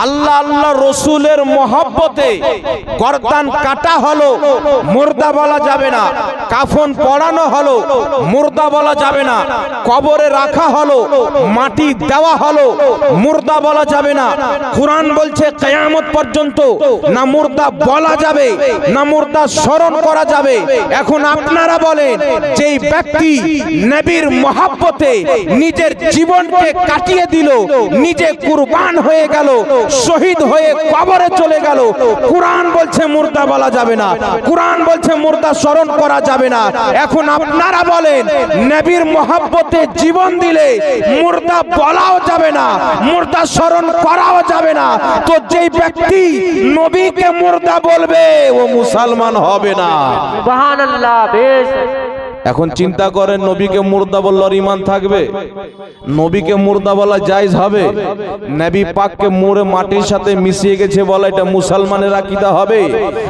আল্লাহ আল্লাহ রসুলের মহব্বতে গর্দান কাটা হলো, মুর্দা বলা যাবে না। কাফন পরানো হলো, মুর্দা বলা যাবে না। কবরে রাখা হলো, মাটি দেওয়া হলো, মুর্দা বলা যাবে না। কুরআন বলছে কিয়ামত পর্যন্ত না মুর্দা বলা যাবে না মুর্দা স্মরণ করা যাবে। এখন আপনারা বলেন, যেই ব্যক্তি নবীর মহব্বতে নিজের জীবনকে কাটিয়ে দিল, নিজে কুরবান হয়ে গেল, শহীদ হয়ে কবরে চলে গেল, কুরআন বলছে মুর্দা বলা যাবে না, কুরআন বলছে মুর্দা স্মরণ করা যাবে না। এখন আপনারা বলেন, নবীর মহব্বতে জীবন দিলে মুর্দা বলাও যাবে না, মুর্দা স্মরণ করাও যাবে না, তো যেই ব্যক্তি নবীকে মুর্দা বলবে ও মুসলমান হবে না। সুবহানাল্লাহ। বেশ, এখন চিন্তা করেন, নবীকে মুর্দা বললে ঈমান থাকবে? নবীকে মুর্দা বলা জায়েজ হবে? নবী পাককে মুড়ে মাটির সাথে মিশিয়ে গেছে বলা এটা মুসলমানের আকীদা হবে?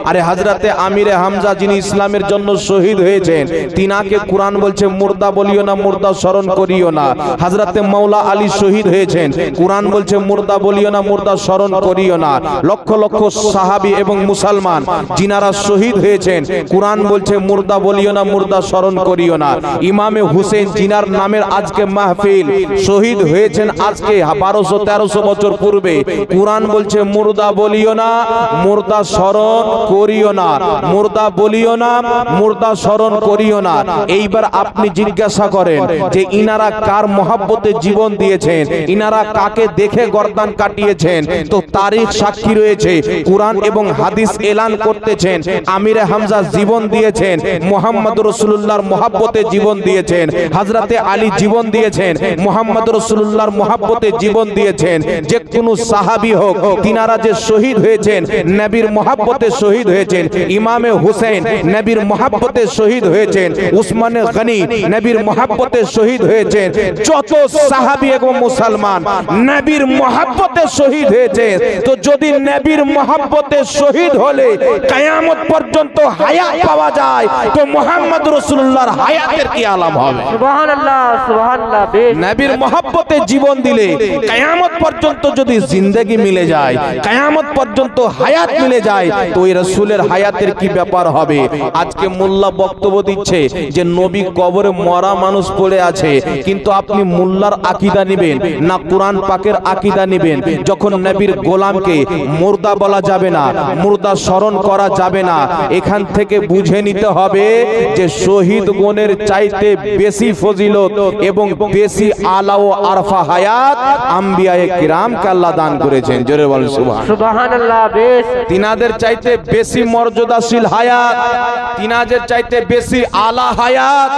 আরে হযরতে আমিরে হামজা যিনি ইসলামের জন্য শহীদ হয়েছেন, তিনাকে কুরআন বলছে মুর্দা বলিও না, মুর্দা স্মরণ করিও না। হযরতে মাওলা আলী শহীদ হয়েছেন, কুরআন বলছে মুর্দা বলিও না, মুর্দা স্মরণ করিও না। লক্ষ লক্ষ সাহাবী এবং মুসলমান যিনারা শহীদ হয়েছেন, কুরআন বলছে মুর্দা বলিও না, মুর্দা স্মরণ করিও না। ইমামে হুসেন যিনার নামের আজকে মাহফিল, শহীদ হয়েছেন আজকে 1200-1300 বছর পূর্বে, কুরআন বলছে মুর্দা বলিও না, মুর্দা স্মরণ করিও না, মুর্দা বলিও না, মুর্দা স্মরণ করিও না। এইবার আপনি জিজ্ঞাসা করেন যে ইনারা কার মহব্বতে জীবন দিয়েছেন, ইনারা কাকে দেখে গর্দান কাটিয়েছেন? তো তারিখ সাক্ষী রয়েছে, কুরআন এবং হাদিস এলান করতেছেন আমিরে হামজা জীবন দিয়েছেন, মুহাম্মদ রাসূলুল্লাহর মহব্বতে জীবন দিয়েছেন, হযরতে আলী জীবন দিয়েছেন, মুহাম্মদ রাসূলুল্লাহর মহব্বতে জীবন দিয়েছেন। যে কোন সাহাবী হোক, তিনারা যে শহীদ হয়েছেন নবীর মহব্বতে শহীদ হয়েছেন। ইমামে হুসেন নবীর মহব্বতে শহীদ হয়েছেন, উসমানে গনি নবীর মহব্বতে শহীদ হয়েছেন। যত সাহাবী এবং মুসলমান নবীর মহব্বতে শহীদ হয়েছেন, তো যদি নবীর মহব্বতে শহীদ হলে কিয়ামত পর্যন্ত হায়াত পাওয়া যায়, তো মুহাম্মদ রাসূলুল্লাহর হায়াতের কি আলাম হবে? সুবহানাল্লাহ, সুবহানাল্লাহ। বেশ, নবীর মহব্বতে জীবন দিলে কিয়ামত পর্যন্ত যদি জিন্দেগি মিলে যায়, কিয়ামত পর্যন্ত হায়াত মিলে যায়, তো ওই রাসূলের হায়াতের কি ব্যাপার হবে? আজকে মোল্লা বক্তব্য দিচ্ছে যে নবী কবরে মরা মানুষ পড়ে আছে, কিন্তু আপনি মোল্লার আকীদা নেবেন না কুরআন পাকের আকীদা নেবেন? যখন নবীর গোলামকে মুর্দা বলা যাবে না, মুর্দা স্মরণ করা যাবে না, এখান থেকে বুঝে নিতে হবে যে শহীদ গণের চাইতে বেশি ফজিলত এবং বেশি আলা ও আরফা হায়াত আম্বিয়ায়ে কিরামকে আল্লাহ দান করেছেন। জোরে বলেন সুবহান। সুবহানাল্লাহ। বেশ, তিনাদের চাইতে বেশি মর্যাদাশীল হায়াত, তিনাদের চাইতে বেশি আলা হায়াত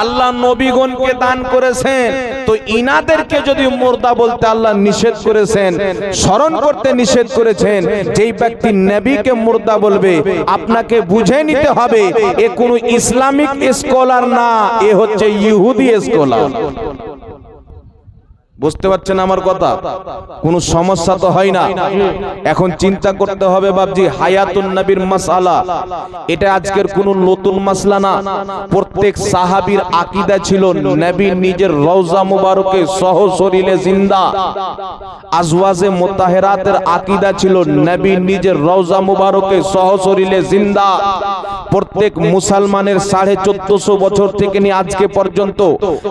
আল্লাহ নবীগণকে দান করেছেন। তো ইনাদেরকে যদি মুর্দা বলতে আল্লাহ নিষেধ করেছেন, স্মরণ করতে নিষেধ করেছেন, যেই ব্যক্তি নবীকে মুর্দা বলবে, আপনাকে বুঝে নিতে হবে এ কোনো ইসলামিক স্কলার না, এ হচ্ছে ইহুদি স্কলার। বুঝতে পারছেন আমার কথা? কোনো সমস্যা তো হয় না। এখন চিন্তা করতে হবে বাবজি, হায়াতুন নবীর মাসআলা এটা আজকের কোনো নতুন মাসলা না। প্রত্যেক সাহাবীর আকীদা ছিল নবী নিজের রওজা মুবারকে সহ শরীরে জিন্দা। আজওয়াজে মুতাহহারাতের আকীদা ছিল নবী নিজের রওজা মুবারকে সহ শরীরে জিন্দা। প্রত্যেক মুসলমানের 1450 বছর থেকে নিয়ে আজকে পর্যন্ত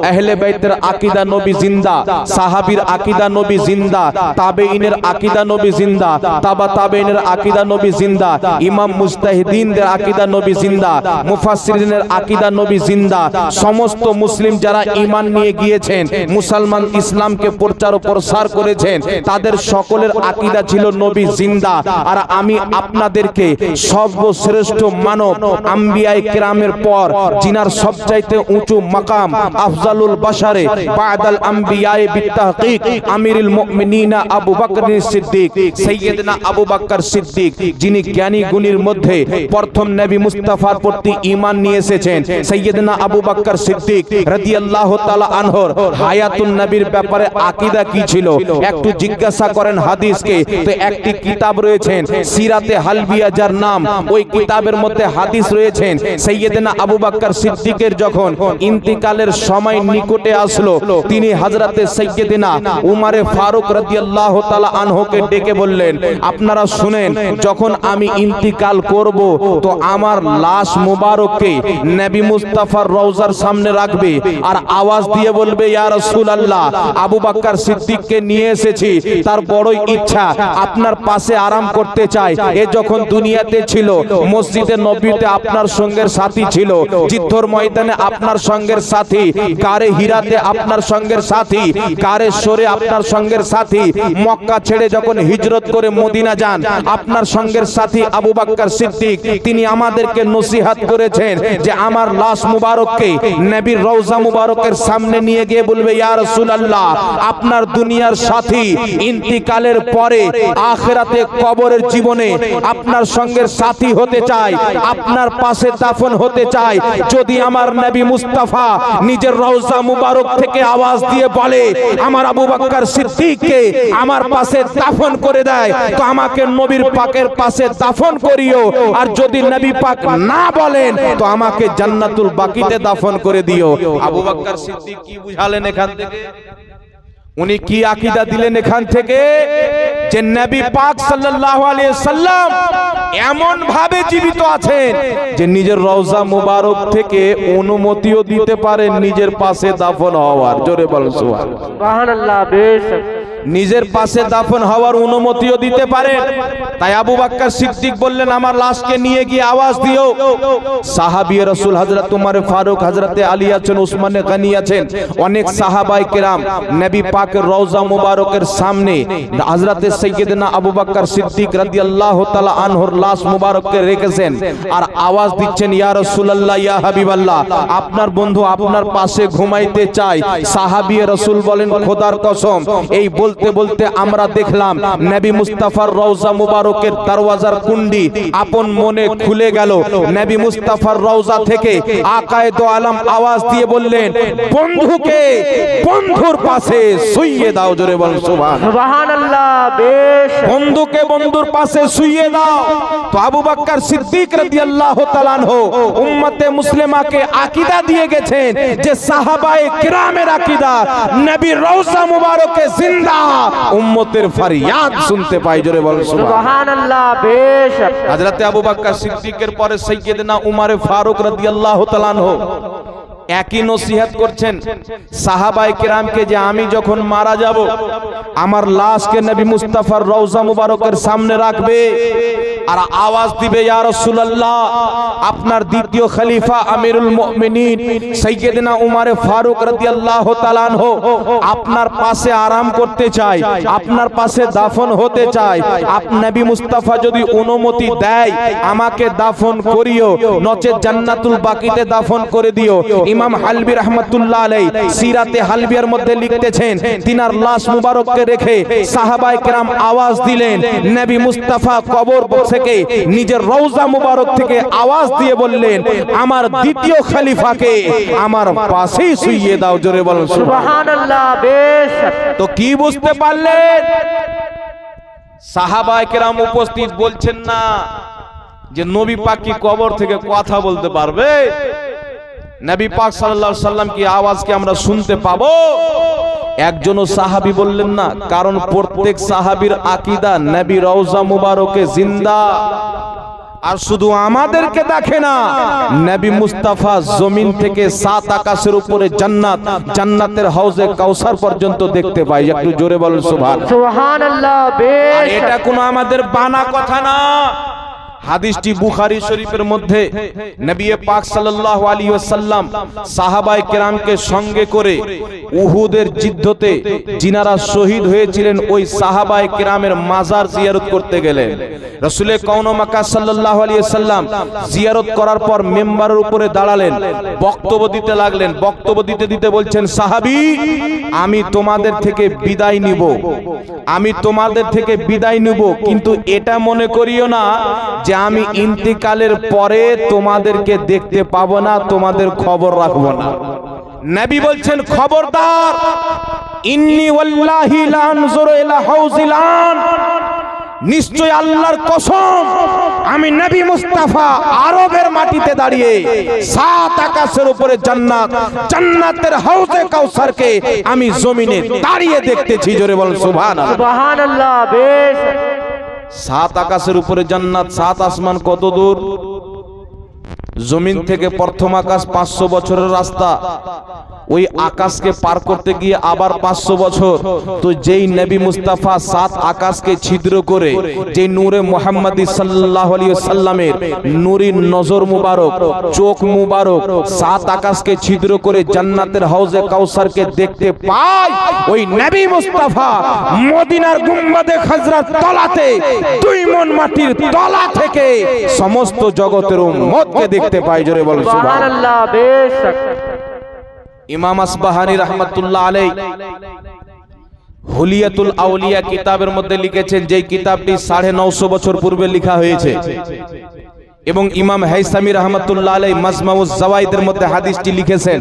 আহলে বাইতের আকীদা নবী জিন্দা, সাহাবীর আকীদা নবী জিন্দা, তাবেঈনের আকীদা নবী জিন্দা, তাবা তাবেঈনের আকীদা নবী জিন্দা, ইমাম মুজতাহিদিনদের আকীদা নবী জিন্দা, মুফাসসিরিনের আকীদা নবী জিন্দা। সমস্ত মুসলিম যারা ঈমান নিয়ে গিয়েছেন, মুসলমান ইসলামকে প্রচার ও প্রসার করেছেন, তাদের সকলের আকীদা ছিল নবী জিন্দা। আর আমি আপনাদেরকে সর্বশ্রেষ্ঠ মানব আম্বিয়ায়ে কিরামের পর যিনার সবচাইতে উঁচু মাকাম আফজালুল বাশারে বাদাল আম্বিয়ায়ে বিত্তাহকিক আমিরুল মুমিনিন আবু বকর সিদ্দিক, সাইয়্যিদনা আবু বকর সিদ্দিক, যিনি জ্ঞানী গুণীর মধ্যে প্রথম নবী মুস্তাফার প্রতি ঈমান নিয়ে এসেছেন, সাইয়্যিদনা আবু বকর সিদ্দিক রাদিয়াল্লাহু তাআলা আনহুর হায়াতুন নবীর ব্যাপারে আকীদা কি ছিল একটু জিজ্ঞাসা করেন হাদিসকে। তো একটি কিতাব রয়েছেন সিরাতে হালবিয়া যার নাম, ওই কিতাবের মধ্যে হাদিস রয়েছেন সাইয়্যিদনা আবু বকর সিদ্দিকের যখন ইন্তিকালের সময় নিকটে আসলো, তিনি হযরতে সাইয়্যিদিনা উমারে ফারুক রাদিয়াল্লাহু তাআলা আনহুকে ডেকে বললেন, আপনারা শুনেন, যখন আমি ইন্তিকাল করব তো আমার লাশ মুবারককে নবী মুস্তাফার রওজার সামনে রাখবে আর আওয়াজ দিয়ে বলবে, ইয়া রাসূলুল্লাহ, আবু বকর সিদ্দিককে নিয়ে এসেছি, তার বড়ই ইচ্ছা আপনার পাশে আরাম করতে চায়। এ যখন দুনিয়াতে ছিল মসজিদে নববীতে আপনার সঙ্গের সাথী ছিল, যুদ্ধের ময়দানে আপনার সঙ্গের সাথী, গারে হীরাতে আপনার সঙ্গের সাথী, গারে সরে আপনার সঙ্গের সাথী, মক্কা ছেড়ে যখন হিজরত করে মদিনা যান আপনার সঙ্গের সাথী আবু বকর সিদ্দিক, তিনি আমাদেরকে নসিহত করেছেন যে আমার লাশ মুবারককে নবীর রওজা মুবারকের সামনে নিয়ে গিয়ে বলবে, ইয়া রাসূলুল্লাহ, আপনার দুনিয়ার সাথী ইন্তিকালের পরে আখিরাতে কবরের জীবনে আপনার সঙ্গের সাথী হতে চায়, আপনার পাশে দাফন হতে চায়। যদি আমার নবী মুস্তাফা নিজের রওজা মুবারক থেকে আওয়াজ দিয়ে বলে আমার আবু বকর সিদ্দিককে আমার পাশে দাফন করে দেয়, তো আমাকে নবীর পাকের পাশে দাফন করিও। আর যদি নবী পাক না বলেন তো আমাকে জান্নাতুল বাকিতে দাফন করে দিও। আবু বকর সিদ্দিক কি বুঝালেন এখান থেকে? উনি কি আকীদা দিলেন এখান থেকে? যে নবী পাক সাল্লাল্লাহু আলাইহি সাল্লাম এমন ভাবে জীবিত আছেন যে নিজের রওজা মুবারক থেকে অনুমতিও দিতে পারেন নিজের পাশে দাফন হওয়ার। জোরে বলুন সুবহানাল্লাহ। বেশ, নিজের পাশে দাফন হওয়ার অনুমতিও দিতে পারেন। তাই আবু বকর সিদ্দিক বললেন, আমার লাশকে নিয়ে গিয়ে আওয়াজ দিও। সাহাবী রাসূল হযরত উমর ফারুক, হযরত আলী আছেন, উসমান গনি আছেন, অনেক সাহাবায়ে কেরাম নবী পাকের রওজা মুবারকের সামনে হযরত সাইয়্যিদনা আবু বকর সিদ্দিক রাদিয়াল্লাহু তাআলা আনহুর লাশ মুবারককে রেখেছেন আর আওয়াজ দিচ্ছেন, ইয়া রাসূলুল্লাহ, ইয়া হাবিবাল্লাহ, আপনার বন্ধু আপনার পাশে ঘুমাইতে চায়। সাহাবী রাসূল বলেন, খোদার কসম, এই বলতে বলতে আমরা দেখলাম নবী মুস্তাফার রওজা মুবারকের দরওয়াজার কুন্ডি আপন মনে খুলে গেল। নবী মুস্তাফার রওজা থেকে আকায়ে দো আলম আওয়াজ দিয়ে বললেন, বন্ধুকে বন্ধুর পাশে শুইয়ে দাও। জোরে বল সুবহানাল্লাহ। বেশ, বন্ধুকে বন্ধুর পাশে শুইয়ে দাও। তো আবু বকর সিদ্দিক রাদিয়াল্লাহু তাআলা আনহু উম্মতে মুসলিমাকে আকীদা দিয়ে গেছেন যে সাহাবায়ে কিরামের আকীদা নবীর রওজা মুবারকে জিন্দা, উম্মতের ফরিয়াদ শুনতে পাই। জোরে বল সুবহানাল্লাহ। বেশ, হযরত আবু বকর সিদ্দিকের পরে সাইয়্যিদনা উমর ফারুক রাদিয়াল্লাহু তাআলা আনহু একই নসিহত করছেন সাহাবায়ে কিরামকে যে আমি যখন মারা যাব আমার লাশকে নবী মুস্তাফার রওজা মুবারকের সামনে রাখবে আর আওয়াজ দিবে, ইয়া রাসূলুল্লাহ, আপনার দ্বিতীয় খলিফা আমিরুল মুমিনিন সাইয়্যিদনা উমর ফারুক রাদিয়াল্লাহু তাআলা আনহু আপনার পাশে আরাম করতে চায়, আপনার পাশে দাফন হতে চায়। নবী মুস্তাফা যদি অনুমতি দেয় আমাকে দাফন করিও, নচেত জান্নাতুল বাকিতে দাফন করে দিও। ইমাম হালবি রাহমাতুল্লাহ আলাইহি সিরাতে হালবিয়ার মধ্যে লিখতেছেন, তিনার লাশ মুবারককে রেখে সাহাবায়ে কেরাম আওয়াজ দিলেন, নবী মুস্তাফা কবর থেকে নিজের রওজা মুবারক থেকে আওয়াজ দিয়ে বললেন, আমার দ্বিতীয় খলিফাকে আমার পাশেই শুইয়ে দাও। জোরে বলুন সুবহানাল্লাহ। বেশ, তো কি বুঝতে পারলেন? সাহাবায়ে কেরাম উপস্থিত বলছেন না যে নবী পাক কি কবর থেকে কথা বলতে পারবে? নবী পাক সাল্লাল্লাহু আলাইহি সাল্লাম কি আওয়াজ কি আমরা শুনতে পাবো? একজনও সাহাবী বললেন না, কারণ প্রত্যেক সাহাবীর আকীদা নবী রওজা মুবারকে জিন্দা। আর শুধু আমাদেরকে দেখে না, নবী মুস্তাফা জমিন থেকে 7 আকাশের উপরে জান্নাত, জান্নাতের হাউজে কাউসার পর্যন্ত দেখতে পাই। একটু জোরে বলুন সুবহানাল্লাহ। বেশ, আর এটা কোনো আমাদের বানা কথা না। হাদিসটি বুখারী শরীফের মধ্যে নবী পাক সাল্লাল্লাহু আলাইহি ওয়াসাল্লাম সাহাবায়ে কেরামকে সঙ্গে করে উহুদের যুদ্ধতে যিনারা শহীদ হয়েছিলেন ওই সাহাবায়ে কেরামের মাজার জিয়ারত করতে গেলেন। রাসূলে কাউন মাক্কা সাল্লাল্লাহু আলাইহি ওয়াসাল্লাম জিয়ারত করার পর মিম্বারের উপরে দাঁড়ালেন, বক্তব্য দিতে লাগলেন। বক্তব্য দিতে দিতে বলছেন, সাহাবী, আমি তোমাদের থেকে বিদায় নিব, আমি তোমাদের থেকে বিদায় নিব, কিন্তু এটা মনে করিও না যে আমি ইন্তিকালের পরে তোমাদেরকে দেখতে পাবো না, তোমাদের খবর রাখবো না। নবী বলছেন, খবরদার, ইন্নী ওয়াল্লাহি লা আনজুরু ইলা হাউজিলান, নিশ্চয় আল্লাহর কসম আমি নবী মুস্তাফা আরবের মাটিতে দাঁড়িয়ে 7 আকাশের উপরে জান্নাত, জান্নাতের হাউজে কাউসারকে আমি জমিনে দাঁড়িয়ে দেখতেছি। জোরে বলেন সুবহানাল্লাহ। সুবহানাল্লাহ। বেশ 7 আকাশের উপরে জান্নাত, 7 আসমান কত দূর? জমিন থেকে প্রথম আকাশ 500 বছরের রাস্তা, ওই আকাশকে পার করতে গিয়ে আবার 500 বছর। তো যেই নবী মুস্তাফা 7 আকাশকে ছিদ্র করে যে নূরে মুহাম্মাদি সাল্লাল্লাহু আলাইহি ওয়াসাল্লামের নূরি নজর মুবারক, চোখ মুবারক 7 আকাশকে ছিদ্র করে জান্নাতের হাউজে কাউসারকে দেখতে পায়, ওই নবী মুস্তাফা মদিনার গুম্বাদে খাজরার তলাতে 2 মণ মাটির তলা থেকে সমস্ত জগতের উম্মতকে দেখতে পায়। জোরে বলেন সুবহানাল্লাহ। সুবহানাল্লাহ। বেশ ইমাম আসবাহানী রাহমাতুল্লাহ আলাইহি হুলিয়াতুল আউলিয়া কিতাবের মধ্যে লিখেছেন, যে কিতাবটি 950 বছর পূর্বে লেখা হয়েছে। এবং ইমাম হাইসামি রাহমাতুল্লাহ আলাইহি মাজমাউজ জাওয়াইদের মধ্যে হাদিসটি লিখেছেন।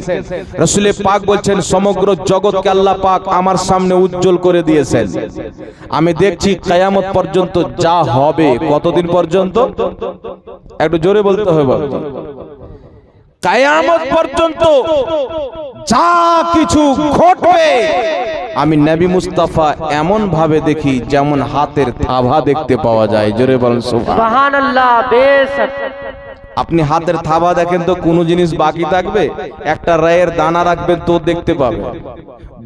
রাসূল পাক বলছেন, সমগ্র জগৎকে আল্লাহ পাক আমার সামনে উজ্জ্বল করে দিয়েছেন। আমি দেখছি কিয়ামত পর্যন্ত যা হবে। কতদিন পর্যন্ত? একটু জোরে বলতে হবে। কিয়ামত পর্যন্ত যা কিছু ঘটবে আমি নবী মুস্তাফা এমন ভাবে দেখি যেমন হাতের থাবা দেখতে পাওয়া যায়। জোরে বলেন সুবহানাল্লাহ। বেশ আপনি হাতের থাবা দেখেন তো কোনো জিনিস বাকি থাকবে? একটা রায়ের দানা রাখবেন তো দেখতে পাবে।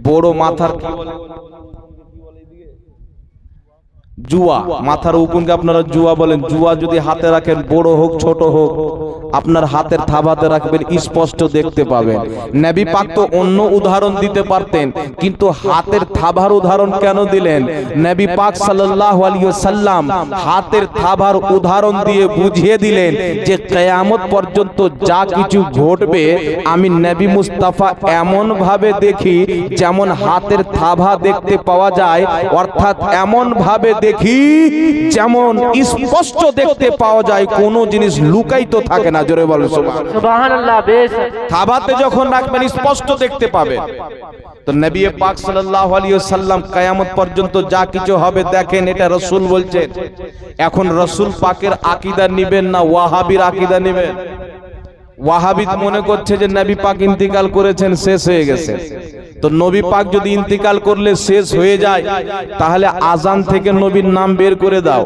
বড় মাথার কি বলে? জুয়া, মাথার উপনকে আপনারা জুয়া বলেন। জুয়া যদি হাতে রাখেন, বড় হোক ছোট হোক, আপনার হাতের থাবাতে রাখবেন, স্পষ্ট দেখতে পাবেন। নবী পাক তো অন্য উদাহরণ দিতে পারতেন, কিন্তু হাতের থাবার উদাহরণ কেন দিলেন? নবী পাক সাল্লাল্লাহু আলাইহি ওয়াসাল্লাম হাতের থাবার উদাহরণ দিয়ে বুঝিয়ে দিলেন যে কিয়ামত পর্যন্ত যা কিছু ঘটবে আমি নবী মুস্তাফা এমন ভাবে দেখি যেমন হাতের থাবা দেখতে পাওয়া যায়, অর্থাৎ এমন ভাবে দেখি যেমন স্পষ্ট দেখতে পাওয়া যায়, কোনো জিনিস লুকায়িত থাকে না। জোরে বলেন সুবহানাল্লাহ। বেশ থাবাতে যখন রাখবেন স্পষ্ট দেখতে পাবেন। তো নবী পাক সাল্লাল্লাহু আলাইহি ওয়াসাল্লাম কিয়ামত পর্যন্ত যা কিছু হবে দেখেন, এটা রাসূল বলছেন। এখন রাসূল পাকের আকীদা নেবেন না ওয়াহাবীর আকীদা নেবেন? ওয়াহাবী মনে করছে যে নবী পাক ইন্তিকাল করেছেন, শেষ হয়ে গেছে। তো নবী পাক যদি ইন্তিকাল করলে শেষ হয়ে যায়, তাহলে আজান থেকে নবীর নাম বের করে দাও,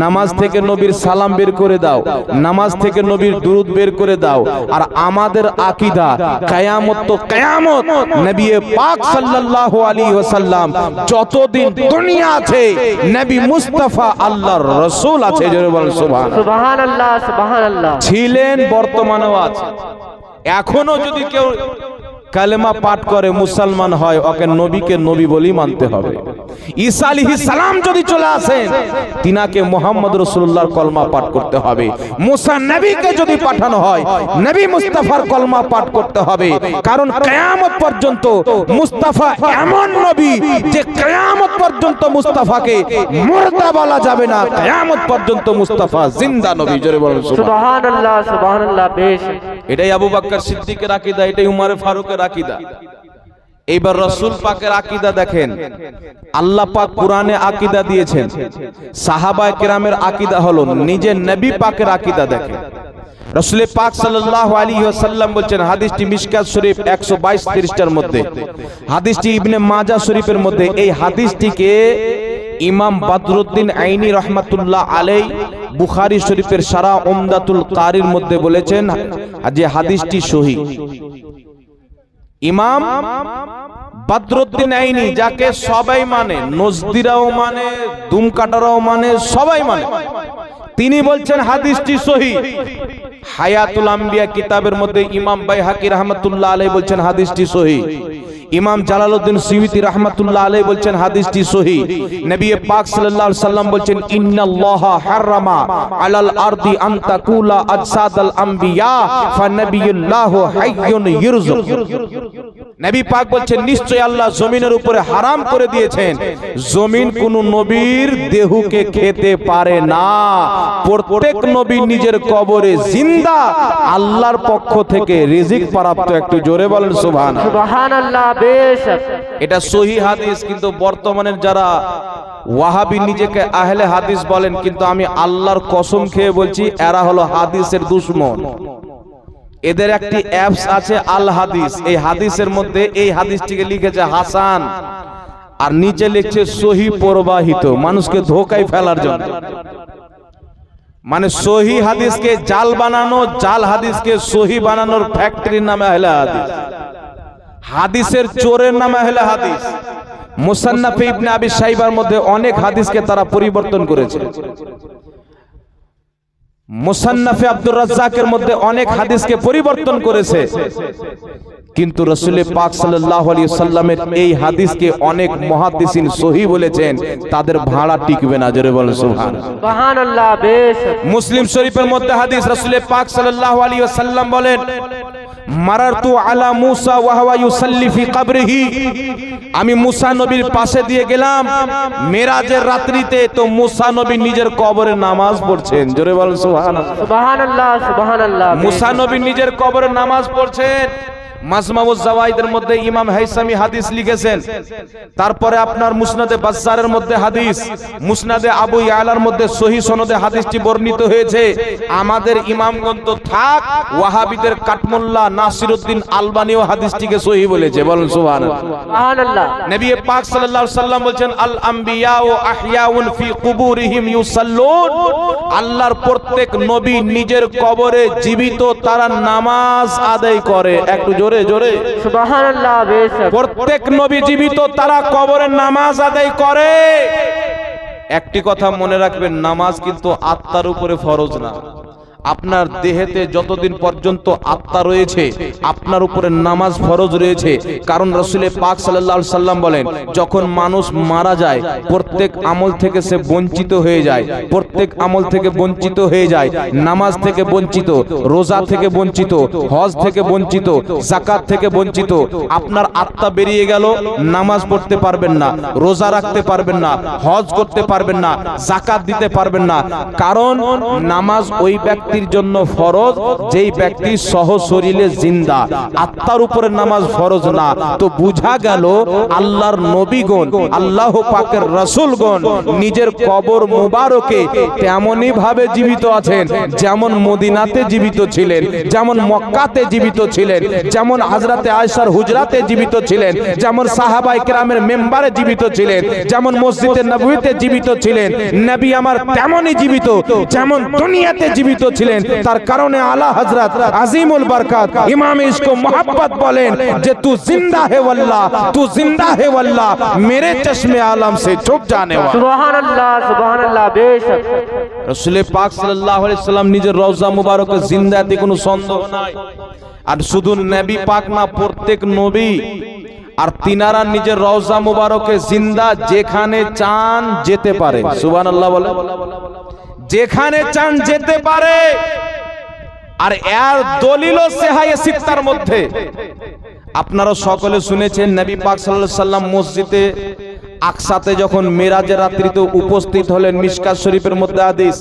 নামাজ থেকে নবীর সালাম বের করে দাও, নামাজ থেকে নবীর দুরূদ বের করে দাও। আর আমাদের আকীদা কিয়ামত তো কিয়ামত, নবী পাক সাল্লাল্লাহু আলাইহি ওয়াসাল্লাম যতদিন দুনিয়া আছে নবী মুস্তাফা আল্লাহর রাসূল আছে। জোরে বলেন সুবহানাল্লাহ। সুবহানাল্লাহ। সুবহানাল্লাহ। ছিলেন, বর্তমানেও আছে। এখনো যদি কেউ কালেমা পাঠ করে মুসলমান হয়, ওকে নবীকে নবী বলেই মানতে হবে। ঈসা আলাইহিস সালাম যদি চলে আসেন, তিনাকে মুহাম্মদ রাসূলুল্লাহর কলমা পাঠ করতে হবে। মুসা নবীকে যদি পাঠানো হয়, নবী মুস্তাফার কলমা পাঠ করতে হবে। কারণ কিয়ামত পর্যন্ত মুস্তাফা এমন নবী যে কিয়ামত পর্যন্ত মুস্তাফাকে মুর্দা বলা যাবে না। কিয়ামত পর্যন্ত মুস্তাফা জিন্দা নবী। জোরে বলুন সুবহানাল্লাহ। সুবহানাল্লাহ। বেশ এটাই আবু বকর সিদ্দিকের আকীদা, এটাই উমর ফারুকের আকীদা। এইবার রাসূল পাকের আকীদা দেখেন। আল্লাহ পাক কোরআনে আকীদা দিয়েছেন, সাহাবায়ে কেরামের আকীদা হলো, নিজে নবী পাকের আকীদা দেখেন। রাসূল পাক সাল্লাল্লাহু আলাইহি ওয়াসাল্লাম বলেন, হাদিসটি মিশকাত শরীফ 122 পৃষ্ঠার মধ্যে, হাদিসটি ইবনে মাজাহ শরীফের মধ্যে। এই হাদিসটিকে ইমাম বদরুদ্দিন আইনি রহমাতুল্লাহ আলাইহি বুখারী শরীফের শারা উমদাতুল কারির মধ্যে বলেছেন যে হাদিসটি সহিহ। ইমাম বদরুদ্দিন আইনি, যাকে সবাই মানে, নজদিরাও মানে, দুমকাটারাও মানে, সবাই মানে, তিনি বলছেন হাদিসটি সহিহ। হায়াতুল আম্বিয়া কিতাবের মধ্যে ইমাম বাইহাকি রাহমাতুল্লাহ আলাইহি বলছেন হাদিসটি সহিহ। ইমাম জালালউদ্দিন সুয়ুতি রাহমাতুল্লাহ আলাইহি বলছেন হাদিসটি সহিহ। নবী পাক সাল্লাল্লাহু আলাইহি ওয়াসাল্লাম বলছেন, ইন্নাল্লাহা হারামা আলাল আরদি আন তাকুলা আজসাদাল আম্বিয়া ফানাবিয়ুল্লাহু হাইয়ুন ইরযুক। নবী পাক বলছেন নিশ্চয় আল্লাহ জমিনের উপরে হারাম করে দিয়েছেন, জমিন কোন নবীর দেহকে খেতে পারে না। প্রত্যেক নবী নিজের কবরে জিন্দা আল্লাহর পক্ষ থেকে রিজিক প্রাপ্ত। একটু জোরে বলেন সুবহানাল্লাহ। সুবহানাল্লাহ বেশক। এটা সহিহ হাদিস। কিন্তু বর্তমানের যারা ওয়াহাবি নিজেকে আহলে হাদিস বলেন, কিন্তু আমি আল্লাহর কসম খেয়ে বলছি এরা হলো হাদিসের দুশমন। এদের একটি অ্যাপস আছে আল হাদিস, এই হাদিসের মধ্যে এই হাদিসটিকে লিখেছে হাসান আর নিচে লিখছে সহি প্রবাহিত, মানুষকে ধোকায় ফেলার জন্য। মানে সহি হাদিসকে জাল বানানো, জাল হাদিসকে সহি বানানোর ফ্যাক্টরির নামে আহলে হাদিস, হাদিসের চোরের নামে আহলে হাদিস। মুসান্নাফে ইবনে আবি শাইবার মধ্যে অনেক হাদিসকে তারা পরিবর্তন করেছে। মুসান্নাফে আব্দুর রাজ্জাকের মধ্যে অনেক হাদিসকে পরিবর্তন করেছে। কিন্তু রাসূল পাক সাল্লাল্লাহু আলাইহি সাল্লামের এই হাদিসকে অনেক মুহাদ্দিসিন সহিহ বলেছেন, তাদের ভাড়া টিকবে না। জোরে বলেন সুবহানাল্লাহ। সুবহানাল্লাহ বেশক। মুসলিম শরীফের মধ্যে হাদিস, রাসূল পাক সাল্লাল্লাহু আলাইহি ওয়াসাল্লাম বলেন মারারতু আলা মুসা ওয়া হুয়া ইউসাল্লি ফি কবরিহি, আমি মুসা নবীর পাশে দিয়ে গেলাম মেরাজের রাত্রিতে, তো মুসা নবী নিজের কবরে নামাজ পড়ছেন। জোরে বলেন সুবহানাল্লাহ। সুবহানাল্লাহ সুবহানাল্লাহ। মুসা নবী নিজের কবরে নামাজ পড়ছেন। মাজমাউজ জাওয়াইদের মধ্যে ইমাম হাইসামি হাদিস লিখেছেন। তারপরে আপনার মুসনাদে বাজ্জারের মধ্যে হাদিস, মুসনাদে আবু ইয়ালার মধ্যে সহিহ সনদে হাদিসটি বর্ণিত হয়েছে। আমাদের ইমামগণ তো থাক, ওয়াহাবিদের কাটমুল্লাহ নাসিরউদ্দিন আলবানীও হাদিসটিকে সহিহ বলেছে। বলেন সুবহানাল্লাহ। সুবহানাল্লাহ। নবী পাক সাল্লাল্লাহু আলাইহি সাল্লাম বলেন আল আমবিয়া ও আহইয়াউন ফি কুবুরিহিম ইউসাল্লুন, আল্লাহর প্রত্যেক নবী নিজের কবরে জীবিত, তারা নামাজ আদায় করে। একটু জোরে জোরে সুবহানাল্লাহ বেশক। প্রত্যেক নবী জীবিত, তারা কবরে নামাজ আদায় করে। একটি কথা মনে রাখবেন, নামাজ কিন্তু আত্মার উপরে ফরজ না। আপনার দেহেতে যতদিন পর্যন্ত আত্মা রয়েছে আপনার উপরে নামাজ ফরজ রয়েছে। কারণ রাসূল পাক সাল্লাল্লাহু আলাইহি সাল্লাম বলেন যখন মানুষ মারা যায় প্রত্যেক আমল থেকে সে বঞ্চিত হয়ে যায়, প্রত্যেক আমল থেকে বঞ্চিত হয়ে যায়, নামাজ থেকে বঞ্চিত, রোজা থেকে বঞ্চিত, হজ থেকে বঞ্চিত, যাকাত থেকে বঞ্চিত। আপনার আত্মা বেরিয়ে গেল, নামাজ পড়তে পারবেন না, রোজা রাখতে পারবেন না, হজ করতে পারবেন না, যাকাত দিতে পারবেন না। কারণ নামাজ ওই ব্যক্তির জন্য ফরজ যেই ব্যক্তি সহ শরীরে জিন্দা, আত্মার উপরে নামাজ ফরজ না। তো বুঝা গেল আল্লাহর নবীগণ, আল্লাহ পাকের রাসূলগণ নিজের কবর মুবারকে তেমনই ভাবে জীবিত আছেন যেমন মদিনাতে জীবিত ছিলেন, যেমন মক্কাতে জীবিত ছিলেন, যেমন হযরতে আয়েশার হুজরাতে জীবিত ছিলেন, যেমন সাহাবায়ে কেরামের মেম্বারে জীবিত ছিলেন, যেমন মসজিদে নববীতে জীবিত ছিলেন। নবী আমার তেমনই জীবিত যেমন দুনিয়াতে জীবিত ছিলেন। তার কারণে আলা হযরত আজিমুল বরকত ইমাম ইশক মোহাব্বত বলেন যে তু জিন্দা হে ওয়াল্লাহ, তু জিন্দা হে ওয়াল্লাহ, মেরে চশমে আলম সে ছুপ জানে ওয়ালা। সুবহানাল্লাহ সুবহানাল্লাহ বেশক। রাসূল পাক সাল্লাল্লাহু আলাইহি সাল্লাম নিজের রওজা মুবারকে জিন্দাতে কোনো সন্দেহ নাই। আর শুধু নবী পাক না, প্রত্যেক নবী আর তিনারা নিজের রওজা মুবারকে জিন্দা, যেখানে চান যেতে পারে। সুবহানাল্লাহ বলে, যেখানে চান যেতে পারে। আর এর দলিল সেহায়ে সিত্তার মধ্যে আপনারা সকলে শুনেছেন নবী পাক সাল্লাল্লাহু আলাইহি সাল্লাম মসজিদে আকসাতে যখন মেরাজের রাত্রিতে উপস্থিত হলেন, মিশকাত শরীফের মধ্যে হাদিস,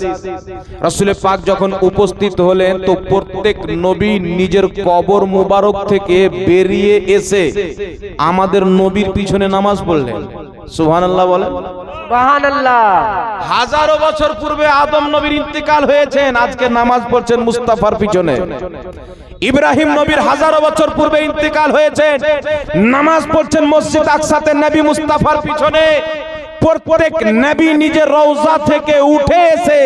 রাসূল পাক যখন উপস্থিত হলেন তো প্রত্যেক নবী নিজের কবর মুবারক থেকে বেরিয়ে এসে আমাদের নবীর পিছনে নামাজ পড়লেন। সুবহানাল্লাহ বলেন। সুবহানাল্লাহ। হাজারো বছর পূর্বে আদম নবীর ইন্তেকাল হয়েছেন, আজকে নামাজ পড়ছেন মুস্তাফার পিছনে। ইব্রাহিম নবীর হাজারো বছর পূর্বে ইন্তেকাল হয়েছে, নামাজ পড়ছেন মসজিদ আকসাতে নবী মুস্তাফার পিছনে। প্রত্যেক নবী নিজের রওজা থেকে উঠে এসে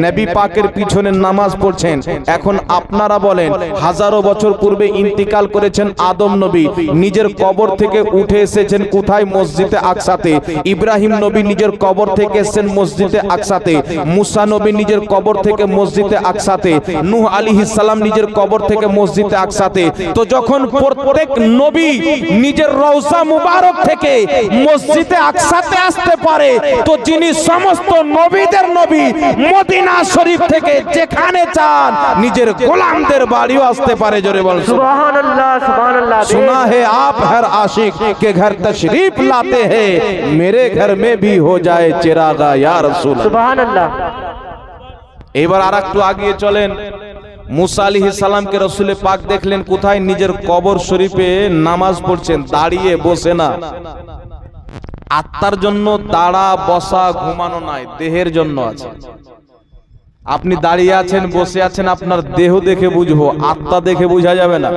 নবী পাকের পিছনে নামাজ পড়ছেন। এখন আপনারা বলেন, হাজারো বছর পূর্বে ইন্তিকাল করেছেন আদম নবী, নিজের কবর থেকে উঠে এসেছেন কোথায়? মসজিদে আকসাতে। ইব্রাহিম নবী নিজের কবর থেকে এসেছেন মসজিদে আকসাতে। মুসা নবী নিজের কবর থেকে মসজিদে আকসাতে। নূহ আলাইহিস সালাম নিজের কবর থেকে মসজিদে আকসাতে। তো যখন প্রত্যেক নবী নিজের রওজা মুবারক থেকে মসজিদে আকসাতে আসতে পারে, তো যিনি সমস্ত নবীদের নবী মদিনা শরীফ থেকে যেখানে চান নিজের গোলামদের বাড়িও আসতে পারে। জোরে বল সুবহানাল্লাহ সুবহানাল্লাহ। सुना है आप हर आशिक के घर तशरीफ लाते हैं, मेरे घर में भी हो जाए चिरागा या रसूल। সুবহানাল্লাহ। এবার আরেকটু আগিয়ে চলেন। মুসা আলাইহিস সালামকে রাসূলে পাক দেখলেন কোথায়? নিজের কবর শরীফে নামাজ পড়ছেন, দাঁড়িয়ে বসে না। আত্মার জন্য দাঁড়া বসা ঘুমানো নাই, দেহের জন্য আছে। আপনি দাঁড়িয়ে আছেন, বসে আছেন, আপনার দেহ দেখে বুঝবো, আত্মা দেখে বোঝা যাবে না।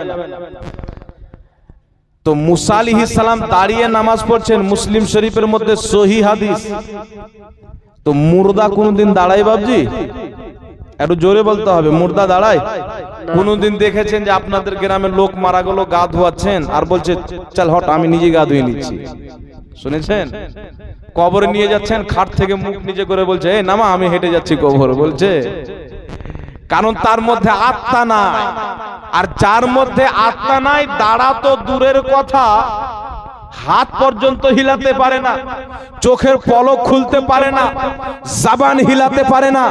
তো মুসা আলাইহিস সালাম দাঁড়িয়ে নামাজ পড়ছেন, মুসলিম শরীফের মধ্যে সহি হাদিস। তো মুর্দা কোনদিন দাঁড়ায় বাবজি? একটু জোরে বলতে হবে, মুর্দা দাঁড়ায়? কোনদিন দেখেছেন যে আপনাদের গ্রামের লোক মারা গেল, গা ধোয়াচ্ছেন আর বলছে চল হট আমি নিজে গা ধুয়ে নিচ্ছি? শুনেছেন? কবরে নিয়ে যাচ্ছেন, খাট থেকে মুখ নিচে করে বলছে এই নামা আমি হেঁটে যাচ্ছি কবর, বলছে। কারণ তার মধ্যে আত্মা নাই। আর যার মধ্যে আত্মা নাই, দাঁড়া তো দূরের কথা, হাত পর্যন্ত হিলাতে পারে না, চোখের পলক খুলতে পারে না, জবান হিলাতে পারে না।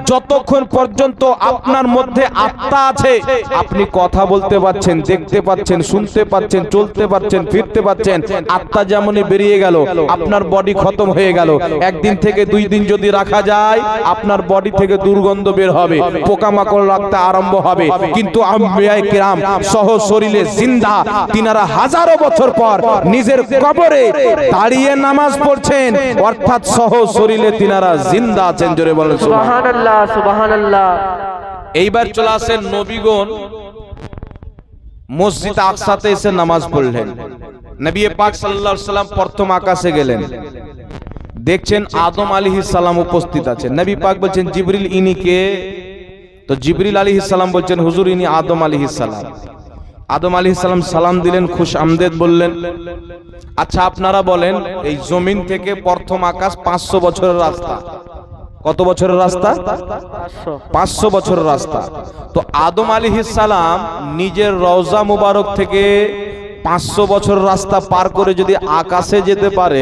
যতক্ষণ পর্যন্ত আপনার মধ্যে আত্মা আছে, আপনি কথা বলতে পাচ্ছেন, দেখতে পাচ্ছেন, শুনতে পাচ্ছেন, চলতে পাচ্ছেন, ফিরতে পাচ্ছেন। আত্মা যেমনই বেরিয়ে গেল, আপনার বডি খতম হয়ে গেল। একদিন থেকে 2 দিন যদি রাখা যায়, আপনার বডি থেকে দুর্গন্ধ বের হবে, পোকামাকড় রাখতে আরম্ভ হবে। কিন্তু আম্বিয়ায়ে কিরাম সহ শরীরে জিন্দা, তিনারা হাজারো বছর পর নিজের কবরে দাঁড়িয়ে নামাজ পড়ছেন, অর্থাৎ সহ শরীরে তিনারা জিন্দা আছেন। জোরে বলেন সুবহানাল্লাহ সুবহানাল্লাহ। এইবার চলে আসেন নবীগণ মসজিদ আকসাতে এসে নামাজ পড়লেন। নবী পাক সাল্লাল্লাহু আলাইহি সাল্লাম প্রথম আকাশে গেলেন, দেখছেন আদম আলাইহিস সালাম উপস্থিত আছেন। নবী পাক বলছেন জিবরিল ইনি কে? তো জিবরিল আলাইহিস সালাম বলছেন হুজুর ইনি আদম আলাইহিস সালাম। আদম আলাইহিস সালাম সালাম দিলেন, খুশ আমদেদ বললেন। আচ্ছা আপনারা বলেন, এই জমিন থেকে প্রথম আকাশ 500 বছরের রাস্তা। কত বছরের রাস্তা? 500 বছরের রাস্তা। তো আদম আলাইহিস সালাম নিজের রওজা মুবারক থেকে 500 বছর রাস্তা পার করে যদি আকাশে যেতে পারে,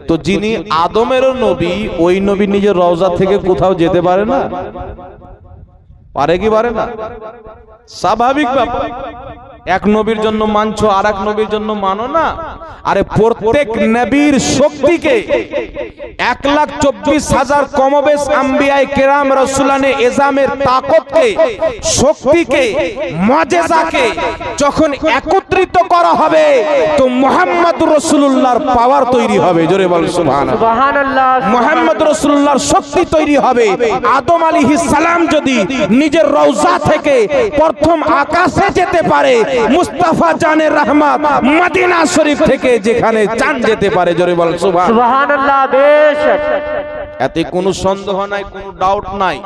তো যিনি আদমেরও নবী, ওই নবী নিজের রওজা থেকে কোথাও যেতে পারে না? পারে কি পারে না? স্বাভাবিক ব্যাপার। এক নবীর জন্য মানছো, আর এক নবীর জন্য মানো না। আরে প্রত্যেক নবীর শক্তিকে 1,24,000 কমবেশ আম্বিয়ায়ে কেরাম রাসূলানে এজামের তাকতকে, শক্তিকে, মুজিজাকে যখন একত্রিত করা হবে, তো মুহাম্মদুর রাসূলুল্লাহর পাওয়ার তৈরি হবে। জোরে বল সুবহানাল্লাহ সুবহানাল্লাহ। মুহাম্মদুর রাসূলুল্লাহর শক্তি তৈরি হবে। আদম আলাইহিস সালাম যদি নিজের রওজা থেকে প্রথম আকাশে যেতে পারে, মুস্তাফা জানের রহমত মদিনা শরীফ থেকে যেখানে চান যেতে পারে। জোরে বল সুবহানাল্লাহ। বেশক এতে কোনো সন্দেহ নাই, কোনো ডাউট নাই।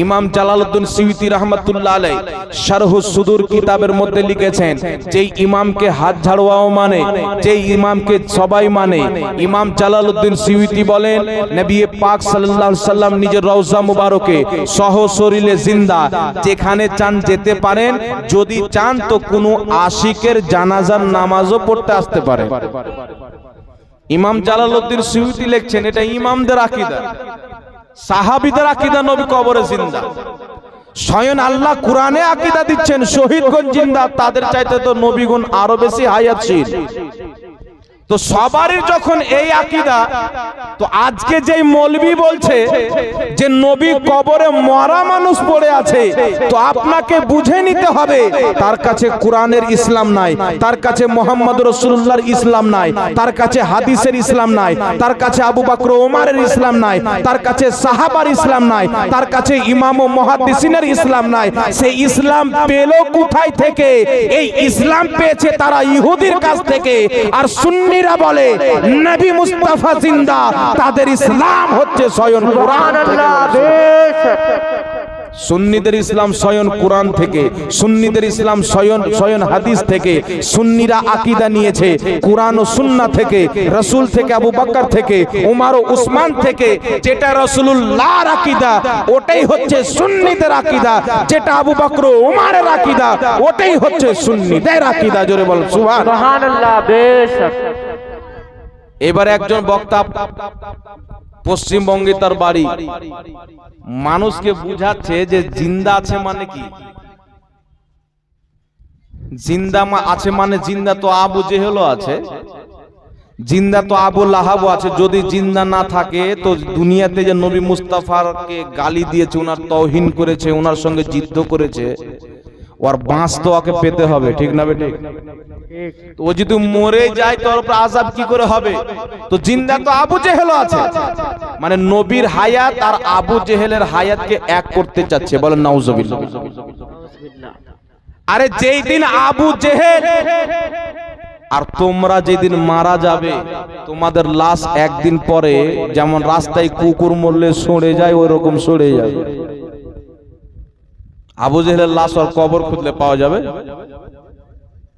ইমাম জালালউদ্দিন সুয়ুতী রাহমাতুল্লাহ আলাইহি শারহুস সুদূর কিতাবের মধ্যে লিখেছেন, যেই ইমামকে হাত ঝাড়ওয়াও মানে, যেই ইমামকে সবাই মানে, ইমাম জালালউদ্দিন সুয়ুতী বলেন নবী পাক সাল্লাল্লাহু আলাইহি সাল্লাম নিজের রওজা মুবারকে সহ শরীরে জিন্দা, যেখানে চান যেতে পারেন। যদি চান তো কোনো আশিকের জানাজার নামাজও পড়তে আসতে পারে। ইমাম জালালউদ্দিন সুয়ুতী লিখছেন, এটা ইমামদের আকীদা, সাহাবীদের আকীদা, নবী কবরে জিন্দা। স্বয়ং আল্লাহ কোরআনে আকীদা দিচ্ছেন শহীদগণ জিন্দা, তাদের চাইতে তো নবীগণ আরো বেশি হায়াতশীল। তো সবারই যখন এই আকীদা, তো আজকে যেই মৌলবি বলছে যে নবী কবরে মরা মানুষ পড়ে আছে, তো আপনাকে বুঝে নিতে হবে তার কাছে কোরআনের ইসলাম নাই, তার কাছে মুহাম্মদ রাসূলুল্লাহর ইসলাম নাই, তার কাছে হাদিসের ইসলাম নাই, তার কাছে আবু বকর ওমরের ইসলাম নাই, তার কাছে সাহাবার ইসলাম নাই, তার কাছে ইমাম ও মুহাদ্দিসিনের ইসলাম নাই। সেই ইসলাম পেলো কোথায় থেকে? এই ইসলাম পেয়েছে তারা ইহুদির কাছ থেকে। আর সুন্নি বলে নবী মুস্তাফা জিন্দা, তাদের ইসলাম হচ্ছে স্বয়ং কোরআন থেকে। সুন্নিদের ইসলাম স্বয়ং কোরআন থেকে, সুন্নিদের ইসলাম স্বয়ং হাদিস থেকে। সুন্নিরা আকীদা নিয়েছে কোরআন ও সুন্নাহ থেকে, রাসূল থেকে, আবু বকর থেকে, ওমর ও উসমান থেকে। যেটা রাসূলুল্লাহর আকীদা ওটাই হচ্ছে সুন্নিদের আকীদা, যেটা আবু বকর ও ওমরের আকীদা ওটাই হচ্ছে সুন্নিদের আকীদা। জোরে বল সুবহানাল্লাহ। বেশক। এবার একজন বক্তা পশ্চিমবঙ্গে তার বাড়ি। মানুষকে বুঝাচ্ছে যে জিন্দা আছে মানে কি, জিন্দা আছে মানে জিন্দা তো আবু জেহেলও আছে, জিন্দা তো আবু লাহাবও আছে। যদি জিন্দা না থাকে তো দুনিয়াতে যে নবী মুস্তাফাকে গালি দিয়েছে, ওনার তৌহিন করেছে, ওনার সঙ্গে যুদ্ধ করেছে, ওর বাঁশ তো ওকে পেতে হবে, ঠিক না বেটি? ও যদি মরে যায় তো ওর উপর আযাব কি করে হবে? তো জিন্দা তো আবু জেহেলও আছে, মানে নবীর হায়াত আর আবু জেহেলের হায়াতকে এক করতে চাচ্ছে। বলেন নাউজুবিল্লাহ। আরে যেই দিন আবু জেহেল আর তোমরা যেদিন মারা যাবে, তোমাদের লাশ একদিন পরে যেমন রাস্তায় কুকুর মরলে সরে যায় ওই রকম সরে যাবে। আবু জেহেলের লাশ আর কবর খুঁজলে পাওয়া যাবে?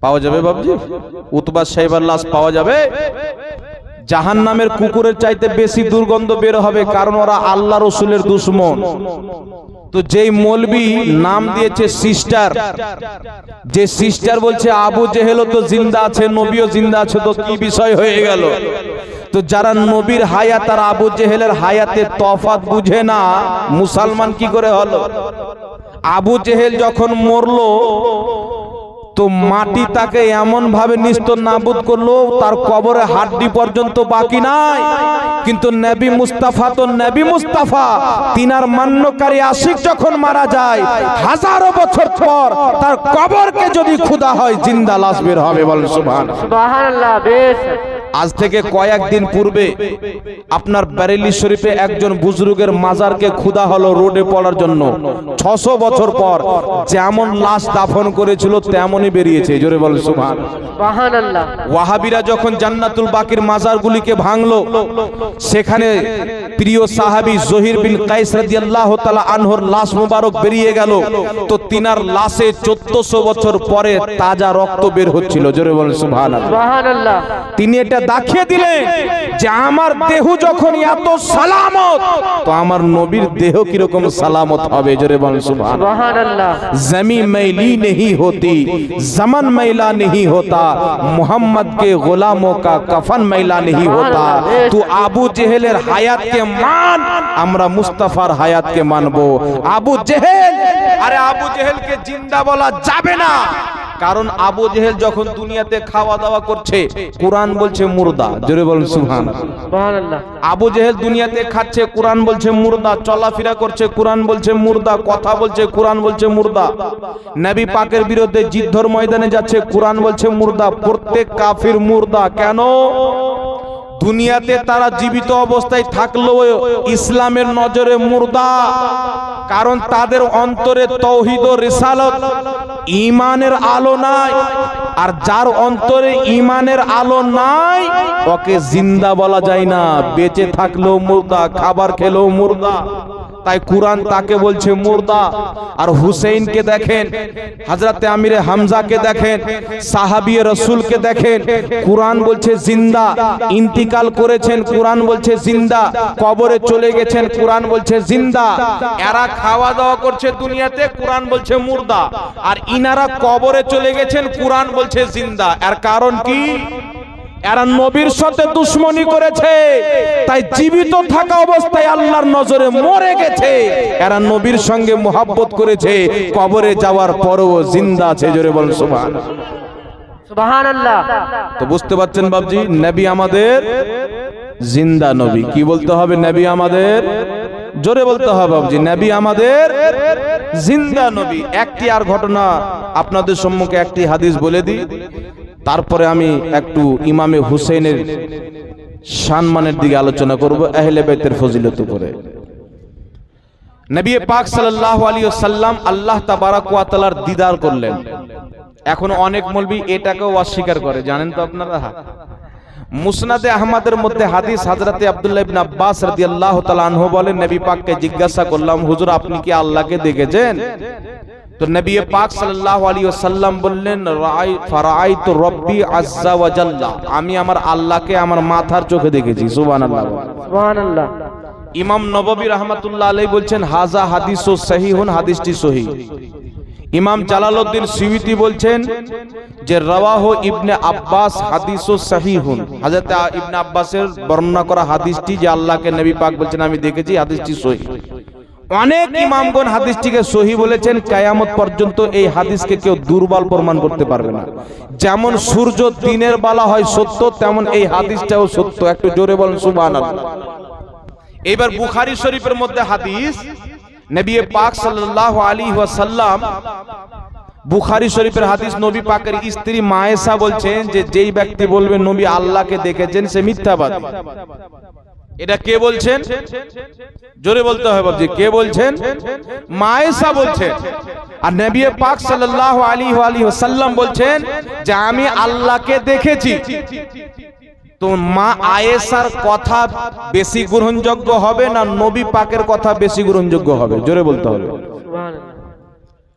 পাওয়া যাবে বাবজি? উতবা সাহেবের লাশ পাওয়া যাবে? জাহান্নামের কুকুরের চাইতে বেশি দুর্গন্ধ বের হবে, কারণ ওরা আল্লাহ রসুলের দুশমন। তো যেই মৌলবি নাম দিয়েছে সিস্টার, যে সিস্টার বলছে আবু জেহেলও তো জিন্দা আছে, নবীও জিন্দা আছে, তো কি বিষয় হয়ে গেল? তো যারা নবীর হায়াত আর আবু জেহেলের হায়াতে তফাৎ বুঝে না, মুসলমান কি করে হলো? আবু জেহেল যখন মরলো তো মাটি তাকে এমন ভাবে নিস্তর নাবুদ করলো, তার কবরে হাড্ডি পর্যন্ত বাকি নাই। কিন্তু নবী মুস্তাফা তো নবী মুস্তাফা, তিনার মান্যকারী আশিক যখন মারা যায়, হাজারো বছর পর তার কবরকে যদি খোদা হয়, জিন্দা লাশ বের হবে। বলেন সুবহানাল্লাহ। সুবহানাল্লাহ। বেশ। আজ থেকে কয়েকদিন পূর্বে আপনার বেরেলি শরীফে একজন বুজুর্গের মাজারকে খোদা হলো রোডে পড়ার জন্য। 600 বছর পর যেমন লাশ দাফন করেছিল তেমনই বেরিয়েছে। জোরে বলেন সুবহানাল্লাহ। ওয়াহাবিরা যখন জান্নাতুল বাকির মাজারগুলিকে ভাঙলো, সেখানে প্রিয় সাহাবী জহির বিন কাইস রাদিয়াল্লাহু তাআলা আনহুর লাশ মুবারক বেরিয়ে গেল। তো তিনার লাশে 1400 বছর পরে তাজা রক্ত বের হচ্ছিল। জোরে বলেন সুবহানাল্লাহ। তিনি এটা দেখিয়ে দিলেন যে আমার দেহ যখন এত সালামত, তো আমার নবীর দেহ কিরকম সালামত হবে। জোরে বলেন সুবহানাল্লাহ। জমি मैली नहीं होती, जमन मैला नहीं होता, मोहम्मद के गुलामों का कफन मैला नहीं होता। तू আবু জেহেলের হায়াতকে মান, আমরা মুস্তাফার হায়াতকে মানবো। আবু জেহেল, আরে আবু জেহেলকে জিন্দা বলা যাবে না, কারণ আবু জেহেল যখন দুনিয়াতে খাওয়া দাওয়া করছে, কুরআন বলছে মুর্দা। জোরে বলেন সুবহানাল্লাহ। আবু জেহেল দুনিয়াতে খাচ্ছে, কুরআন বলছে মুর্দা। চলাফেরা করছে, কুরআন বলছে মুর্দা। কথা বলছে, কুরআন বলছে মুর্দা। নবী পাকের বিরুদ্ধে যুদ্ধের ময়দানে যাচ্ছে, কুরআন বলছে মুর্দা। প্রত্যেক কাফির মুর্দা। কেন? দুনিয়াতে তারা জীবিত অবস্থায় থাকলেও ইসলামের নজরে মুর্দা, কারণ তাদের অন্তরে তৌহিদ ও রিসালত, ঈমানের আলো নাই। আর যার অন্তরে ঈমানের আলো নাই, ওকে জিন্দা বলা যায় না। বেঁচে থাকলেও মুর্দা, খাবার খেলেও মুর্দা। তাই কুরআন তাকে বলছে মুর্দা। আর হুসেইনকে দেখেন, হযরতে আমিরে হামজাকে দেখেন, সাহাবী রাসূলকে দেখেন, কুরআন বলছে জিন্দা। ইন্তিকাল করেছেন, কুরআন বলছে জিন্দা। কবরে চলে গেছেন, কুরআন বলছে জিন্দা। এরা খাওয়া দাওয়া করছে দুনিয়াতে, কুরআন বলছে মুর্দা। আর ইনারা কবরে চলে গেছেন, কুরআন বলছে জিন্দা। এর কারণ কি? এরা নবীর সাথে দুশমনি করেছে, তাই জীবিত থাকা অবস্থায় আল্লাহর নজরে মরে গেছে। এরা নবীর সঙ্গে মোহাব্বত করেছে, কবরে যাওয়ার পরও জিন্দা আছে। জোরে বলেন সুবহানাল্লাহ। তো বুঝতে পারছেন বাবজি, নবী আমাদের জিন্দা নবী। কি বলতে হবে? নবী আমাদের, জোরে বলতে হবে বাবজি, নবী আমাদের জিন্দা নবী। একটি আর ঘটনা আপনাদের সম্মুখে, একটি হাদিস বলে দিই, তারপরে আমি একটু ইমামে হুসেনের সম্মানের দিকে আলোচনা করব, আহলে বাইতের ফজিলত উপরে। নবী পাক সাল্লাল্লাহু আলাইহি ওয়াসাল্লাম আল্লাহ তাবারক ওয়া তাআলার দিদার করলেন। এখন অনেক মৌলবি এটাকেও অস্বীকার করে, জানেন তো আপনারা। মুসনাদে আহমদের মধ্যে হাদিস, হযরতে আব্দুল্লাহ ইবনে আব্বাস রাদিয়াল্লাহু তাআলা আনহু বলেন, নবী পাককে জিজ্ঞাসা করলাম, হুজুর আপনি কি আল্লাহকে দেখেছেন? তো নবী পাক সাল্লাল্লাহু আলাইহি ওয়াসাল্লাম বললেন, ফারাআইতু রাব্বি আযজা ওয়া জাল্লা, আমি আমার আল্লাহকে আমার মাথার চোখে দেখেছি। সুবহানাল্লাহ। সুবহানাল্লাহ। ইমাম নববী রাহমাতুল্লাহ আলাইহি বলছেন, হাযা হাদিসুস সহিহুন, হাদিসটি সহিহ। ইমাম জালালউদ্দিন সুয়ুতি বলছেন যে রাওয়াহু ইবনে আব্বাস হাদিসুস সহিহুন, হযরত ইবনে আব্বাসের বর্ণনা করা হাদিসটি যে আল্লাহকে নবী পাক বলছেন আমি দেখেছি, হাদিসটি সহিহ। অনেক ইমামগণ হাদিসটিকে সহিহ বলেছেন। কিয়ামত পর্যন্ত এই হাদিসকে কেউ দুর্বল প্রমাণ করতে পারবে না। যেমন সূর্য দিনের বেলা হয় সত্য, তেমন এই হাদিসটাও সত্য। একটু জোরে বলেন সুবহানাল্লাহ। এবার বুখারী শরীফের মধ্যে হাদিস, নবী পাক সাল্লাল্লাহু আলাইহি ওয়াসাল্লাম, বুখারী শরীফের হাদিস, নবী পাকের স্ত্রী মা আয়েশা বলছেন যে যেই ব্যক্তি বলবে নবী আল্লাহকে দেখেছেন সে মিথ্যাবাদী। এটা কে বলছেন? জোরে বলতে হবে বাবজি, কে বলছেন? মা আয়েশা বলছেন। আর নবী পাক সাল্লাল্লাহু আলাইহি ওয়াসাল্লাম বলছেন যে আমি আল্লাহকে দেখেছি। তো মা আয়েশার কথা বেশি গ্রহণযোগ্য হবে না নবী পাকের কথা বেশি গ্রহণযোগ্য হবে? জোরে বলতে হবে,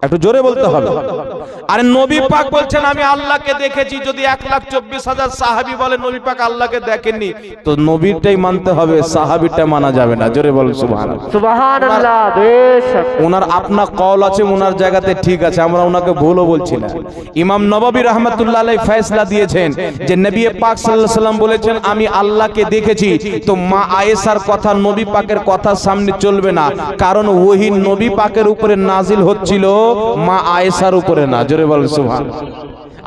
একটু জোরে বলতে হবে। আরে নবী পাক বলছেন আমি আল্লাহকে দেখেছি, যদি 1,24,000 সাহাবী বলে নবী পাক আল্লাহকে দেখেননি, তো নবীরটাই মানতে হবে, সাহাবীটা মানা যাবে না। জোরে বলেন সুবহানাল্লাহ। সুবহানাল্লাহ। বেশক ওনার আপনার কওল আছে, ওনার জায়গাতে ঠিক আছে, আমরা ওনাকে ভুলও বলছি না। ইমাম নববী রাহমাতুল্লাহ আলাইহি ফয়সালা দিয়েছেন যে নবী পাক সাল্লাল্লাহু আলাইহি ওয়াসাল্লাম বলেছেন আমি আল্লাহকে দেখেছি, তো মা আয়েশার কথা নবী পাকের কথার সামনে চলবে না, কারণ ওহী নবী পাকের উপরে নাজিল হচ্ছিল, মা আয়েশার উপরে না। জোরে বলেন সুবহানাল্লাহ।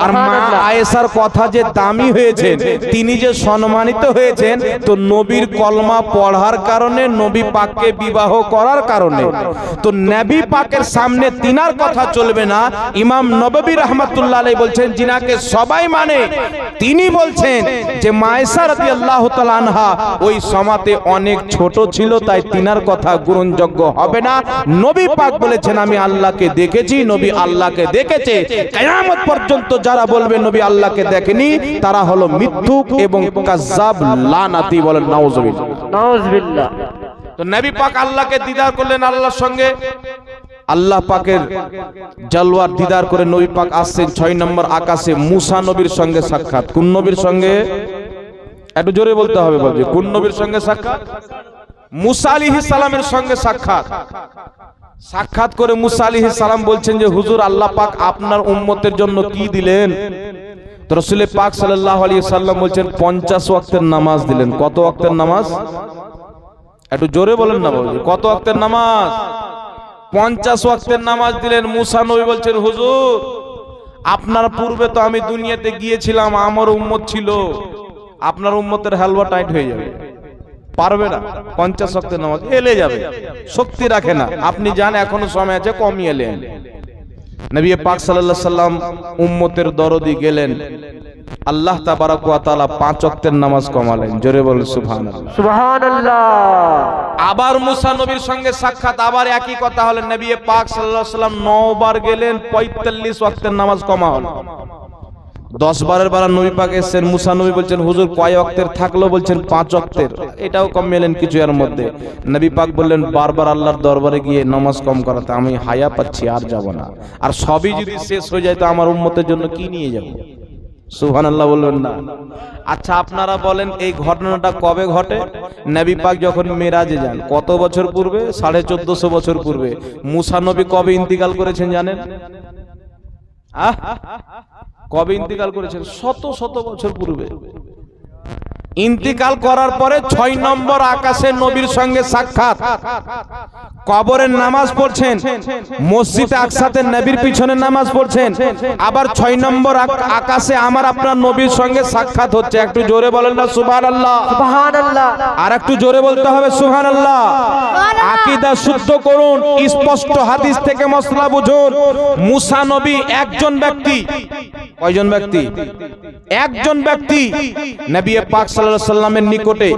আর মা আয়েশার কথা যে দামি হয়েছে, তিনি যে সম্মানিত হয়েছেন, তো নবীর কলমা পড়ার কারণে, নবী পাককে বিবাহ করার কারণে। তো নবী পাকের সামনে তিনার কথা চলবে না। ইমাম নববী রাহমাতুল্লাহ আলাইহি বলছেন যিনাকে সবাই মানে, তিনি বলছেন যে মা আয়েশা রাদিয়াল্লাহু তাআলা আনহা ওই সমাতে অনেক ছোট ছিল, তাই তিনার কথা গ্রহণযোগ্য হবে না। নবী পাক বলেছেন আমি আল্লাহকে দেখেছি, নবী আল্লাহকে দেখেছে। কিয়ামত পর্যন্ত যারা বলবে নবী আল্লাহকে দেখেনি, তারা হলো মিথ্যুক এবং কাজ্জাব, লানাতি। বলেন নাউজুবিল্লাহ। নাউজুবিল্লাহ। তো নবী পাক আল্লাহকে দিদার করলেন, আল্লাহর সঙ্গে আল্লাহ পাকের জালওয়ার দিদার করে নবী পাক আসছেন 6 নম্বর আকাশে মুসা নবীর সঙ্গে সাক্ষাৎ। কোন নবীর সঙ্গে? একটু জোরে বলতে হবে বাবজি, কোন নবীর সঙ্গে সাক্ষাৎ? মুসা আলাইহিস সালামের সঙ্গে সাক্ষাৎ। সাক্ষাৎ করে মুসা আলাইহিস সালাম বলছেন যে হুজুর আল্লাহ পাক আপনার উম্মতের জন্য কি দিলেন? তো রাসূল পাক সাল্লাল্লাহু আলাইহি সাল্লাম বলছেন 50 ওয়াক্তের নামাজ দিলেন। কত ওয়াক্তের নামাজ? একটু জোরে বলেন না বাবু, কত ওয়াক্তের নামাজ? 50 ওয়াক্তের নামাজ দিলেন। মুসা নবী বলছেন হুজুর আপনার পূর্বে তো আমি দুনিয়াতে গিয়েছিলাম, আমার উম্মত ছিল, আপনার উম্মতের হালুয়া টাইট হয়ে যাবে, পারবে না। 50 ওয়াক্তের নামাজ এলে যাবে, শক্তি রাখে না। আপনি যান, এখনো সময় আছে, কমিয়ে এলেন। নবী পাক সাল্লাল্লাহু আলাইহি সাল্লাম উম্মতের দরদি গেলেন, আল্লাহ তাবারক ওয়া তাআলা 5 ওয়াক্তের নামাজ কমালেন। জোরে বলেন সুবহানাল্লাহ। সুবহানাল্লাহ। আবার মুসা নবীর সঙ্গে সাক্ষাৎ, আবার একই কথা হলেন। নবী পাক সাল্লাল্লাহু আলাইহি সাল্লাম 9 বার গেলেন, 45 ওয়াক্তের নামাজ কমা হলো। 10 বারের বার নবী পাক এসেছেন, মুসা নবী বলছেন হুজুর কয় ওয়াক্তের থাকলো? বলছেন 5 ওয়াক্তের। এটাও কম মেলেন কিছু এর মধ্যে। নবী পাক বললেন বারবার আল্লাহর দরবারে গিয়ে নামাজ কম করাতে আমি হায়া পাচ্ছি, আর যাব না। আর সবই যদি শেষ হয়ে যায় তো আমার উম্মতের জন্য কি নিয়ে যাব? সুবহানাল্লাহ বলবেন না? আচ্ছা আপনারা বলেন এই ঘটনাটা কবে ঘটে? নবী পাক যখন মেরাজে যান, কত বছর পূর্বে? 1450 বছর পূর্বে। মুসা নবী কবে ইন্তিকাল করেছেন জানেন? কবে ইন্তিকাল করেছেন? শত শত বছর পূর্বে। ইন্তিকাল করার পরে 6 নম্বর আকাশে নবীর সঙ্গে সাক্ষাৎ। কবরের নামাজ পড়ছেন, মসজিদে আকসাতে নবীর পিছনে নামাজ পড়ছেন, আবার 6 নম্বর আকাশে আমার আপনার নবীর সঙ্গে সাক্ষাৎ হচ্ছে। একটু জোরে বলেন না সুবহানাল্লাহ। সুবহানাল্লাহ। আর একটু জোরে বলতে হবে সুবহানাল্লাহ। আকীদা শুদ্ধ করুন, স্পষ্ট হাদিস থেকে মসলা বুঝুন। মুসা নবী একজন ব্যক্তি। কয়জন ব্যক্তি? একজন ব্যক্তি। নবী পাক সাল্লাল্লাহু আলাইহি সাল্লামের নিকটে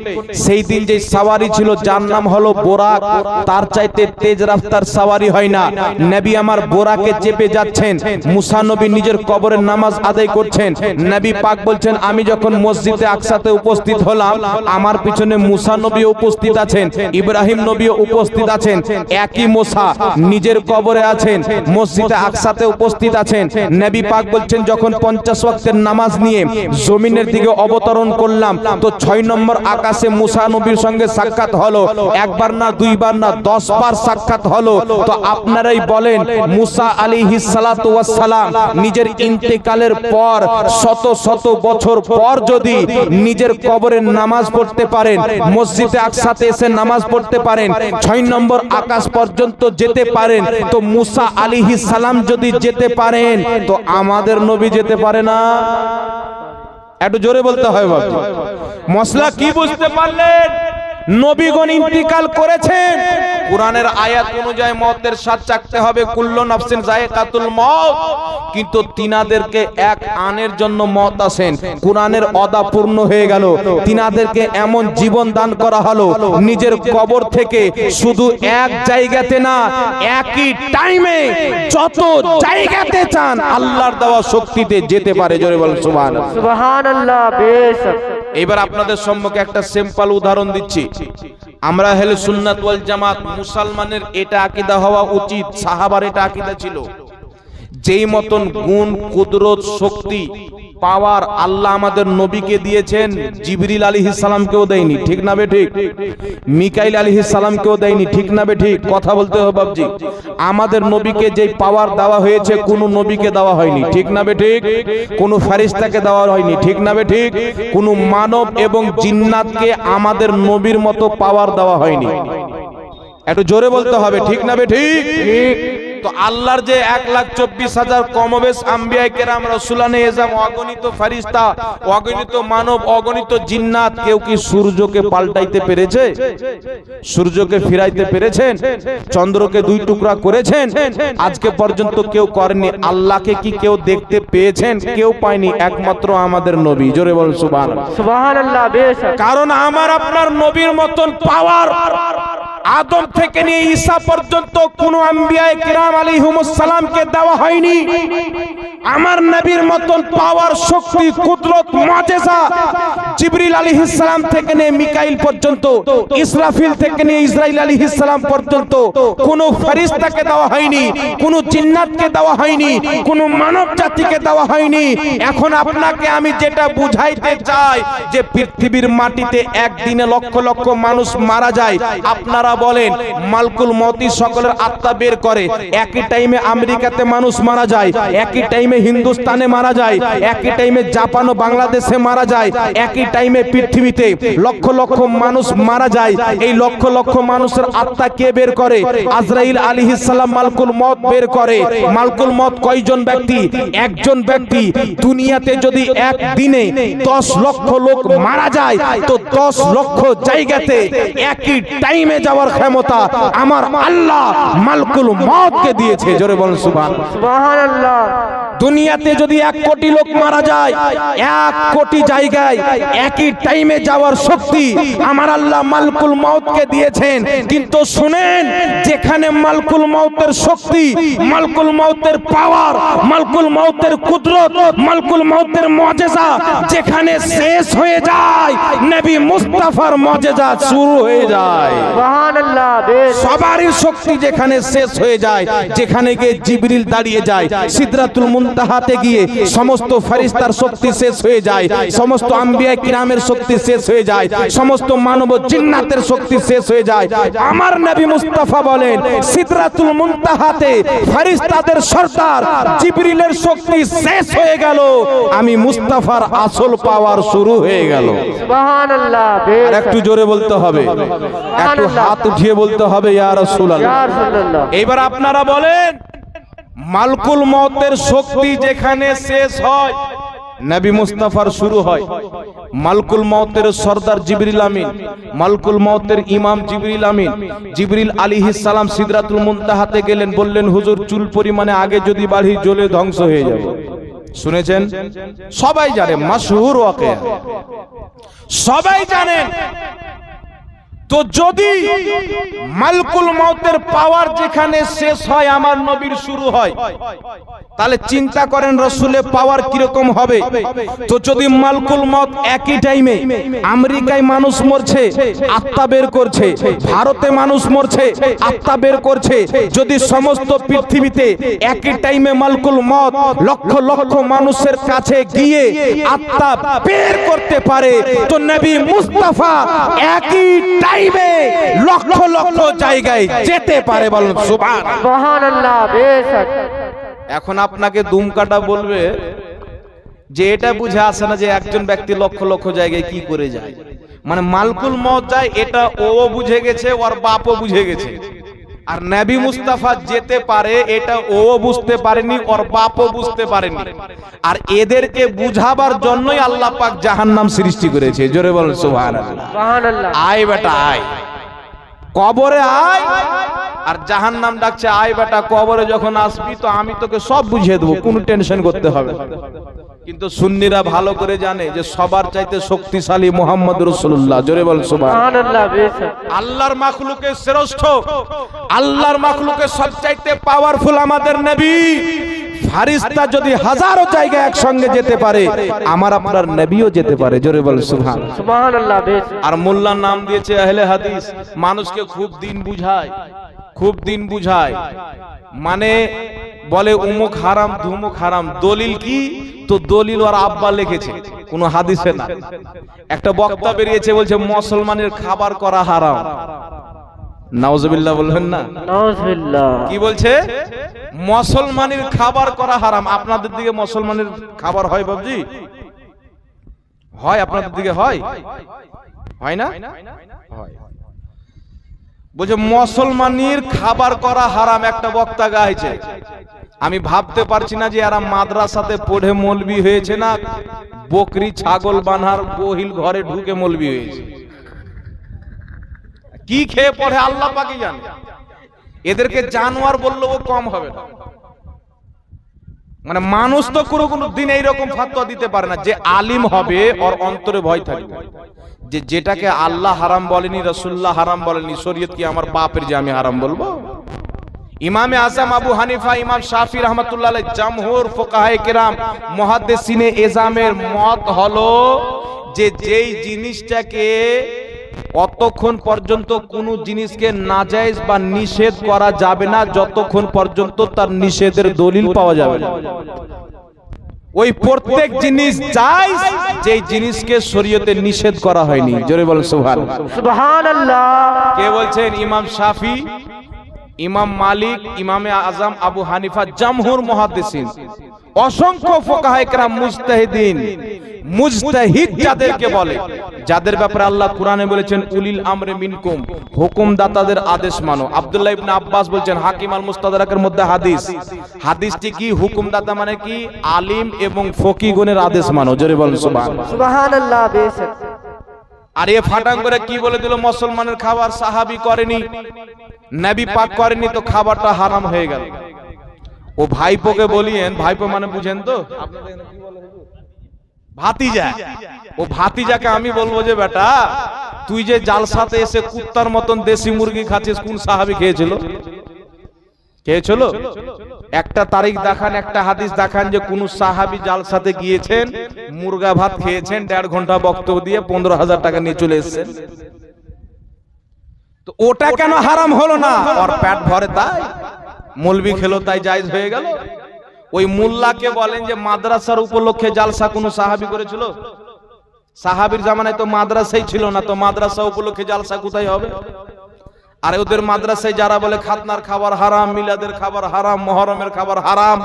সেই দিন যে সওয়ারি ছিল যার নাম হলো বোরাক, তার চাইতে তেজ রাফতার সওয়ারি হয় না। নবী আমার বোরাকে চেপে যাচ্ছেন, মুসা নবী নিজের কবরের নামাজ আদায় করছেন। নবী পাক বলছেন আমি যখন মসজিদে আকসাতে উপস্থিত হলাম, আমার পিছনে মুসা নবী উপস্থিত আছেন, ইব্রাহিম নবী উপস্থিত আছেন। একই মুসা নিজের কবরে আছেন, মসজিদে আকসাতে উপস্থিত আছেন। নবী পাক বলছেন যখন যখন 50 ওয়াক্তের নামাজ নিয়ে জমিনের দিকে অবতরণ করলাম, তো 6 নম্বর আকাশে মুসা নবীর সঙ্গে সাক্ষাৎ হলো। একবার না, দুইবার না, 10 বার সাক্ষাৎ হলো। তো আপনারাই বলেন, মুসা আলাইহিস সালাতু ওয়াস সালাম নিজের ইন্তেকালের পর শত শত বছর পর যদি নিজের কবরে নামাজ পড়তে পারেন, মসজিদে আকসাতে এসে নামাজ পড়তে পারেন, 6 নম্বর আকাশ পর্যন্ত যেতে পারেন, তো মুসা আলাইহিস সালাম যদি যেতে পারেন, তো আমাদের নবী যেতে পারে না? একটু জোরে বলতে হয় বাবু। মশলা কি বুঝতে পারলেন? নবীগণ ইন্তিকাল করেছেন, কোরআনের আয়াত অনুযায়ী মওতের স্বাদ চাখতে হবে, কুল্লু নাফসিন যায়কাতুল মউত, কিন্তু তিনাদেরকে এক আনের জন্য মওত আসেন। কোরআনের ওয়াদা পূর্ণ হয়ে গেল, তিনাদেরকে এমন জীবন দান করা হলো, নিজের কবর থেকে শুধু এক জায়গাতে না, একই টাইমে যত জায়গাতে চান আল্লাহর দেওয়া শক্তিতে যেতে পারে। জোরে বলেন সুবহানাল্লাহ। সুবহানাল্লাহ। বেশক। এবার আপনাদের সম্মুখে একটা সিম্পল উদাহরণ দিচ্ছি। আমরা আহলে সুন্নাত ওয়াল জামাত মুসলমানের এটা আকীদা হওয়া উচিত, সাহাবার এটা আকীদা ছিল। যেই মতন গুণ, কুদরত, শক্তি, পাওয়ার আল্লাহ আমাদের নবীকে দিয়েছেন, জিবরিল আলাইহিস সালামকেও দেয়নি, ঠিক না বে ঠিক? মিকাইল আলাইহিস সালামকেও দেয়নি, ঠিক না বে ঠিক? কথা বলতে হবে বাবজি। আমাদের নবীকে যেই পাওয়ার দেওয়া হয়েছে কোনো নবীকে দেওয়া হয়নি, ঠিক না বে ঠিক? কোনো ফেরেশতাকে দেওয়া হয়নি, ঠিক না বে ঠিক? কোনো মানব এবং জিন্নাতকে আমাদের নবীর মতো পাওয়ার দেওয়া হয়নি। একটু জোরে বলতে হবে, ঠিক না বে ঠিক? ঠিক। তো আল্লাহর যে 1,24,000 কমবেশ আম্বিয়া কেরাম, রাসূলানে এজাম, অগণিত ফেরেশতা, অগণিত মানব, অগণিত জিন্নাত, কেউ কি সূর্যকে পাল্টাইতে পেরেছে? সূর্যকে ফিরাইতে পেরেছেন? চন্দ্রকে 2 টুকরা করেছেন? আজকে পর্যন্ত কেউ করেনি। আল্লাহকে কি কেউ দেখতে পেয়েছেন? কেউ পায়নি, একমাত্র আমাদের নবী। জোরে বলুন সুবহানাল্লাহ। সুবহানাল্লাহ। বেশক। কারণ আমার আপনার নবীর মতন পাওয়ার আদম থেকে নিয়ে ঈসা পর্যন্ত কোন আম্বিয়ায়ে কিরাম আলাইহিমুস সালামকে দেওয়া হয়নি। আমার নবীর মতন পাওয়ার, শক্তি, কুদরত, মুজিজা জিবরিল আলাইহিস সালাম থেকে নিয়ে মিকাইল পর্যন্ত, ইসরাফিল থেকে নিয়ে ইসরাইল আলাইহিস সালাম পর্যন্ত কোন ফেরেশতাকে দেওয়া হয়নি, কোন জিন্নাতকে দেওয়া হয়নি, কোন মানব জাতিকে দেওয়া হয়নি। এখন আপনাকে আমি যেটা বুঝাইতে চাই যে পৃথিবীর মাটিতে একদিনে লক্ষ লক্ষ মানুষ মারা যায়। আপনারা বলেন মালকুল মউতি সকলের আত্মা বের করে, একই টাইমে আমেরিকাতে মানুষ মারা যায়, একই টাইমে হিন্দুস্তানে মারা যায়, একই টাইমে জাপান ও বাংলাদেশে মারা যায়, একই টাইমে পৃথিবীতে লক্ষ লক্ষ মানুষ মারা যায়। এই লক্ষ লক্ষ মানুষের আত্মা কে বের করে? আজরাইল আলাইহিস সালাম মালকুল মউত বের করে। মালকুল মউত কয়জন ব্যক্তি? একজন ব্যক্তি। দুনিয়াতে যদি একদিনে 10 লক্ষ লোক মারা যায়, তো 10 লক্ষ জায়গাতে একই টাইমে যাওয়ার ক্ষমতা আমার আল্লাহ মালকুল মউতকে দিয়েছে। জোরে বলুন সুবহানাল্লাহ। সুবহানাল্লাহ। দুনিয়াতে যদি 1 কোটি লোক মারা যায়, 1 কোটি জায়গায় একই টাইমে যাওয়ার শক্তি আমার আল্লাহ মালকুল মউতকে দিয়েছেন। কিন্তু শুনেন, যেখানে মালকুল মউতের শক্তি, মালকুল মউতের পাওয়ার, মালকুল মউতের কুদরত, মালকুল মউতের মুজিজা যেখানে শেষ হয়ে যায়, নবী মুস্তাফার মুজিজা শুরু হয়ে যায়। সুবহানাল্লাহ। বেশক। সবারই শক্তি যেখানে শেষ হয়ে যায়, যেখানে গিয়ে জিবরিল দাঁড়িয়ে যায়, সিদরাতুল মুনতাহাতে গিয়ে সমস্ত ফেরেশতার শক্তি শেষ হয়ে যায়, সমস্ত আম্বিয়া কিরামের শক্তি শেষ হয়ে যায়, সমস্ত মানব জিন্নাতের শক্তি শেষ হয়ে যায়। আমার নবী মুস্তাফা বলেন, সিদরাতুল মুনতাহাতে ফেরেশতাদের সরদার জিবরিলের শক্তি শেষ হয়ে গেল, আমি মুস্তাফার আসল পাওয়ার শুরু হয়ে গেল। সুবহানাল্লাহ। বেশক। আর একটু জোরে বলতে হবে, একটু হাত উঠিয়ে বলতে হবে, ইয়া রাসূলুল্লাহ। ইয়া রাসূলুল্লাহ। এবার আপনারা বলেন, মালকুল মউতের শক্তি যেখানে শেষ হয়, নবী মুস্তাফার শুরু হয়। মালকুল মউতের সরদার জিবরিল আমিন, মালকুল মউতের ইমাম জিবরিল আমিন, জিবরিল আলাইহিস সালাম সিদরাতুল মুনতাহাতে গেলেন, বললেন হুজুর চুল পরিমাণে আগে যদি বাড়ি জ্বলে ধ্বংস হয়ে যাবে। শুনেছেন? সবাই জানে, মাশহুর ওয়াকিয়া, সবাই জানেন। তো যদি মালকুল মউতের পাওয়ার যেখানে শেষ হয় আমার নবীর শুরু হয়, তাহলে চিন্তা করেন রসুলের পাওয়ার কিরকম হবে। তো যদি মালকুল মউত একই টাইমে আমেরিকায় মানুষ মরছে আত্মা বের করছে, ভারতে মানুষ মরছে আত্মা বের করছে, যদি সমস্ত পৃথিবীতে একই টাইমে মালকুল মউত লক্ষ লক্ষ মানুষের কাছে গিয়ে আত্মা বের করতে পারে, তো নবী মুস্তাফা একই টাইমে লক্ষ লক্ষ জায়গায় যেতে পারে। বলুন সুবহানাল্লাহ। সুবহানাল্লাহ। বেশক। এখন আপনাকে দুমকাটা বলবে যে এটা বুঝে আসে না যে একজন ব্যক্তি লক্ষ লক্ষ জায়গায় কি করে যায়, মানে মালকুল মউত যায় এটা ও বুঝে গেছে, ওর বাপও বুঝে গেছে। আর নবী মুস্তাফা যেতে পারে এটা ও বুঝতে পারেনি, ওর বাপও বুঝতে পারেনি। আর এদেরকে বুঝাবার জন্যই আল্লাহ পাক জাহান্নাম সৃষ্টি করেছে। জোরে বলেন সুবহানাল্লাহ। সুবহানাল্লাহ। আয় বেটা আয়, কবরে আয়। আর জাহান্নাম ডাকছে আয় বেটা কবরে যখন আসবি তো আমি তোকে সব বুঝিয়ে দেবো, কোনো টেনশন করতে হবে না। কিন্তু সুন্নিরা ভালো করে জানে যে সবার চাইতে শক্তিশালী মুহাম্মদ রাসূলুল্লাহ। জোরে বল সুবহানাল্লাহ। বেশক। আল্লাহর মাখলুকে শ্রেষ্ঠ, আল্লাহর মাখলুকে সবচাইতে পাওয়ারফুল আমাদের নবী। ফারিস্তা যদি হাজারো জায়গায় একসঙ্গে যেতে পারে, আমার আপনার নবীও যেতে পারে। জোরে বল সুবহানাল্লাহ। সুবহানাল্লাহ। বেশক। আর মোল্লার নাম দিয়েছে আহলে হাদিস, মানুষকে খুব দিন বুঝায়, খুব দিন বুঝায়, মানে বলে উমুক হারাম ধুমুক হারাম, দলিল কি? তো দলিল ওর আব্বা লিখেছে, কোনো হাদিসে না। একটা বক্তা বেরিয়েছে বলছে মুসলমানের খাবার করা হারাম। নাউজুবিল্লাহ বলবেন না? নাউজুবিল্লাহ। কি বলছে? মুসলমানের খাবার করা হারাম। আপনাদের দিকে মুসলমানের খাবার হয় বাবজি? হয় আপনাদের দিকে? হয় হয় না? হয়। বলছে মুসলমানের খাবার করা হারাম, একটা বক্তা গাইছে। আমি ভাবতে পারছি না যে এরা মাদ্রাসাতে পড়ে মৌলবি হয়েছে না বকরি ছাগল বানহার বহিল ঘরে ঢুকে মৌলবি হয়েছে। কি খেয়ে পড়ে আল্লাহ পাকই জানে। এদেরকে জানোয়ার বললেও কম হবে না। মানে মানুষ তো কোনো দিন এইরকম ফাতোয়া দিতে পারে না। যে আলিম হবে ওর অন্তরে ভয় থাকবে যে যেটাকে আল্লাহ হারাম বলেনি, রাসূলুল্লাহ হারাম বলেনি, শরীয়ত কি আমার বাপের যে আমি হারাম বলবো? ইমামে আযম আবু হানিফা, ইমাম শাফি রাহমাতুল্লাহ আলাইহি, জামহুর ফুকাহায়ে কেরাম, মুহাদ্দিসিনে এজামের মত হলো যে যেই জিনিসটাকে অতক্ষণ পর্যন্ত কোন জিনিসকে নাজায়েজ বা নিষেধ করা যাবে না যতক্ষণ পর্যন্ত তার নিষেধের দলিল পাওয়া যাবে না। ওই প্রত্যেক জিনিস জায়েজ যেই জিনিসকে শরীয়তে নিষেধ করা হয়নি। জোরে বল সুবহানাল্লাহ। সুবহানাল্লাহ। কে বলছেন? ইমাম শাফি, ইমাম মালিক, ইমামে আজম আবু হানিফা, জামহুর মুহাদ্দিসিন, অসংখ্য ফুকাহায়ে কেরাম, মুজতাহিদিন, মুজতাহিদ যাদেরকে বলে, যাদের ব্যাপারে আল্লাহ কোরআনে বলেছেন উলিল আমরে মিনকুম, হুকুমদাতাদের আদেশ মানো। আব্দুল্লাহ ইবনে আব্বাস বলছেন হাকিম আল মুস্তাদরাকের মধ্যে হাদিস, হাদিসটি কি? হুকুমদাতা মানে কি? আলিম এবং ফকিহগণের আদেশ মানো। জোরে বলেন সুবহানাল্লাহ। সুবহানাল্লাহ। বেশক। আর এ ফাটাং করে কি বলে দিল? মুসলমানের খাবার সাহাবী করেনি, নবী পাক করেনি, তো খাবারটা হারাম হয়ে গেল। ও ভাইপোকে বলিয়েন, ভাইপো মানে বুঝেন তো? ভাতিজা। ও ভাতিজাকে আমি বলবো যে বেটা তুই যে জালসাতে এসে কুত্তার মতন দেশি মুরগি খাচ্ছিস, কোন সাহাবী খেয়েছিল? খেয়েছিল? একটা তারিখ দেখান, একটা হাদিস দেখান যে কোন সাহাবী জালসাতে গিয়েছেন, মুরগা ভাত খেয়েছেন, 1.5 ঘন্টা বক্তব্য দিয়ে 15,000 টাকা নিয়ে চলে এসেছেন। তো ওটা কেন হারাম হলো না? ওর পেট ভরে তাই, মৌলবি খেলো তাই জায়েজ হয়ে গেল। ওই মোল্লাকে বলেন যে মাদ্রাসার উপলক্ষে জালসা কোন সাহাবী করেছিল? সাহাবীর জামানায় তো মাদ্রাসাই ছিল না, তো মাদ্রাসা উপলক্ষে জালসা কোথায় হবে? আর ওদের মাদ্রাসায় যারা বলে খাতনার খাবার হারাম, মিলাদের খাবার হারাম, মুহররমের খাবার হারাম,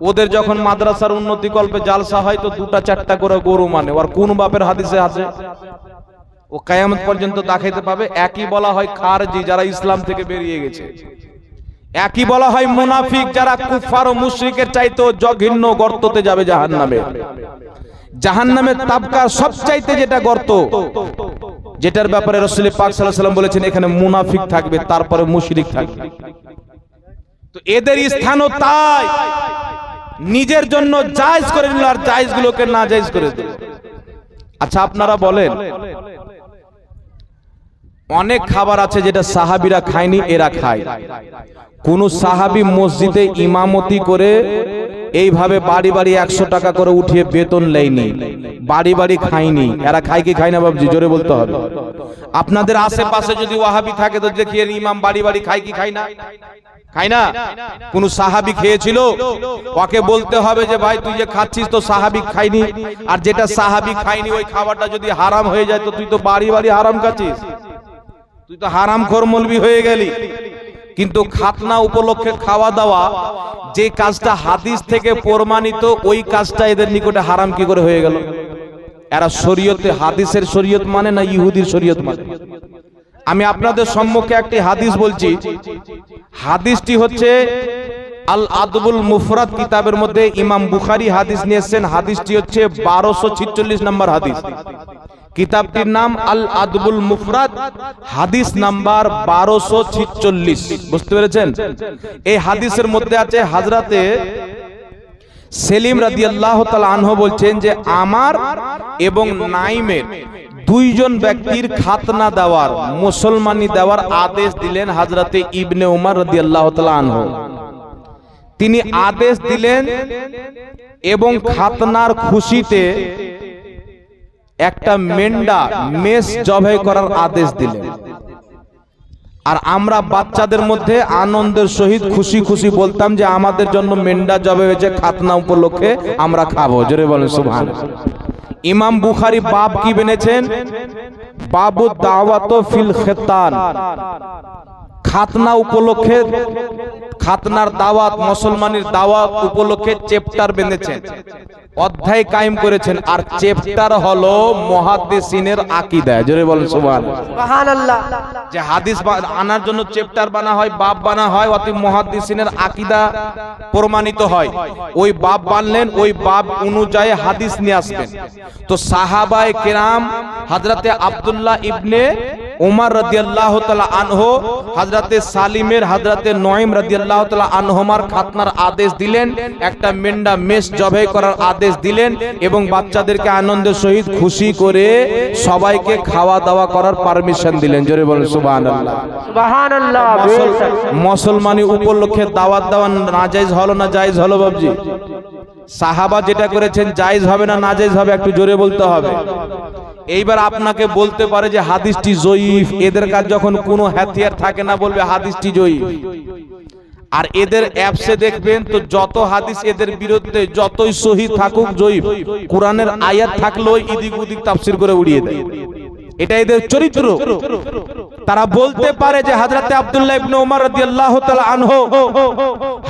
ওদের যখন মাদ্রাসার উন্নতি কল্পে জালসা হয় তো 2-4টা করে গরু মানে। আর কোন বাপের হাদিসে আছে? ও কিয়ামত পর্যন্ত দেখাইতে পাবে। একই বলা হয় খারজি, যারা ইসলাম থেকে বেরিয়ে গেছে। একই বলা হয় মুনাফিক, যারা কুফার ও মুশরিকের চাইতেও জঘন্য গর্ততে যাবে জাহান্নামে। জাহান্নামের তাবকা সবচাইতে যেটা গর্ত, যেটার ব্যাপারে রাসূল পাক সাল্লাল্লাহু আলাইহি ওয়াসাল্লাম বলেছেন এখানে মুনাফিক থাকবে, তারপরে মুশরিক থাকবে। তো এদের স্থানও তাই, নিজের জন্য জায়েজ করে নিল আর জায়েজগুলোকে নাজায়েজ করে দিল। আচ্ছা আপনারা বলেন অনেক খাবার আছে যেটা সাহাবীরা খায়নি, এরা খায়। কোন সাহাবী মসজিদে ইমামতি করে এইভাবে বাড়ি বাড়ি 100 টাকা করে উঠিয়ে বেতন লেয়নি, বাড়ি বাড়ি খায়নি। এরা খায় কি খায় না বাবজি? জোরে বলতে হবে। আপনাদের আশেপাশে যদি ওয়াহাবি থাকে তো দেখিয়ে ইমাম বাড়ি বাড়ি খায় কি খায় না? খায় না। কোন সাহাবী খেয়েছিল? ওকে বলতে হবে যে ভাই তুই যে খাচ্ছিস তো সাহাবী খায়নি, আর যেটা সাহাবী খায়নি ওই খাবারটা যদি হারাম হয়ে যায় তো তুই তো বাড়ি বাড়ি হারাম খাচ্ছিস, তুই তো হারামখোর মৌলবি হয়ে গেলি। কিন্তু খাতনা উপলক্ষে খাওয়া দাওয়া যে কাজটা হাদিস থেকে প্রমাণিত, ওই কাজটা এদের নিকটে হারাম কি করে হয়ে গেল? এরা শরীয়তে হাদিসের শরীয়ত মানে না ইহুদির শরীয়ত মানে? আমি আপনাদের সম্মুখে একটি হাদিস বলছি। হাদিসটি হচ্ছে আল আদবুল মুফরাদ কিতাবের মধ্যে ইমাম বুখারী হাদিস নিয়েছেন। হাদিসটি হচ্ছে 1246 নম্বর হাদিস। কিতাবটির নাম আল আদবুল মুফরাদ, হাদিস নাম্বার 1246। বুঝতে পেরেছেন? এই হাদিসের মধ্যে আছে হযরতে সেলিম রাদিয়াল্লাহু তাআলা আনহু বলছেন যে আমার এবং নাইমের দুইজন ব্যক্তির খাতনা দেওয়ার, মুসলমানি দেওয়ার আদেশ দিলেন হযরতে ইবনে উমর রাদিয়াল্লাহু তাআলা আনহু। তিনি আদেশ দিলেন এবং খাতনার খুশিতে একটা মেন্ডা মেষ জবাই করার আদেশ দিলেন। আর আমরা বাচ্চাদের মধ্যে আনন্দের সহিত খুশি খুশি বলতাম যে আমাদের জন্য মেন্ডা জবাই হয়েছে, খাতনা উপলক্ষে আমরা খাবো। জোরে বলেন সুবহানাল্লাহ। ইমাম বুখারী বাব কি বেনেছেন? বাবু দাওয়াত ফিল খিতান। খাতনা উপলক্ষে, খাতনার দাওয়াত, মুসলমানের দাওয়াত উপলক্ষে চ্যাপ্টার বেঁধেছেন, অধ্যায় কায়েম করেছেন। আর চ্যাপ্টার হলো মুহাদ্দিসিনের আকীদা। জোরে বলেন সুবহানাল্লাহ। যে হাদিস আনার জন্য চ্যাপ্টার বানা হয়, বাব বানা হয়, অতি মুহাদ্দিসিনের আকীদা প্রমাণিত হয়। ওই বাব বানলেন, ওই বাব অনুযায়ী হাদিস নিয়ে আসবেন। তো সাহাবায়ে কেরাম হযরতে আব্দুল্লাহ ইবনে উমর রাদিয়াল্লাহু তাআলা আনহু, হযরতে সালিমের, হযরতে নুঈম রাদিয়াল্লাহু তাআলা আনহুমার খাতনার আদেশ দিলেন, একটা মেন্ডা মেষ জবাই করার আদেশ দিলেন এবং বাচ্চাদেরকে আনন্দের সহিত খুশি করে সবাইকে খাওয়া দাওয়া করার পারমিশন দিলেন। জোরে বলেন সুবহানাল্লাহ। সুবহানাল্লাহ। মুসলমানি উপলক্ষে দাওয়াত দেওয়া নাজায়েজ হলো না জায়েজ হলো বাবজি? সাহাবা যেটা করেছেন জায়েজ হবে না নাজায়েজ হবে? একটু জোরে বলতে হবে। এইবার আপনাকে বলতে পারে যে হাদিসটি জয়ীফ। এদের কাছে যখন কোনো হাতিয়ার থাকে না বলবে হাদিসটি জয়ীফ। আর এদের অ্যাপসে দেখবেন তো যত হাদিস এদের বিরুদ্ধে যতই সহিহ থাকুক জয়ীফ, কোরআনের আয়াত থাকলেও ইদিক উদিক তাফসীর করে উড়িয়ে দেয়। এটা এদের চরিত্র। তারা বলতে পারে যে হযরতে আব্দুল্লাহ ইবনে উমর রাদিয়াল্লাহু তাআলা আনহু,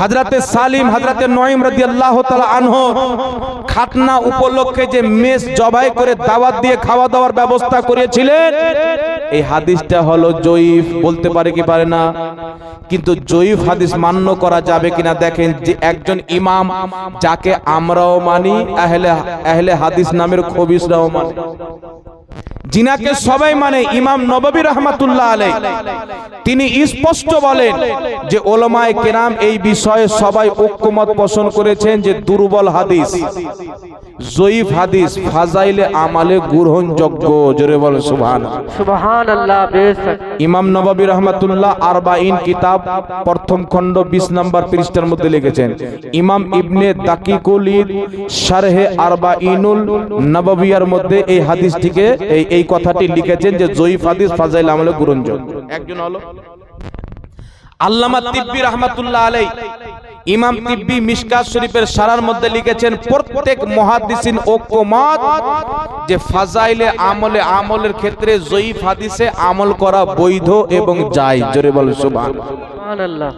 হযরতে সালিম, হযরতে নুঈম রাদিয়াল্লাহু তাআলা আনহু খাতনা উপলক্ষে যে মেষ জবাই করে দাওয়াত দিয়ে খাওয়া দাওয়ার ব্যবস্থা করেছিলেন, এই হাদিসটা হলো জয়ীফ। বলতে পারে কি পারে না? কিন্তু জয়ীফ হাদিস মান্য করা যাবে কিনা দেখেন। যে একজন ইমাম যাকে আমরাও মানি, আহলে হাদিস নামের খবিসরাও মানে, যিনাকে সবাই মানে, ইমাম নববী রাহমাতুল্লাহ আলাইহি, তিনি স্পষ্ট বলেন যে উলামায়ে কেরাম এই বিষয়ে সবাই ঐক্যমত পোষণ করেছেন যে দুর্বল হাদিস, জয়ীফ হাদিস ফাজাইলে আমালে গ্রহণযোগ্য। জোরে বলেন সুবহানাল্লাহ। সুবহানাল্লাহ। বেশক ইমাম নববী রাহমাতুল্লাহ আরবাঈন কিতাব প্রথম খণ্ড 20 নম্বর পৃষ্ঠার মধ্যে লিখেছেন। ইমাম ইবনে দাকিকুল ঈদ শারহে আরবাঈনুল নববিয়ার মধ্যে এই হাদিসটিকে এই কথাটি লিখেছেন যে জয়ীফ হাদিস ফাজাইলে আমালে গ্রহণযোগ্য। একজন হলো আল্লামা তিব্বী রাহমাতুল্লাহ আলাইহি। ইমাম তিব্বী মিশকাত শরীফের সারার মধ্যে লিখেছেন প্রত্যেক মুহাদ্দিসিন ঐক্যমত যে ফাজাইলে আমলের ক্ষেত্রে জয়ীফ হাদিসে আমল করা বৈধ এবং জায়েজ। জোরে বলেন সুবহানাল্লাহ।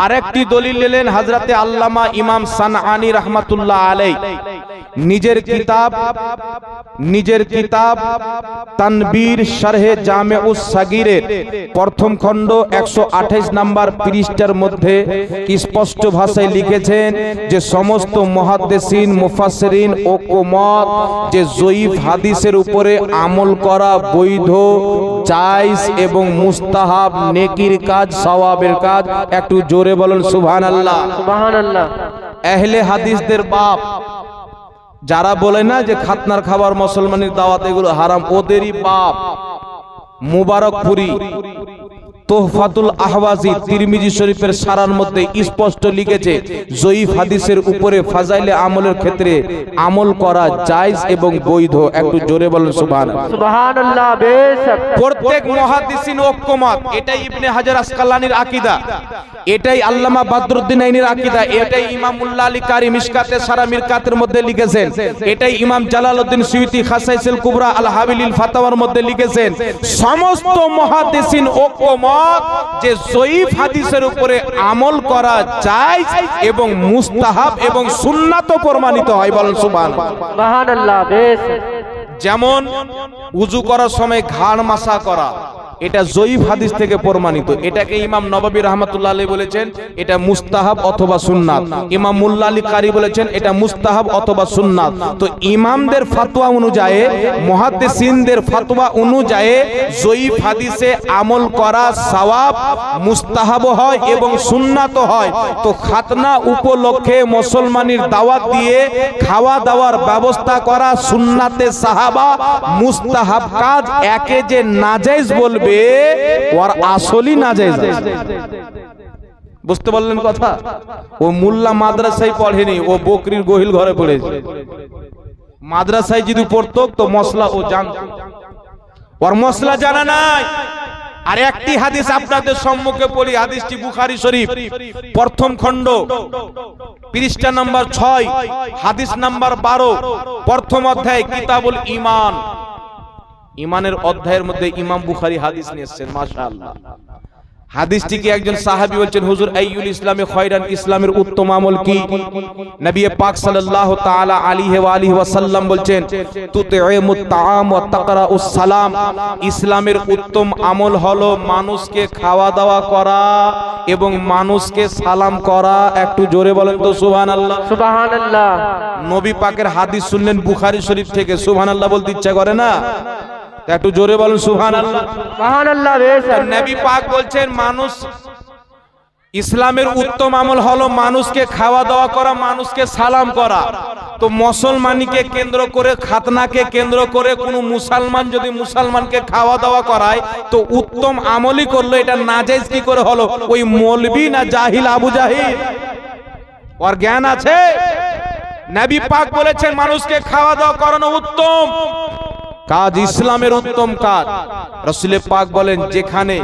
আরেকটি দলিল নিলেন হযরতে আল্লামা ইমাম সানআনী রাহমাতুল্লাহ আলাইহি নিজের কিতাব তানবীর শারহে জামেউস সাগীরের প্রথম খণ্ড 128 নম্বর পৃষ্ঠার মধ্যে স্পষ্ট ভাষায় লিখেছেন যে সমস্ত মুহাদ্দিসিন মুফাসসিরিন ঐক্যমত যে জয়ীফ হাদিসের উপরে আমল করা বৈধ, জায়েজ এবং মুস্তাহাব, নেকির কাজ, সওয়াবের কাজ। একটু জোরে বলেন সুবহানাল্লাহ। সুবহানাল্লাহ। আহলে হাদিসদের বাপ যারা বলে না যে খাতনার খাবার, মুসলমানের দাওয়াত এগুলো হারাম, ওদেরই বাপ। মুবারকপুরি তোহফাতুল আহওয়াজি তিরমিজি শরীফের সারার মধ্যে স্পষ্ট লিখেছে জয়ীফ হাদিসের উপরে ফাজাইলে আমলের ক্ষেত্রে আমল করা জায়েজ এবং বৈধ। একটু জোরে বলেন সুবহানাল্লাহ। সুবহানাল্লাহ, বেশক। প্রত্যেক মুহাদ্দিসিন ঐক্যমত, এটাই ইবনে হাজার আসকালানির আকীদা, এটাই আল্লামা বদরুদ্দিন আইনির আকীদা, এটাই ইমাম মুল্লা আলী কারি মিশকাতে সারা মিরকাতের মধ্যে লিখেছেন, এটাই ইমাম জালালউদ্দিন সুয়ুতী খাসাইসুল কুবরা আল হাবিলিল ফাতাওয়ার মধ্যে লিখেছেন। সমস্ত মুহাদ্দিসিন ঐক্যমত যে জয়ীফ হাদিসের উপরে আমল করা জায়েজ এবং মুস্তাহাব এবং সুন্নাত প্রমাণিত হয়। বলেন সুবহানাল্লাহ। সুবহানাল্লাহ, বেশক। যেমন উযু করার সময় ঘাড় মাসা করা, এটা জয়ীফ হাদিস থেকে প্রমাণিত। এটাকে ইমাম নববী রাহমাতুল্লাহ আলাইহি বলেছেন এটা মুস্তাহাব অথবা সুন্নাত। ইমাম মুল্লা আলী কারি বলেছেন এটা মুস্তাহাব অথবা সুন্নাত। তো ইমামদের ফতোয়া অনুযায়ী, মুহাদ্দিসিনদের ফতোয়া অনুযায়ী জয়ীফ হাদিসে আমল করা সওয়াব, মুস্তাহাব হয় এবং সুন্নাত হয়। তো খাতনা উপলক্ষে মুসলমানের দাওয়াত দিয়ে খাওয়া দাওয়ার ব্যবস্থা করা সুন্নাতে সাহাবা, মুস্তাহাব কাজ একে যে নাজায়েজ বলবে ওর আসলই নাজায়েজ। বুঝতে পারলেন কথা? ও মোল্লা মাদ্রাসায় পড়েনি, ও বকরির গহিল ঘরে পড়েছে। মাদ্রাসায় যদি পড়তো তো মশলা ও জানতো, ওর মশলা জানা নাই। আর একটি হাদিস আপনাদের সম্মুখে পড়ি, হাদিসটি বুখারী শরীফ প্রথম খণ্ড পৃষ্ঠা নাম্বার 6 হাদিস নাম্বার 12 প্রথম অধ্যায় কিতাবুল ঈমান। ইমানের অধ্যায়ের মধ্যে ইমাম বুখারী হাদিস নিয়ে এসেছেন। মাশাআল্লাহ। হাদিসটি কি একজন সাহাবী বলছেন, হুজুর আইয়ুল ইসলামে খয়রান, ইসলামের উত্তম আমল কি? নবী পাক সাল্লাল্লাহু তাআলা আলাইহি ওয়া আলিহি ওয়াসাল্লাম বলছেন তুতঈমুত তাআম ওয়া তাকরাউস সালাম, ইসলামের উত্তম আমল হলো মানুষকে খাওয়া দাওয়া করা এবং মানুষকে সালাম করা। একটু জোরে বলেন তো সুবহানাল্লাহ। সুবহানাল্লাহ। নবী পাকের হাদিস শুনলেন বুখারী শরীফ থেকে, সুবহানাল্লাহ বলতে ইচ্ছা করে না? একটু জোরে বলেন সুবহানাল্লাহ। সুবহানাল্লাহ, বেশক। নবী পাক বলছেন মানুষ, ইসলামের উত্তম আমল হলো মানুষকে খাওয়া দাওয়া করা, মানুষকে সালাম করা। তো মুসলমানকে কেন্দ্র করে, খাতনাকে কেন্দ্র করে কোনো মুসলমান যদি মুসলমানকে খাওয়া দাওয়া করায় তো উত্তম আমলই করলো। এটা নাজায়েজ কি করে হলো? ওই মৌলবি না জাহিল আবু জাহিল, ওর জ্ঞান আছে? নবী পাক বলেছেন মানুষকে খাওয়া দাওয়া করানো উত্তম কাজ, ইসলামের উত্তম কাজ। রাসূল পাক বলেন যেখানে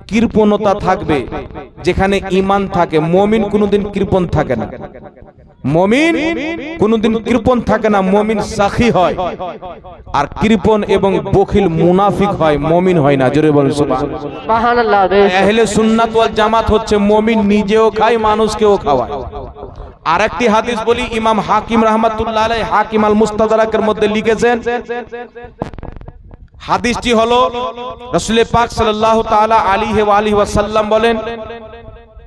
কৃপণতা থাকবে, যেখানে ঈমান থাকে, মুমিন কোনোদিন কৃপণ থাকে না। মুমিন কোনোদিন কৃপণ থাকে না, মুমিন সাখী হয়। আর কৃপণ এবং বখিল মুনাফিক হয়, মুমিন হয় না। জোরে বলেন সুবহানাল্লাহ। সুবহানাল্লাহ, বেশক। আহলে সুন্নাত ওয়াল জামাত হচ্ছে মুমিন নিজেও খায়, মানুষকেও খাওয়ায়। আরেকটি হাদিস বলি, ইমাম হাকিম রাহমাতুল্লাহ আলাইহি হাকিম আল মুস্তাদরাকের মধ্যে লিখেছেন। হাদিসটি হলো রাসূল পাক সাল্লাল্লাহু তাআলা আলাইহি ওয়া আলিহি ওয়াসাল্লাম বলেন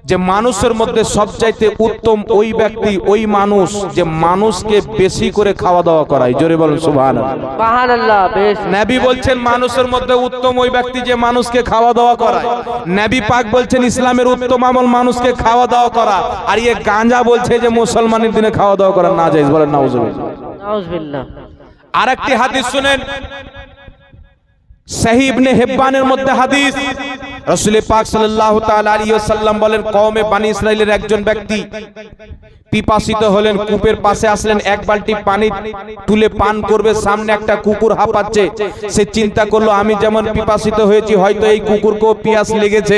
যে মানুষের মধ্যে সবচাইতে উত্তম ওই ব্যক্তি, ওই মানুষ যে মানুষকে বেশি করে খাওয়া দাওয়া করায়। জোরে বলেন সুবহানাল্লাহ। সুবহানাল্লাহ, বেশক। নবী বলছেন মানুষের মধ্যে উত্তম ওই ব্যক্তি যে মানুষকে খাওয়া দাওয়া করায়। নবী পাক বলছেন ইসলামের উত্তম আমল মানুষকে খাওয়া দাওয়া করা। আর এই গাঁজা বলছে যে মুসলমানের দিনে খাওয়া দাওয়া করা নাজায়েজ। বলেন নাউজুবিল্লাহ। নাউজুবিল্লাহ। আরেকটি হাদিস শুনেন, সহিহ ইবনে হিব্বানের মধ্যে হাদিস। রাসূল পাক সাল্লাল্লাহু তাআলা আলাইহি ওয়াসাল্লাম বলেন কওমে বনি ইসরাইলের একজন ব্যক্তি পিপাসিত হলেন, কূপের পাশে আসলেন, এক বালতি পানি তুলে পান করবে, সামনে একটা কুকুর হাঁপাচ্ছে। সে চিন্তা করলো আমি যেমন পিপাসিত হয়েছি হয়তো এই কুকুরকেও পিয়াস লেগেছে।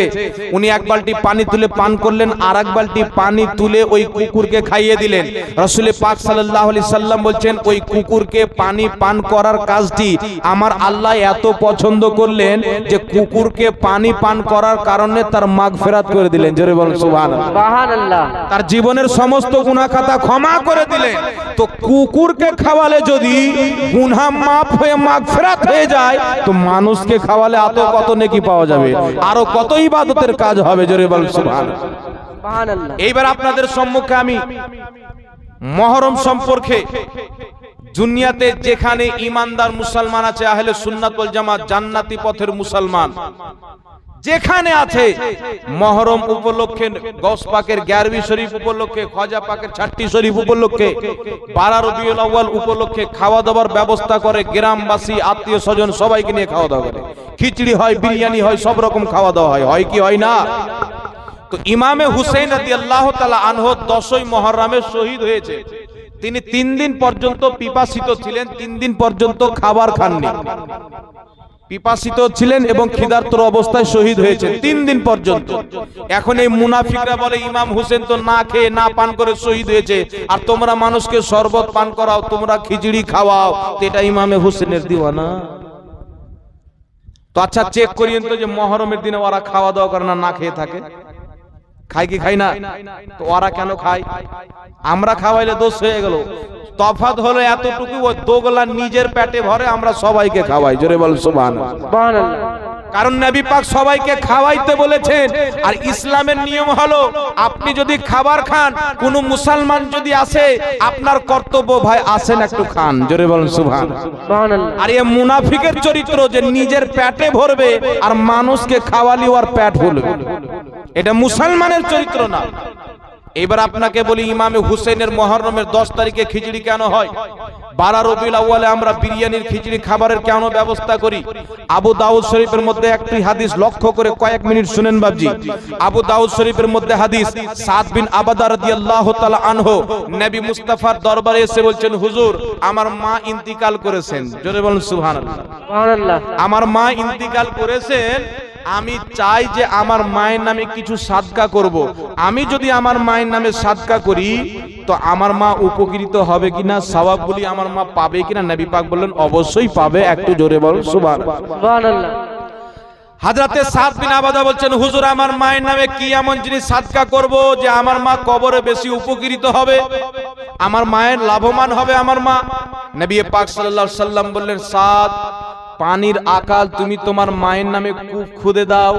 উনি এক বালতি পানি তুলে পান করলেন, আর এক বালতি পানি তুলে ওই কুকুরকে খাইয়ে দিলেন। রাসূল পাক সাল্লাল্লাহু আলাইহি সাল্লাম বলছেন ওই কুকুরকে পানি পান করার কাজটি আমার আল্লাহ এত পছন্দ করলেন যে কুকুরকে পানি পান করার কারণে তার মাগফিরাত করে দিলেন। জোরে বলেন সুবহানাল্লাহ। সুবহানাল্লাহ। তার জীবনের সমস্ত গুনাহ খাতা ক্ষমা করে দিলেন। তো কুকুরকে খাওয়ালে যদি গুনাহ মাফ হয়ে মাগফিরাত হয়ে যায় তো মানুষকে খাওয়ালে কত নেকি পাওয়া যাবে, আরো কত ইবাদতের কাজ হবে। জোরে বলেন সুবহানাল্লাহ। সুবহানাল্লাহ। এইবার আপনাদের সম্মুখে আমি মুহররম সম্পর্কে, দুনিয়াতে যেখানে ইমানদার মুসলমান আছে, আহলে সুন্নাত ওয়াল জামাত, জান্নাতি পথের মুসলমান, যেখানে আছে মহরম উপলক্ষে, গৌস পাকের 11 শরীফ উপলক্ষে, খাজা পাকের 6টি শরীফ উপলক্ষে, 12 রবিউল আউয়াল উপলক্ষে খাওয়া দাওয়ার ব্যবস্থা করে, গ্রামবাসী আত্মীয় স্বজন সবাইকে নিয়ে খাওয়া দাওয়া করে, খিচড়ি হয়, বিরিয়ানি হয়, সব রকম খাওয়া দাওয়া হয়, হয় কি হয় না? তো ইমামে হুসেইন রাদিয়াল্লাহু তাআলা আনহু 10ই মুহররমে শহীদ হয়েছে। তিনি 3 দিন পর্যন্ত পিপাসিত ছিলেন, 3 দিন পর্যন্ত খাবার খাননি, পিপাসিত ছিলেন এবং ক্ষুধার্ত অবস্থায় শহীদ হয়েছে 3 দিন পর্যন্ত। এখন এই মুনাফিকরা বলে ইমাম হুসেন তো না খেয়ে না পান করে শহীদ হয়েছে, আর তোমরা মানুষকে শরবত পান করাও, তোমরা খিচড়ি খাওয়াও, তো এটা ইমামে হুসেনের দিওয়ানা। তো আচ্ছা চেক করিয়েন তো যে মুহররমের দিনে ওরা খাওয়া দাওয়া করে না, না খেয়ে থাকে, খায় কি খায় না? তো ওরা কেন খায়? আমরা খাওয়াইলে দোষ হয়ে গেল। তফাৎ হলো এতটুকু, ও দোগলা নিজের পেটে ভরে, আমরা সবাইকে খাওয়াই। জোরে বল সুবহানাল্লাহ। সুবহানাল্লাহ। কারণ নবী পাক সবাইকে খাওয়াইতে বলেছেন। আর ইসলামের নিয়ম হলো আপনি যদি খাবার খান, কোন মুসলমান যদি আসে, আপনার কর্তব্য ভাই আসেন একটু খান। জোরে বলেন সুবহানাল্লাহ। সুবহানাল্লাহ। আর এই মুনাফিকের চরিত্র যে নিজের পেটে ভরবে আর মানুষকে খাওয়ালি ওর পেট ভরবে, এটা মুসলমানের চরিত্র না। এবার আপনাকে বলি, ইমামে হুসেনের মুহররমের 10 তারিখে খিচড়ি কেন হয়? 12 রবিউল আউয়ালে আমরা বিরিয়ানির খিচড়ি খাবারের কেন ব্যবস্থা করি? আবু দাউদ শরীফের মধ্যে একটি হাদিস লক্ষ্য করে কয়েক মিনিট শুনেন বাবজি। আবু দাউদ শরীফের মধ্যে হাদিস, সাদ বিন আবাদা রাদিয়াল্লাহু তাআলা আনহু নবী মুস্তাফার দরবারে এসে বলছেন, হুজুর আমার মা ইন্তিকাল করেছেন। জোরে বলুন সুবহানাল্লাহ। সুবহানাল্লাহ। আমার মা ইন্তিকাল করেছেন, আমি চাই যে আমার মায়ের নামে কিছু সাদকা করব। আমি যদি আমার মায়ের নামে সাদকা করি তো আমার মা উপকৃত হবে কিনা, সওয়াবগুলি আমার মা পাবে কিনা? নবী পাক বললেন অবশ্যই পাবে। একটু জোরে বলুন সুবহানাল্লাহ। সুবহানাল্লাহ। হযরতে সাদ বিন আবাদা বলছেন, হুজুর আমার মায়ের নামে কি এমন জিনিস সাদকা করব যে আমার মা কবরে বেশি উপকৃত হবে, আমার মায়ের লাভবান হবে আমার মা? নবী পাক সাল্লাল্লাহু আলাইহি সাল্লাম বললেন, সাদ পানির আকাল তুমি তোমার মায়ের নামে কূপ খুদে দাও,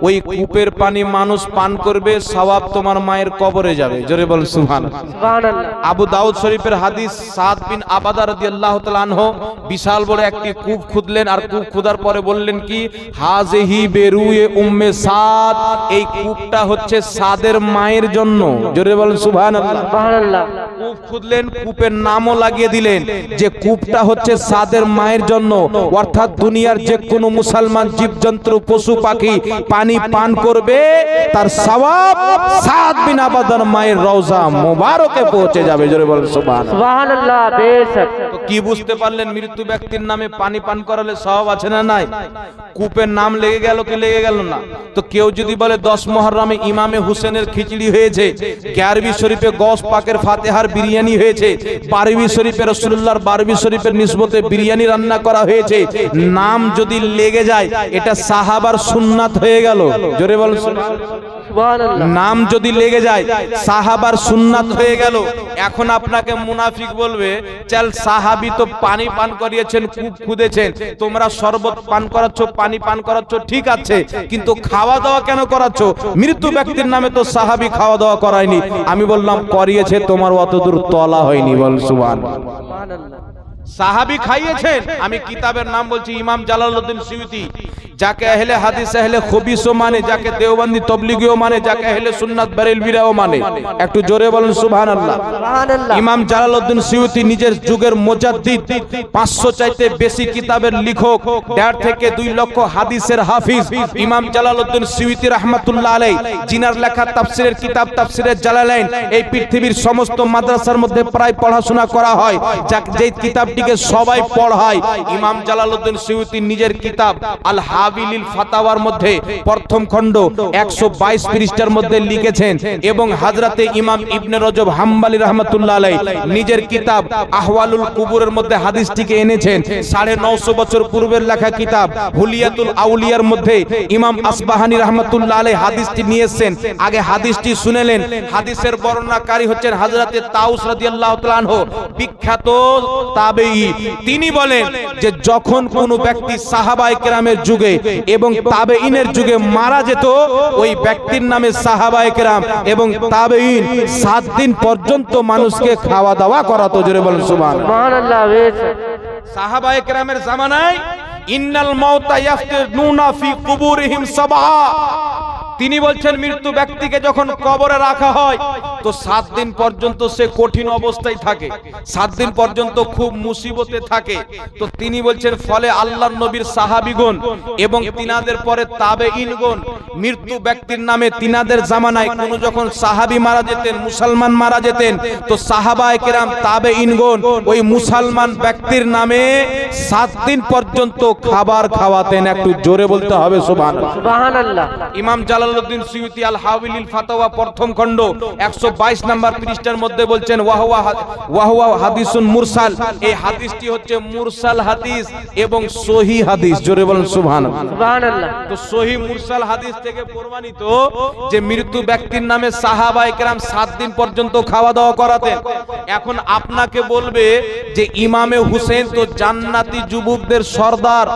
ওই কূপের পানি মানুষ পান করবে, সওয়াব তোমার মায়ের কবরে যাবে। জোরে বল সুবহানাল্লাহ। সুবহানাল্লাহ। আবু দাউদ শরীফের হাদিস, সাদ বিন আবাদা রাদিয়াল্লাহু তাআলা আনহু বিশাল বড় একটি কূপ খুদলেন, আর কূপ খোদার পরে বললেন কি, হাযিহি বেরুয়ে উম্মে সাদ, এই কূপটা হচ্ছে সাদের মায়ের জন্য। জোরে বল সুবহানাল্লাহ। সুবহানাল্লাহ। কূপ খুদলেন, কূপের নামও লাগিয়ে দিলেন যে কূপটা হচ্ছে সাদের মায়ের জন্য। অর্থাৎ দুনিয়ার যে কোনো মুসলমান জীবজন্তু পশু পাখি পানি পান করবে, তার সওয়াব সাদ বিন আবাদার মায়ের রওজা মোবারকে পৌঁছে যাবে। জোরে বলেন সুবহানাল্লাহ। সুবহানাল্লাহ। বেশক। তো কি বুঝতে পারলেন, মৃত্যু ব্যক্তির নামে পানি পান করালে সওয়াব আছে না নাই? কূপের নাম লেগে গেল কি লেগে গেল না? তো কেউ যদি বলে 10 মুহররমে ইমামে হুসেনের খিচড়ি হয়েছে, 11 শরীফে গৌস পাকের ফাতিহার বিরিয়ানি হয়েছে, 12 শরীফে রাসূলুল্লাহর 12 শরীফের নিসবতে বিরিয়ানি রান্না করা হয়েছে, নাম যদি লেগে যায় এটা সাহাবার সুন্নাত হয়ে গেল। জোরে বলুন সুবহানাল্লাহ। নাম যদি লেগে যায় সাহাবার সুন্নাত হয়ে গেল। এখন আপনাকে মুনাফিক বলবে, চল সাহাবী তো পানি পান করিয়েছেন, কূপ খুদেছেন, তোমরা শরবত পান করাচ্ছ, পানি পান করাচ্ছ, ঠিক আছে, কিন্তু খাওয়া দাওয়া কেন করাচ্ছ? মৃত্যু ব্যক্তির নামে তো সাহাবী খাওয়া দাওয়া করায়নি। আমি বললাম করিয়েছে, তোমার অতদূর তলা হয়নি। বল সুবহানাল্লাহ। সুবহানাল্লাহ। সাহাবী খাইয়েছেন। আমি কিতাবের নাম বলছি, ইমাম জালালউদ্দিন সুয়ুতি, যাকে আহলে হাদিস আহলে খবিসও মানে, যাকে দেওবন্দি তবলিগীও মানে, যাকে আহলে সুন্নাত বেরেলভিরাও মানে। একটু জোরে বলেন সুবহানাল্লাহ। সুবহানাল্লাহ। ইমাম জালালউদ্দিন সুয়ুতি নিজের যুগের মুজাদ্দিদ, 500 চাইতে বেশি কিতাবের লেখক, 1.5 থেকে 2 লক্ষ হাদিসের হাফিজ ইমাম জালালউদ্দিন সুয়ুতি রাহমাতুল্লাহ আলাইহি, জিনার লেখা তাফসীরের কিতাব তাফসীরে জালালাইন এই পৃথিবীর সমস্ত মাদ্রাসার মধ্যে প্রায় পড়াশোনা করা হয়, যেই কিতাবটিকে সবাই পড়ায়। ইমাম জালালউদ্দিন সুয়ুতি নিজের কিতাব আল হাবিলিল ফাতাওয়ার মধ্যে প্রথম খণ্ড 122 পৃষ্ঠার মধ্যে লিখেছেন, এবং হযরতে ইমাম ইবনে রজব হাম্বলী রাহমাতুল্লাহ আলাইহি নিজের কিতাব আহওয়ালুল কুবুরের মধ্যে হাদিসটিকে এনেছেন। 950 বছর পূর্বের লেখা কিতাব হুলিয়াতুল আউলিয়ার মধ্যে ইমাম আসবাহানী রাহমাতুল্লাহ আলাইহি হাদিসটি নিয়ে এসেছেন। আগে হাদিসটি শুনেলেন। হাদিসের বর্ণনাকারী হচ্ছেন হযরতে তাউস রাদিয়াল্লাহু তাআলা আনহু, বিখ্যাত তাবেঈ। তিনি বলেন যে যখন কোনো ব্যক্তি সাহাবায়ে কেরামের যুগে এবং তাবেঈনের যুগে মারা যেত, ওই ব্যক্তির নামে সাহাবায়ে কেরাম এবং তাবেঈন 7 দিন পর্যন্ত মানুষকে খাওয়া দাওয়া করাতো। জোরে বলেন সুবহানাল্লাহ। সুবহানাল্লাহ। বেশক। সাহাবায়ে কেরামের জামানায় ইন্নাল মাউতা ইয়াফতানুনা ফি কুবুরিহিম সাবআ, তিনি বলছেন মৃত্যু ব্যক্তিকে যখন কবরে রাখা হয় তো 7 দিন পর্যন্ত সে কঠিন অবস্থায় থাকে, 7 দিন পর্যন্ত খুব মুসিবতে থাকে। তো তিনি বলছেন ফলে আল্লাহর নবীর সাহাবীগণ এবং তিনাদের পরে তাবেঈনগণ মৃত্যু ব্যক্তির নামে তিনাদের জামানায় কোন যখন সাহাবী মারা যেতেন, মুসলমান মারা যেতেন, তো সাহাবায়ে কেরাম তাবেঈনগণ ওই মুসলমান ব্যক্তির নামে 7 দিন পর্যন্ত খাবার খাওয়াতেন। একটু জোরে বলতে হবে সুবহানাল্লাহ। সুবহানাল্লাহ। ইমাম জালালউদ্দিন সুয়ুতী আল হাওয়ালিল ফাতাওয়া প্রথম খণ্ড 122 নম্বর পৃষ্ঠার মধ্যে বলছেন ওয়াহুয়া হাদিসুন মুরসাল, এই হাদিসটি হচ্ছে মুরসাল হাদিস এবং সহিহ হাদিস। জোরে বলেন সুবহানাল্লাহ। সুবহানাল্লাহ। তো সহিহ মুরসাল হাদিস থেকে প্রমাণিত যে মৃত্যু ব্যক্তির নামে সাহাবায়ে কেরাম 7 দিন পর্যন্ত খাওয়া দাওয়া করাতেন। এখন আপনাকে বলবে যে ইমামে হুসেন তো জান্নাতি যুবকদের সর্দার,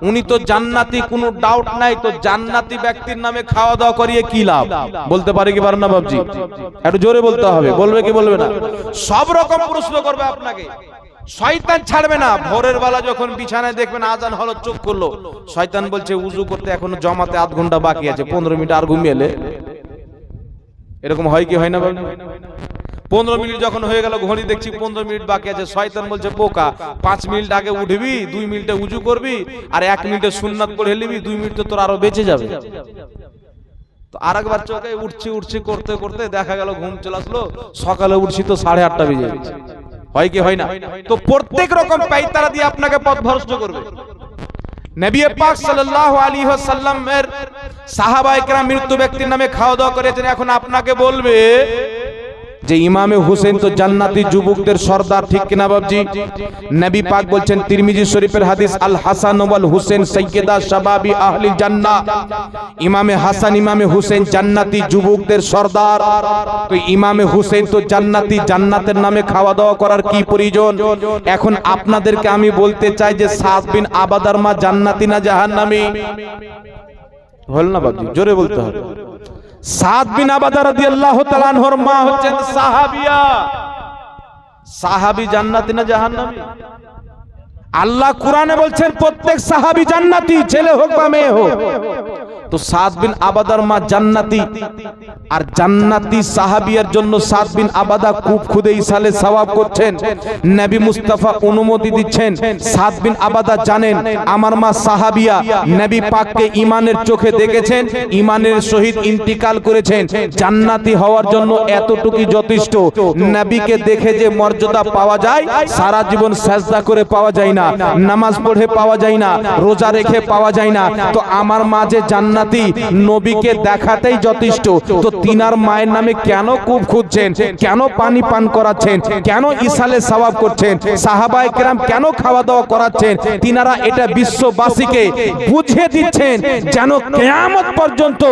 উনি তো জান্নাতি, কোনো ডাউট নাই, তো জান্নাতি ব্যক্তির নামে খাওয়া দাওয়া করিয়ে কি লাভ? বলতে পারে কি পারে না বাবজি? একটু জোরে বলতে হবে। বলবে কি বলবে না? সব রকম প্রশ্ন করবে আপনাকে, শয়তান ছাড়বে না। ভোরের বেলা যখন বিছানায় দেখবেন আজান হলো, চোখ করলো, শয়তান বলছে উযু করতে এখনো জমাতে আধ ঘন্টা বাকি আছে, 15 মিনিট আর ঘুমিয়ে এলে। এরকম হয় কি হয় না বাবজি? 15 মিনিট যখন হয়ে গেল, ঘড়ি দেখছি 15 মিনিট বাকি আছে, শয়তান বলছে বোকা, 5 মিনিট আগে উঠবি, 2 মিনিটে উযু করবি, আর 1 মিনিটে সুন্নাত পড়ে নিবি, 2 মিনিট তো তোর আরো বেঁচে যাবে। তো আরেকবার চোখে উঠছি করতে করতে দেখা গেল ঘুম চলে আসলো, সকালে উঠছি তো 8:30 বেজে গেছে। হয় কি হয় না? তো প্রত্যেক রকম পাইতারা দিয়ে আপনাকে পথভ্রষ্ট করবে। নবী পাক সাল্লাল্লাহু আলাইহি ওয়াসাল্লামের সাহাবায়ে কেরাম মৃত্যু ব্যক্তির নামে খাওয়া দাওয়া করেছেন। এখন আপনাকে বলবে যে ইমামে হুসেন তো জান্নাতি যুবকদের সর্দার, ঠিক কিনা বাবজি? নবী পাক বলছেন তিরমিজি শরীফের হাদিস, আল হাসান ওয়াল হুসেন সাইয়্যিদা শাবাবি আহলি জান্নাহ, ইমামে হাসান ইমামে হুসেন জান্নাতি যুবকদের সর্দার। তো ইমামে হুসেন তো জান্নাতি, জান্নাতের নামে খাওয়া দাওয়া করার কি প্রয়োজন? এখন আপনাদেরকে আমি বলতে চাই যে সাদ বিন আবাদার মা জান্নাতি না জাহান্নামী? হল না বাবজি? জোরে বলতে হবে। সাদ বিন আবাদা রাদিয়াল্লাহু তাআলা আনহুর মা হচ্ছেন সাহাবিয়া। সাহাবী জান্নাতি না জাহান্নামী? আল্লাহ কুরআনে বলছেন প্রত্যেক সাহাবী জান্নাতি, ছেলে হোক বা মেয়ে হোক। তো সাদ বিন আবাদার মা জান্নাতি, আর জান্নাতি সাহাবিয়ার জন্য সাদ বিন আবাদা খুব খুদে ইসালে সওয়াব করছেন। নবী মুস্তাফা অনুমতি দিচ্ছেন। সাদ বিন আবাদা জানেন আমার মা সাহাবিয়া, নবী পাককে ঈমানের চোখে দেখেছেন, ঈমানের সহিত ইন্তিকাল করেছেন। জান্নাতি হওয়ার জন্য এতটুকু যথেষ্ট। নবীকে দেখে যে মর্যাদা পাওয়া যায়, সারা জীবন সাজদা করে পাওয়া যায় না, নামাজ পড়ে পাওয়া যায় না, রোজা রেখে পাওয়া যায় না। তো আমার মা যে জান্নাতি, নবীকে দেখাতেই যথেষ্ট। তো তিনার মায়ের নামে কেন কূপ খুঁজছেন, কেন পানি পান করাচ্ছেন, কেন ইসালে সওয়াব করছেন, সাহাবায়ে কেরাম কেন খাওয়া দাওয়া করাচ্ছেন? তিনারা এটা বিশ্ববাসীকে বুঝিয়ে দিচ্ছেন যেন কিয়ামত পর্যন্ত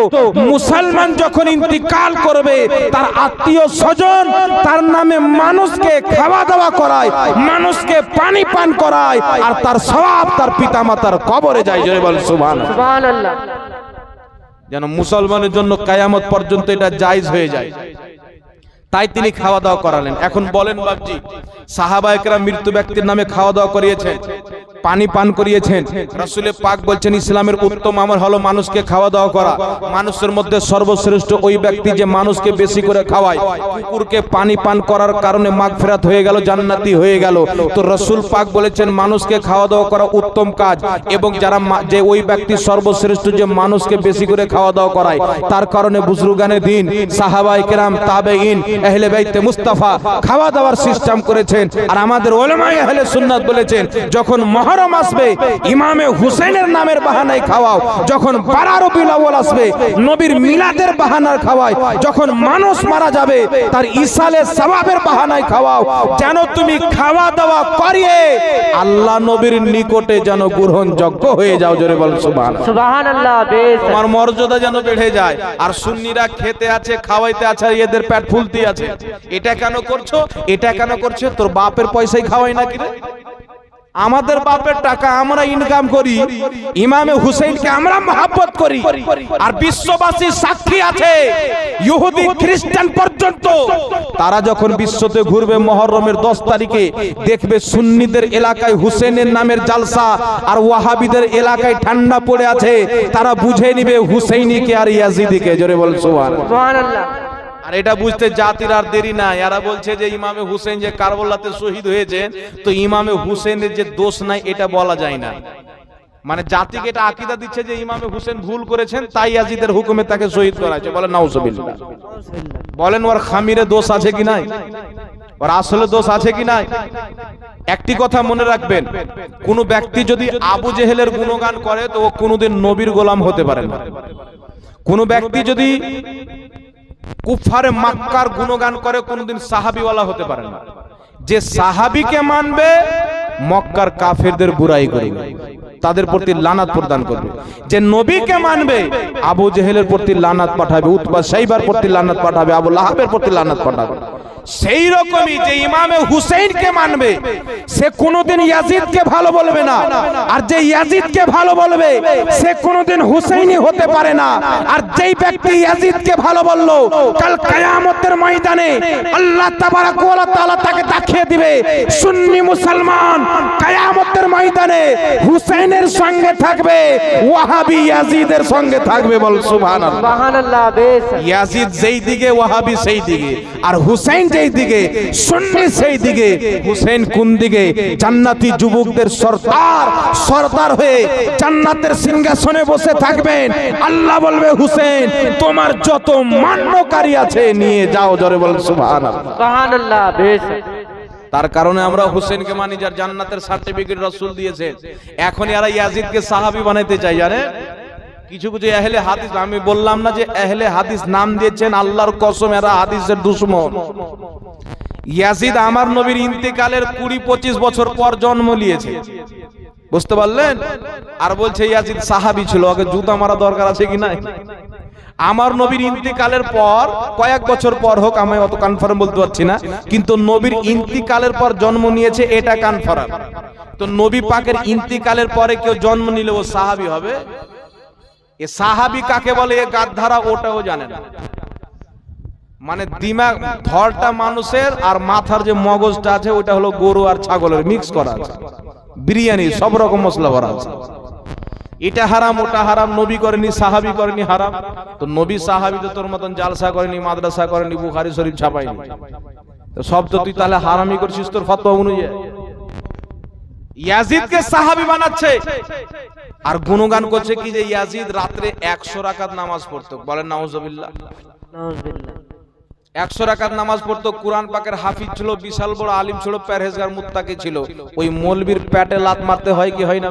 মুসলমান যখন ইন্তিকাল করবে, তার আত্মীয় স্বজন তার নামে মানুষকে খাওয়া দাওয়া করায়, মানুষকে পানি পান করায়, আর তার সওয়াব তার পিতামাতার কবরে যায়। জয় বল সুবহানাল্লাহ। সুবহানাল্লাহ। যেন মুসলমানের জন্য কিয়ামত পর্যন্ত এটা জায়েজ হয়ে যায়, তাই তিনি খাওয়া দাওয়া করালেন। এখন বলেন বাবজি, সাহাবায়ে কেরাম মৃত্যু ব্যক্তির নামে খাওয়া দাওয়া করিয়েছেন, পানি পান করিয়েছেন। রাসূল পাক বলছেন ইসলামের উত্তম আমল হলো মানুষকে খাওয়া দাওয়া করা। মানুষের মধ্যে সর্বশ্রেষ্ঠ ওই ব্যক্তি যে মানুষকে বেশি করে খাওয়ায়। কুকুরকে পানি পান করার কারণে মাগফিরাত হয়ে গেল, জান্নাতি হয়ে গেল। তো রাসূল পাক বলেছেন মানুষকে খাওয়া দাওয়া করা উত্তম কাজ, এবং যারা যে ওই ব্যক্তি সর্বশ্রেষ্ঠ যে মানুষকে বেশি করে খাওয়া দাওয়া করায়, তার কারণে বুজুর্গানে দিন, সাহাবায়ে কেরাম, তাবেঈন, আহলে বাইতে মুস্তাফা খাওয়া দাওয়ার সিস্টেম করেছেন। আর আমাদের উলামায়ে আহলে সুন্নাত বলেছেন যখন মুহররম আসবে ইমামে হুসেনের নামের বাহানায় খাওয়াও, যখন 12 রবিউল আউয়াল আসবে নবীর মিলাদের বাহানায় খাওয়াও, যখন মানুষ মারা যাবে তার ইসালে সওয়াবের বাহানায় খাওয়াও, যেন তুমি খাওয়া দাওয়া করিয়ে আল্লাহ নবীর নিকটে যেন গ্রহণযোগ্য হয়ে যাও। জোরে বল সুবহানাল্লাহ। সুবহানাল্লাহ। বেশ, তোমার মর্যাদা যেন বেড়ে যায়। আর সুন্নিরা খেতে আছে, খাওয়াইতে আছে, আর এদের পেট ফুলতে আছে। এটা কেন করছো? এটা কেন করছো? তোর বাপের পয়সায় খাওয়াই নাকি রে? আমাদের বাপের টাকা আমরা ইনকাম করি, ইমামে হুসেইনকে আমরা মহব্বত করি, আর বিশ্ববাসী সাক্ষী আছে ইহুদি খ্রিস্টান পর্যন্ত তারা যখন বিশ্বতে ঘুরবে মুহররমের 10 তারিখে দেখবে সুন্নিদের এলাকায় হুসেনের নামের জালসা আর ওয়াহাবিদের এলাকায় ঠান্ডা পড়ে আছে, তারা বুঝে নিবে হুসেইনিকে আর ইয়াজিদিকে। জোরে বল সুবহানাল্লাহ। সুবহানাল্লাহ। আর এটা বুঝতে জাতির আর দেরি নাই। এরা বলছে যে ইমামে হুসেন যে কারবালাতে শহীদ হয়েছে, তো ইমামে হুসেনের যে দোষ নাই এটা বলা যায় না। মানে জাতিকে এটা আকীদা দিচ্ছে যে ইমামে হুসেন ভুল করেছেন, তাই ইয়াজিদের হুকুমে তাকে শহীদ করা হয়েছে। বলেন নাউজুবিল্লাহ। বলেন ওর খামিরে দোষ আছে কি নাই, ওর আসলে দোষ আছে কি নাই। একটি কথা মনে রাখবেন, কোন ব্যক্তি যদি আবু জেহেলের গুণগান করে তো ও কোনোদিন নবীর গোলাম হতে পারে না। কোন ব্যক্তি যদি কুফারে মক্কার গুণগান করে কোনদিন সাহাবীওয়ালা হতে পারে না। যে সাহাবীকে মানবে মক্কার কাফেরদের বুরাই করবে, তাদের প্রতি লানাত প্রদান করবে। যে নবীকে মানবে আবু জেহেলের প্রতি লানাত পাঠাবে, উতবা সাইবার প্রতি লানাত পাঠাবে, আবু লাহাবের প্রতি লানাত পাঠাবে। সেই রকমই যে ইমামে হুসেইনকে মানবে সে কোনোদিন ইয়াজিদকে ভালো বলবে না, আর যে ইয়াজিদকে ভালো বলবে সে কোনোদিন হুসেইনি হতে পারে না। আর যেই ব্যক্তি ইয়াজিদকে ভালো বললো কাল কিয়ামতের ময়দানে আল্লাহ তাবারক ওয়া তাআলা তাকে দেখিয়ে দিবে সুন্নি মুসলমান কিয়ামতের ময়দানে হুসেইনের সঙ্গে থাকবে, ওয়াহাবি ইয়াজিদের সঙ্গে থাকবে। বল সুবহানাল্লাহ। সুবহানাল্লাহ। বেশ ইয়াজিদ যেই দিকে ওয়াহাবি সেই দিকে, আর হুসেইন যেই দিকে সুন্নি সেই দিকে। হুসেইন কোন দিকে? জান্নাতি যুবকদের সরদার হয়ে জান্নাতের সিংহাসনে বসে থাকবেন। আল্লাহ বলবে হুসেইন তোমার যত মান্যকারী আছে নিয়ে যাও। জোরে বল সুবহানাল্লাহ। সুবহানাল্লাহ। বেশ তার কারণে আমরা হুসেইনকে মানি যার জান্নাতের সার্টিফিকেট রাসূল দিয়েছে। এখন এরা ইয়াজিদকে সাহাবী বানাইতে চায়। জানে কিছু কিছু আহলে হাদিস, আমি বললাম না যে আহলে হাদিস নাম দিয়েছেন, আল্লাহর কসম এরা হাদিসের দুশমন। ইয়াজিদ আমার নবীর ইন্তেকালের 20-25 বছর পর জন্ম নিয়েছে, বুঝতে পারলেন? আর বলছে ইয়াজিদ সাহাবী ছিল। আগে জুতা মারা দরকার আছে কি নাই? আমার নবীর ইন্তিকালের পর কয়েক বছর পর হোক, আমি অত কনফার্ম বলতে পারছি না, কিন্তু নবীর ইন্তিকালের পর জন্ম নিয়েছে এটা কনফার্ম। তো নবী পাকের ইন্তিকালের পরে কেউ জন্ম নিলে ও সাহাবী হবে? এ সাহাবী কাকে বলে এ গাদ্ধারা ওটাও জানে না। মানে দিমাগ ধরটা মানুষের আর মাথার যে মগজটা আছে ওটা হলো গরু আর ছাগলের মিক্স করা আছে, বিরিয়ানি সব রকম মশলা ভরা আছে। এটা হারাম ওটা হারাম, নবী করেনি সাহাবী করেনি হারাম। তো নবী সাহাবী তো তোর মতন জালসা করেনি, মাদ্রাসা করেনি, বুখারী শরীফ ছাপায়নি, তো সব তো তুই তাহলে হারামই করছিস তোর ফতোয়া অনুযায়ী। ইয়াজিদকে সাহাবী বানাচ্ছে আর গুণগান করছে কি যে ইয়াজিদ রাতে 100 রাকাত নামাজ পড়তো। বলেন নাউজুবিল্লাহ। নাউজুবিল্লাহ। 100 রাকাত নামাজ পড়তো, কোরআন পাকের হাফিজ ছিল, বিশাল বড় আলিম ছিল, পরহেজগার মুত্তাকি ছিল। ওই মৌলবীর পেটে লাত মারতে হয় কি হয় না?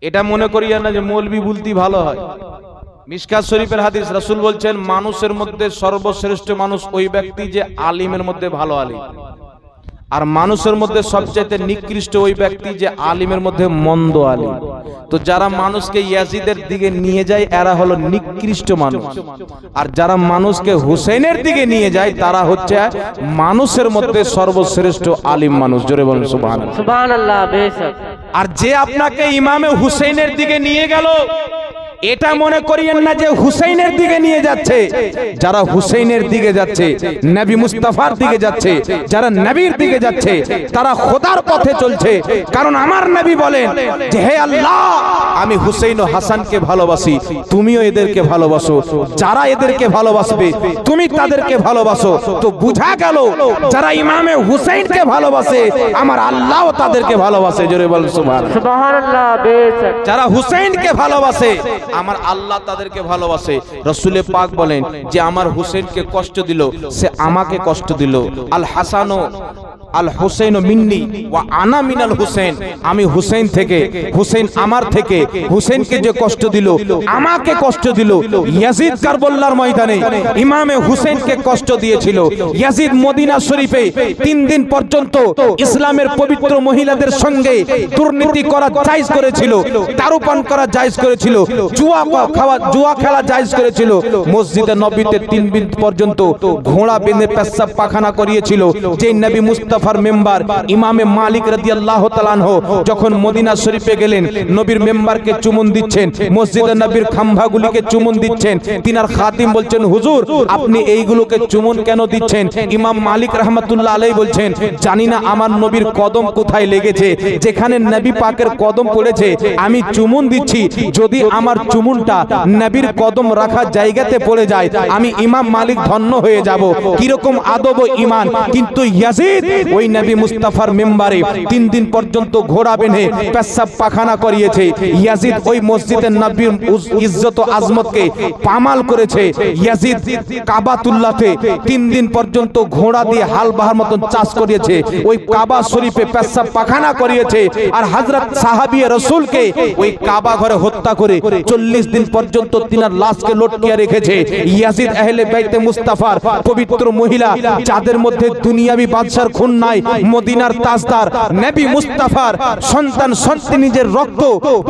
এটা মনে করিয়া না যে মৌলবী বলতে ভালো হয়। মিশকাত শরীফের হাদিস, রাসূল বলছেন মানুষের মধ্যে সর্বশ্রেষ্ঠ মানুষ ওই ব্যক্তি যে আলিমের মধ্যে ভালো আলিম, আর মানুষের মধ্যে সবচেয়ে নিকৃষ্ট ওই ব্যক্তি যে আলিমের মধ্যে মন্দ আলিম। তো যারা মানুষকে ইয়াজিদের দিকে নিয়ে যায় এরা হলো নিকৃষ্ট মানুষ, আর যারা মানুষকে হুসেনের দিকে নিয়ে যায় তারা হচ্ছে মানুষের মধ্যে সর্বশ্রেষ্ঠ আলিম মানুষ। জোরে বলুন সুবহানাল্লাহ। সুবহানাল্লাহ। বেশ আর যে আপনাকে ইমামে হুসেনের দিকে নিয়ে গেল এটা মনে করিয়েন না যে হুসেইনের দিকে নিয়ে যাচ্ছে। যারা হুসেইনের দিকে যাচ্ছে, নবী মুস্তাফার দিকে যাচ্ছে, যারা নবীর দিকে যাচ্ছে তারা খোদার পথে চলছে। কারণ আমার নবী বলেন যে হে আল্লাহ আমি হুসেইন ও হাসানকে ভালোবাসি, তুমিও এদেরকে ভালোবাসো। যারা এদেরকে ভালোবাসবে তুমি তাদেরকে ভালোবাসো। তো বুঝা গেল যারা ইমামে হুসেইনকে ভালোবাসে আমার আল্লাহও তাদেরকে ভালোবাসে। জোরে বল সুবহানাল্লাহ। সুবহানাল্লাহ। বেশ যারা হুসেইনকে ভালোবাসে আমার আল্লাহ তাদেরকে ভালোবাসে। রাসূল পাক বলেন যে আমার হুসেইনকে কষ্ট দিল সে আমাকে কষ্ট দিল। আল হাসানো আল হুসেইন মিন্নি ওয়া আনা মিনাল হুসেইন, আমি হুসেইন থেকে, হুসেইন আমার থেকে। হুসেইনকে যে কষ্ট দিল আমাকে কষ্ট দিল। ইয়াজিদ কারবালার ময়দানে ইমামে হুসেইনকে কষ্ট দিয়েছিল। ইয়াজিদ মদিনা শরীফে 3 দিন পর্যন্ত ইসলামের পবিত্র মহিলাদের সঙ্গে দুর্নীতি করা জায়েজ করেছিল, দারুপান করা জায়েজ করেছিল, জুয়া খেলা জায়েজ করেছিল। মসজিদে নববীতে 3 দিন পর্যন্ত ঘোড়া বেঁধে পেশাব পায়খানা করিয়েছিল। যে নবী মুস্তাফার মেম্বার ইমামে মালিক রাদিয়াল্লাহু তাআলা আনহু যখন মদিনা শরীফে গেলেন, নবীর মেম্বারকে চুমুন দিচ্ছেন, মসজিদে নবীর খাম্বাগুলিকে চুমুন দিচ্ছেন। তিনার খাদিম বলছেন, হুজুর আপনি এইগুলোকে চুমুন কেন দিচ্ছেন? ইমাম মালিক রাহমাতুল্লাহ আলাইহি বলছেন, জানি না আমার নবীর কদম কোথায় লেগেছে, যেখানে নবী পাকের কদম পড়েছে আমি চুমুন দিচ্ছি। যদি আমার চুমুনটা নবীর কদম রাখার জায়গাতে পড়ে যায়, আমি ইমাম মালিক ধন্য হয়ে যাব। কিরকম আদব ও ঈমান! কিন্তু ইয়াজিদ ওই নবী মুস্তাফার মেম্বারে 3 দিন পর্যন্ত ঘোড়া বেঁধে পেশাব পায়খানা করিয়েছে। ইয়াজিদ ওই মসজিদে নবীর ইজ্জত ও আজমতকে পামাল করেছে। ইয়াজিদ কাবাতুল্লাহতে 3 দিন পর্যন্ত ঘোড়া দিয়ে হাল বাহার মতন চাষ করিয়েছে, ওই কাবা শরীফে পেশাব পায়খানা করিয়েছে। আর হযরত সাহাবী রাসূলকে ওই কাবা ঘরে হত্যা করে 40 দিন পর্যন্ত তিনার লাশকে লটকিয়ে রেখেছে। ইয়াজিদ আহলে বাইতে মুস্তাফার পবিত্র মহিলা, যাদের মধ্যে দুনিয়াবি বাদশার খুন নাই, মদিনার তাজদার নবী মুস্তাফার সন্তান সন্তানীদের রক্ত,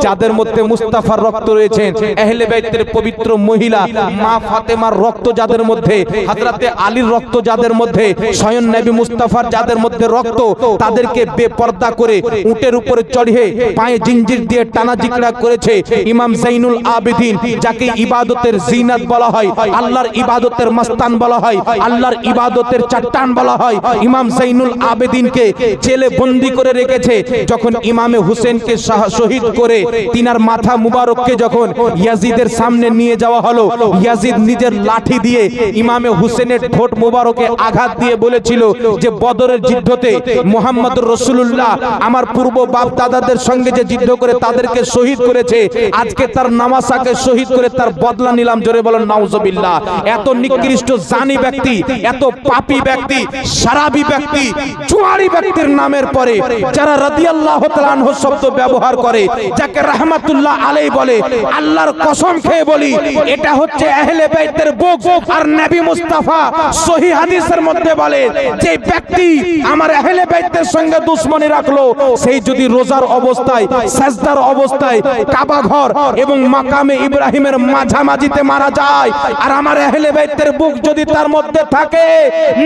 যাদের মধ্যে মুস্তাফার রক্ত রয়েছে, আহলে বাইতের পবিত্র মহিলা মা ফাতেমার রক্ত যাদের মধ্যে, হযরতে আলীর রক্ত যাদের মধ্যে, স্বয়ং নবী মুস্তাফার যাদের মধ্যে রক্ত, তাদেরকে বেপরদা করে উটের উপরে চড়িয়ে পায়ে জিঞ্জির দিয়ে টানা জিকড়া করেছে ইমাম জাইনুল আবেদিন, যাকে ইবাদতের জিনাত বলা হয়, আল্লাহর ইবাদতের মস্তান বলা হয়, আল্লাহর ইবাদতের চাট্টান বলা হয়। ইমাম জাইনুল আবেদিনকে জেলে বন্দী করে রেখেছে। যখন ইমামে হুসেনকে শহীদ করে তিনার মাথা মুবারককে যখন ইয়াজিদের সামনে নিয়ে যাওয়া হলো, ইয়াজিদ নিজের লাঠি দিয়ে ইমামে হুসেনের ঠোঁট মুবারকে আঘাত দিয়ে বলেছিল যে বদরের যুদ্ধতে মুহাম্মদুর রাসূলুল্লাহ আমার পূর্ব বাপ দাদাদের সঙ্গে যে যুদ্ধ করে তাদেরকে শহীদ করেছে, আজকে তার নামাসাকে শহীদ করে তার বদলা নিলাম। জোরে বলেন নাউজুবিল্লাহ। এত নিকৃষ্ট জানি ব্যক্তি, এত পাপী ব্যক্তি, শারাবি ব্যক্তি, জুয়ারি ব্যক্তির নামের পরে যারা রাদিয়াল্লাহু তাআলা আনহু শব্দ ব্যবহার করে, যাকে রাহমাতুল্লাহ আলাইহি বলে, আল্লাহর কসম খেয়ে বলি এটা হচ্ছে আহলে বাইতের বুক। আর নবী মুস্তাফা সহিহ হাদিসের মধ্যে বলে যে ব্যক্তি আমার আহলে বাইতের সঙ্গে দুশমনি রাখলো, সেই যদি রোজার অবস্থায়, সাজদার অবস্থায় কাবা ঘর এবং মাকামে ইব্রাহিমের মাঝামাঝিতে মারা যায়, আর আমার আহলে বাইতের বুক যদি তার মধ্যে থাকে,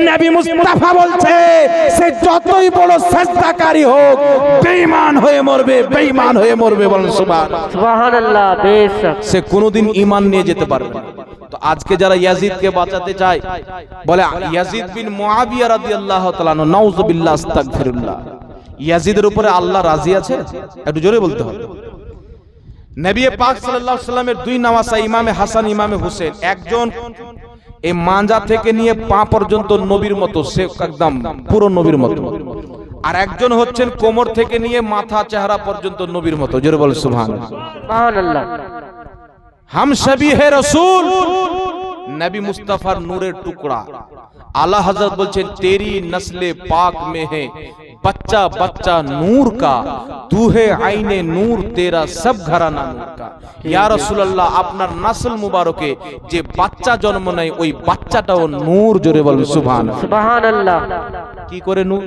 নবী মুস্তাফা বলছে সে যতই বড় সাজদাকারী হোক বেঈমান হয়ে মরবে, বেঈমান হয়ে মরবে। বলেন সুবহানাল্লাহ। বেশক সে কোনোদিন ঈমান নিয়ে যেতে পারবে না। তো আজকে যারা ইয়াজিদকে বাঁচাতে চায়, বলে ইয়াজিদ বিন মুআবিয়া রাদিয়াল্লাহু তাআলা আনহু, নাউযুবিল্লাহ, আস্তাগফিরুল্লাহ, ইয়াজিদের উপরে আল্লাহ রাজি আছে? একটু জোরে বলতে হবে। নবী পাক সাল্লাল্লাহু আলাইহি সাল্লামের 2 নওয়াসা, ইমামে হাসান, ইমামে হুসেন, একজন এই মাঞ্জা থেকে নিয়ে পা পর্যন্ত নবীর মতো, সে একদম পুরো নবীর মতো, আর একজন হচ্ছেন কোমর থেকে নিয়ে মাথা চেহারা পর্যন্ত নবীর মতো। জোরে বলে সুবহানাল্লাহ। সুবহানাল্লাহ। हम शबी है रसूल, नबी मुस्तफार नूरेर टुकड़ा। आला हजरत बोलছেন तेरी नस्ले पाक में है बच्चा बच्चा नूर का, तू है आईने नूर तेरा सब घराना नूर का। या रसूल अल्लाह, আপনার নসল মুবারকে যে বাচ্চা জন্ম নেয় ওই বাচ্চাটাও নূর। জোরে বলুন সুবহানাল্লাহ। সুবহানাল্লাহ। কি করে নূর?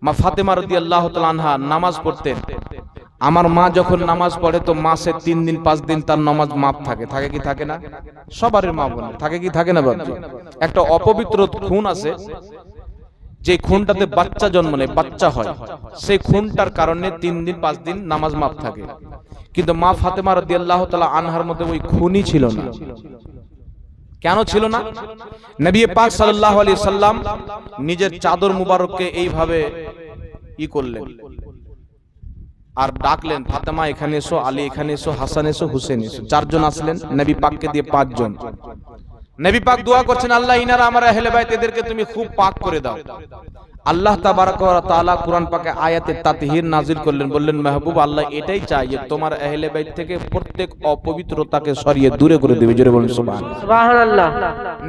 মা ফাতেমা রাদিয়াল্লাহু তাআলা আনহা নামাজ পড়তেন। আমার মা যখন নামাজ পড়ে তো মাসে 3 দিন 5 দিন তার নামাজ মাপ থাকে। থাকে কি থাকে না? সবারই মা বলে থাকে কি থাকে না? বাবা, একটা অপবিত্র খুন আছে, যে খুনটাতে বাচ্চা জন্ম নেয়, বাচ্চা হয়, সেই খুনটার কারণে 3 দিন 5 দিন নামাজ মাপ থাকে। কিন্তু মা ফাতেমা রাদিয়াল্লাহু তাআলা আনহার মধ্যে ওই খুনই ছিল না। কেন ছিল না? নবী পাক সাল্লাল্লাহু আলাইহি সাল্লাম নিজের চাদর মুবারককে এইভাবে করলেন আর ডাকলেন, ফাতেমা এখানে এসো, আলী এখানে এসো, হাসান এসো, হুসেন এসো। 4 জন আসলেন, নবী পাককে দিয়ে 5 জন। নবী পাক দোয়া করছেন, আল্লাহ ইনারা আমার আহলে বাইত, এদেরকে তুমি খুব পাক করে দাও। আল্লাহ তাবারাক ওয়া তাআলা কুরআন পাকে আয়াতে তাতহির নাজিল করলেন, বললেন মাহবুব আল্লাহ এটাই চাই যে তোমার আহলে বাইত থেকে প্রত্যেক অপবিত্রতাকে সরিয়ে দূরে করে দেবে। জোরে বলুন সুবহানাল্লাহ। সুবহানাল্লাহ।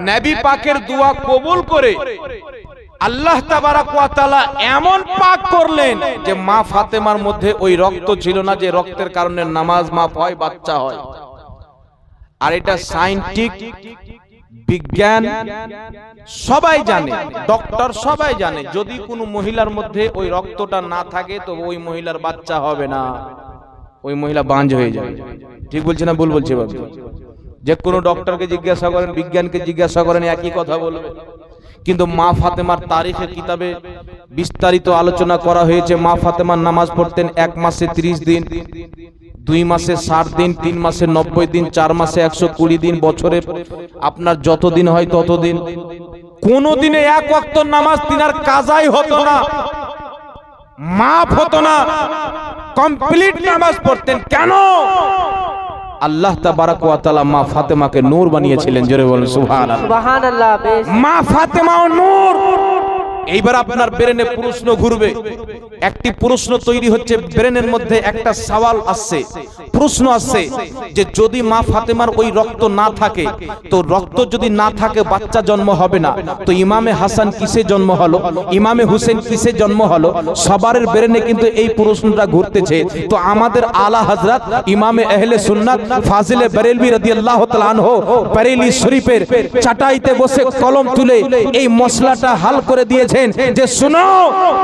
নবী পাকের দোয়া কবুল করে আল্লাহ তাবারাক ওয়া তাআলা এমন পাক করলেন যে মা ফাতেমার মধ্যে ওই রক্ত ছিল না যে রক্তের কারণে নামাজ মাফ হয়, বাচ্চা হয়। আর এটা সায়েন্টিফিক, বিজ্ঞান সবাই জানে, ডক্টর সবাই জানে, যদি কোনো মহিলার মধ্যে ওই রক্তটা না থাকে তো ওই মহিলার বাচ্চা হবে না, ওই মহিলা বাঞ্জ হয়ে যাবে। ঠিক বলছি না ভুল বলছি বাবু? যে কোনো ডক্টরকে জিজ্ঞাসা করেন, বিজ্ঞানকে জিজ্ঞাসা করেন, একই কথা বলবে। কিন্তু মা ফাতেমার তারিখের কিতাবে বিস্তারিত আলোচনা করা হয়েছে। মা ফাতেমার নামাজ পড়তেন 1 মাসে 30 দিন, 2 মাসে 60 দিন, 3 মাসে 90 দিন, 4 মাসে 120 দিন, বছরে আপনার যত দিন হয় তত দিন। কোন দিনে এক ওয়াক্ত নামাজ তিনার কাজাই হতো না, মাফ হতো না, কমপ্লিট নামাজ পড়তেন। কেন? আল্লাহ তাবারাক ওয়া তাআলা মা ফাতেমাকে নূর বানিয়েছিলেন। জোরে বলুন সুবহানাল্লাহ। সুবহানাল্লাহ। বেশ মা ফাতেমাও নূর। এইবার আপনার ব্রেনে প্রশ্ন ঘুরবে, একটি প্রশ্ন তৈরি হচ্ছে ব্রেনের মধ্যে, একটা সওয়াল আসছে, প্রশ্ন আসছে যে যদি মা ফাতেমার ওই রক্ত না থাকে, তো রক্ত যদি না থাকে বাচ্চা জন্ম হবে না, তো ইমামে হাসান কিসে জন্ম হলো, ইমামে হুসেন কিসে জন্ম হলো? সবার ব্রেনে কিন্তু এই প্রশ্নটা ঘুরতেছে। তো আমাদের আলা হযরত ইমামে আহলে সুন্নাত ফাজিলে বেরেলভী রাদিয়াল্লাহু তাআলা আনহু বেরেলি শরীফের চাটাইতে বসে কলম তুলে এই মশলাটা হাল করে দিয়েছেন যে सुनो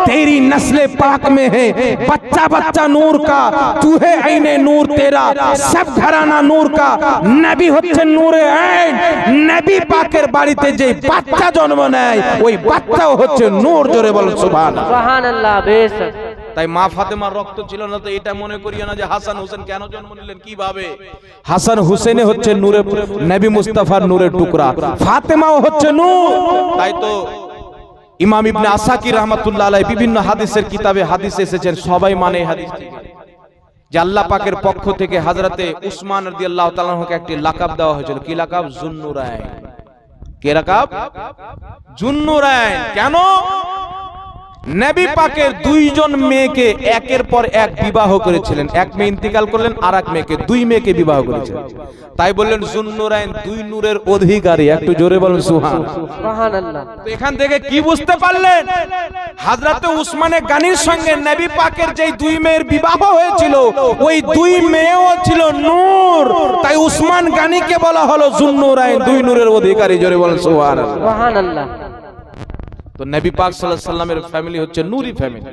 तेरी नस्ल पाक में है बच्चा बच्चा नूर का, तू है आईने नूर तेरा, सब घराना नूर का, नबी হচ্ছে নূরে আইন। নবী পাকের বাড়িতে যে বাচ্চা জন্ম নেয় ওই বাচ্চাও হচ্ছে নূর। জোরে বলেন সুবহানাল্লাহ। সুবহানাল্লাহ। বেশ তাই মা ফাতেমার রক্ত ছিল না তো এটা মনে করিও না যে হাসান হোসেন কেন জন্ম নিলেন, কিভাবে? হাসান হুসেনে হচ্ছে নূরে, নবী মুস্তাফার নূরের টুকরা, ফাতেমাও হচ্ছে নূর। তাই তো ইমাম ইবনে আসাকির রাহমাতুল্লাহ আলাইহি বিভিন্ন হাদিসের কিতাবে হাদিস এসেছেন, সবাই মানে হাদিস যে আল্লাহ পাকের পক্ষ থেকে হযরতে উসমান রাদিয়াল্লাহু তাআলা আনহুকে একটি লাকাব দেওয়া হয়েছিল। কি লাকাব? যুন্নুরাইন। কে লাকাব? যুন্নুরাইন। কেন? নবী পাকের 2 জন মেয়েকে একের পর এক বিবাহ করেছিলেন। এক মেয়ে ইন্তিকাল করলেন, আর এক মেয়েকে, 2 মেয়েকে বিবাহ করেছিলেন। তাই বললেন যুন্নুরাইন, 2 নূরের অধিকারী। একটু জোরে বলুন সুবহানাল্লাহ। তো এখান থেকে কি বুঝতে পারলেন? হযরতে উসমানে গানির সঙ্গে নবী পাকের যেই 2 মেয়ের বিবাহ হয়েছিল ওই 2 মেয়েও ছিল নূর। তাই উসমান গানিকে বলা হলো যুন্নুরাইন, 2 নূরের অধিকারী। জোরে বলুন সুবহানাল্লাহ। তো নবী পাক সাল্লাল্লাহু আলাইহি সাল্লামের ফ্যামিলি হচ্ছে নূরি ফ্যামিলি।